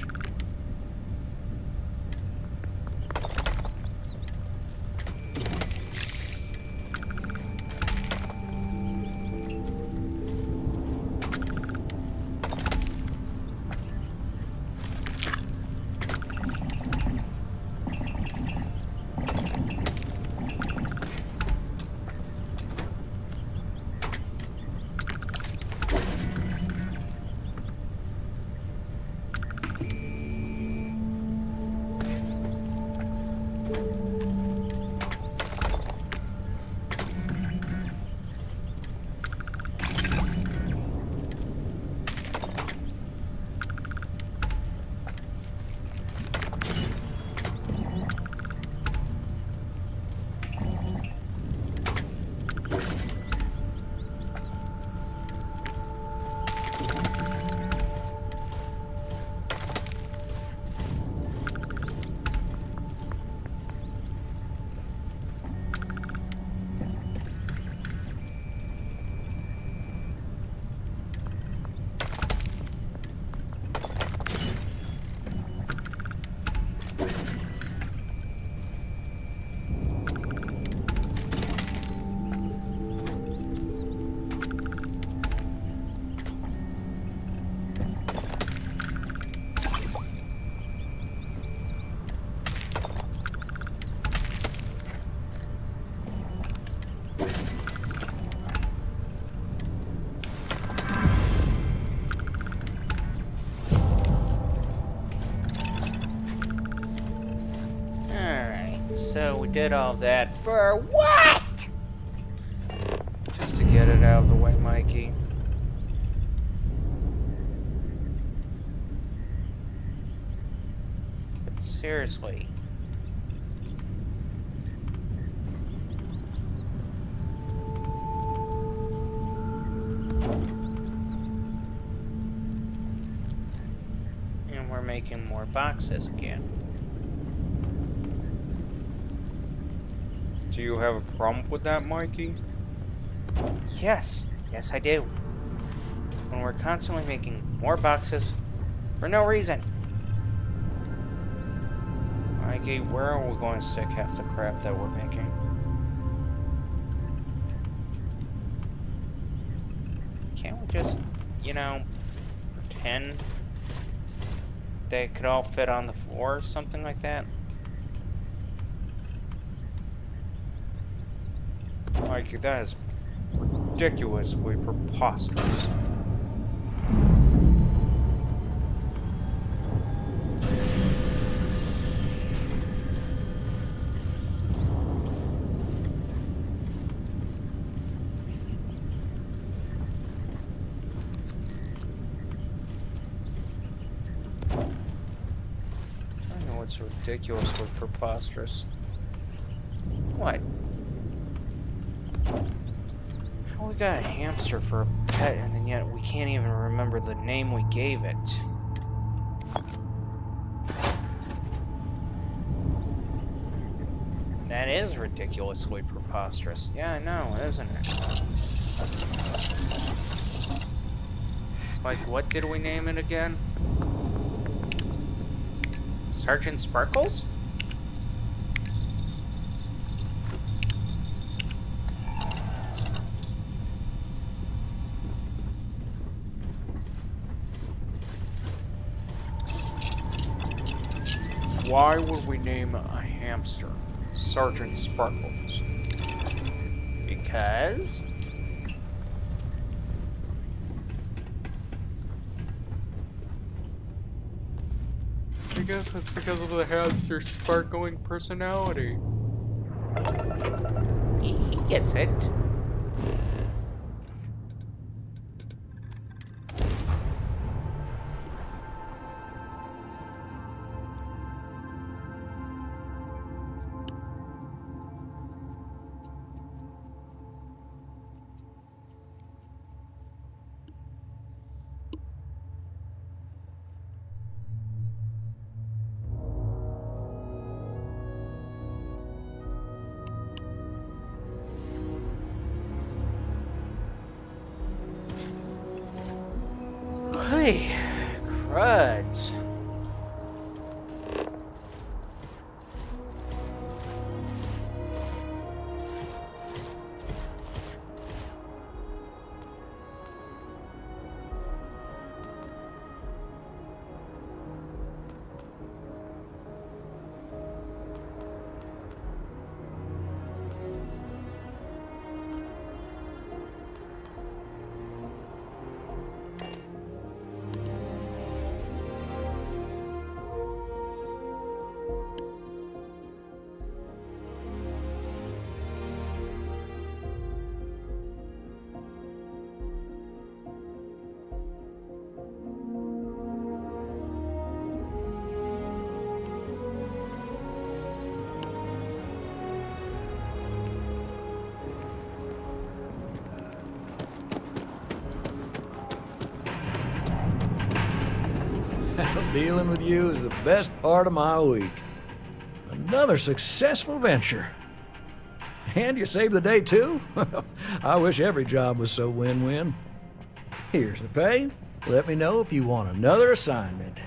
[SPEAKER 1] So we did all that for what? Just to get it out of the way, Mikey. But seriously. And we're making more boxes again. Do you have a problem with that, Mikey? Yes. Yes, I do. When we're constantly making More boxes. For no reason. Mikey, where are we going to stick half the crap that we're making? Can't we just, you know, pretend they could all fit on the floor or something like that? Mikey, that is ridiculously preposterous. I know it's ridiculously preposterous. What? How we got a hamster for a pet and then yet we can't even remember the name we gave it? That is ridiculously preposterous. Yeah, I know, isn't it? It's like, what did we name it again? Sergeant Sparkles? Why would we name a hamster Sergeant Sparkles? Because? I guess it's because of the hamster's sparkling personality. He gets it. Hey, cruds.
[SPEAKER 9] Dealing with you is the best part of my week. Another successful venture. And you saved the day too? I wish every job was so win-win. Here's the pay. Let me know if you want another assignment.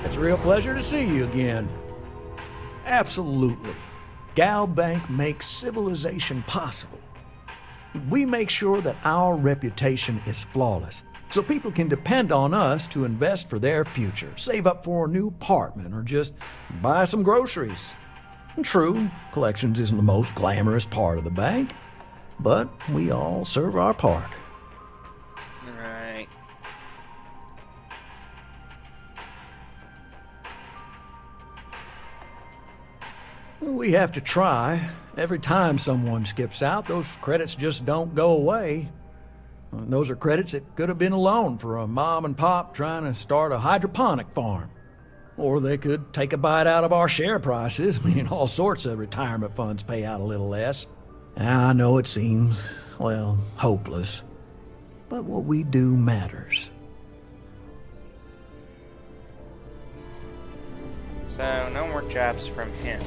[SPEAKER 9] It's a real pleasure to see you again. Absolutely. Gal Bank makes civilization possible. We make sure that our reputation is flawless, so people can depend on us to invest for their future, save up for a new apartment, or just buy some groceries. True, collections isn't the most glamorous part of the bank, but we all serve our part.
[SPEAKER 1] Right.
[SPEAKER 9] We have to try. Every time someone skips out, those credits just don't go away. Those are credits that could have been a loan for a mom and pop trying to start a hydroponic farm. Or they could take a bite out of our share prices. I mean, all sorts of retirement funds pay out a little less. I know it seems, well, hopeless. But what we do matters.
[SPEAKER 1] So, no more jobs from him.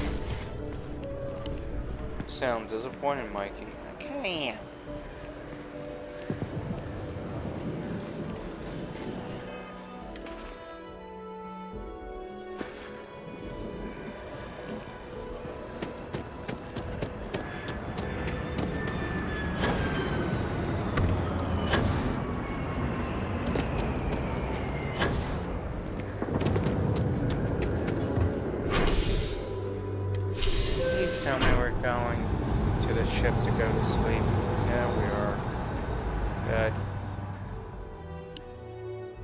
[SPEAKER 1] Sounds disappointed, Mikey. Okay. going to the ship to go to sleep. Yeah, we are. Good.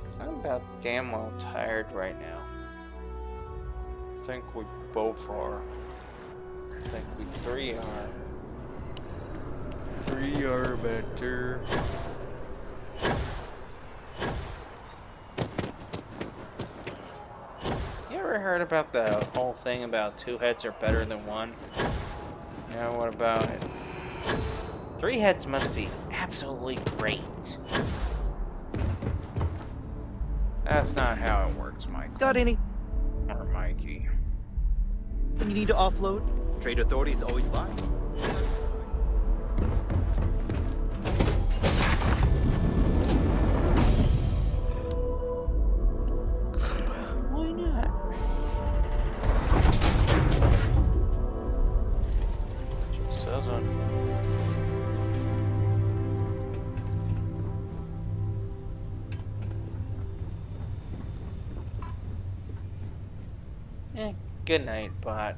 [SPEAKER 1] 'Cause I'm about damn well tired right now. I think we both are. I think we three are. Three are better. You ever heard about the whole thing about 2 heads are better than 1? Yeah, what about it? 3 heads must be absolutely great. That's not how it works, Michael.
[SPEAKER 8] Got any?
[SPEAKER 1] Or Mikey.
[SPEAKER 8] When you need to offload, trade authorities always buy.
[SPEAKER 1] Why not? Just says it. Good night, bot.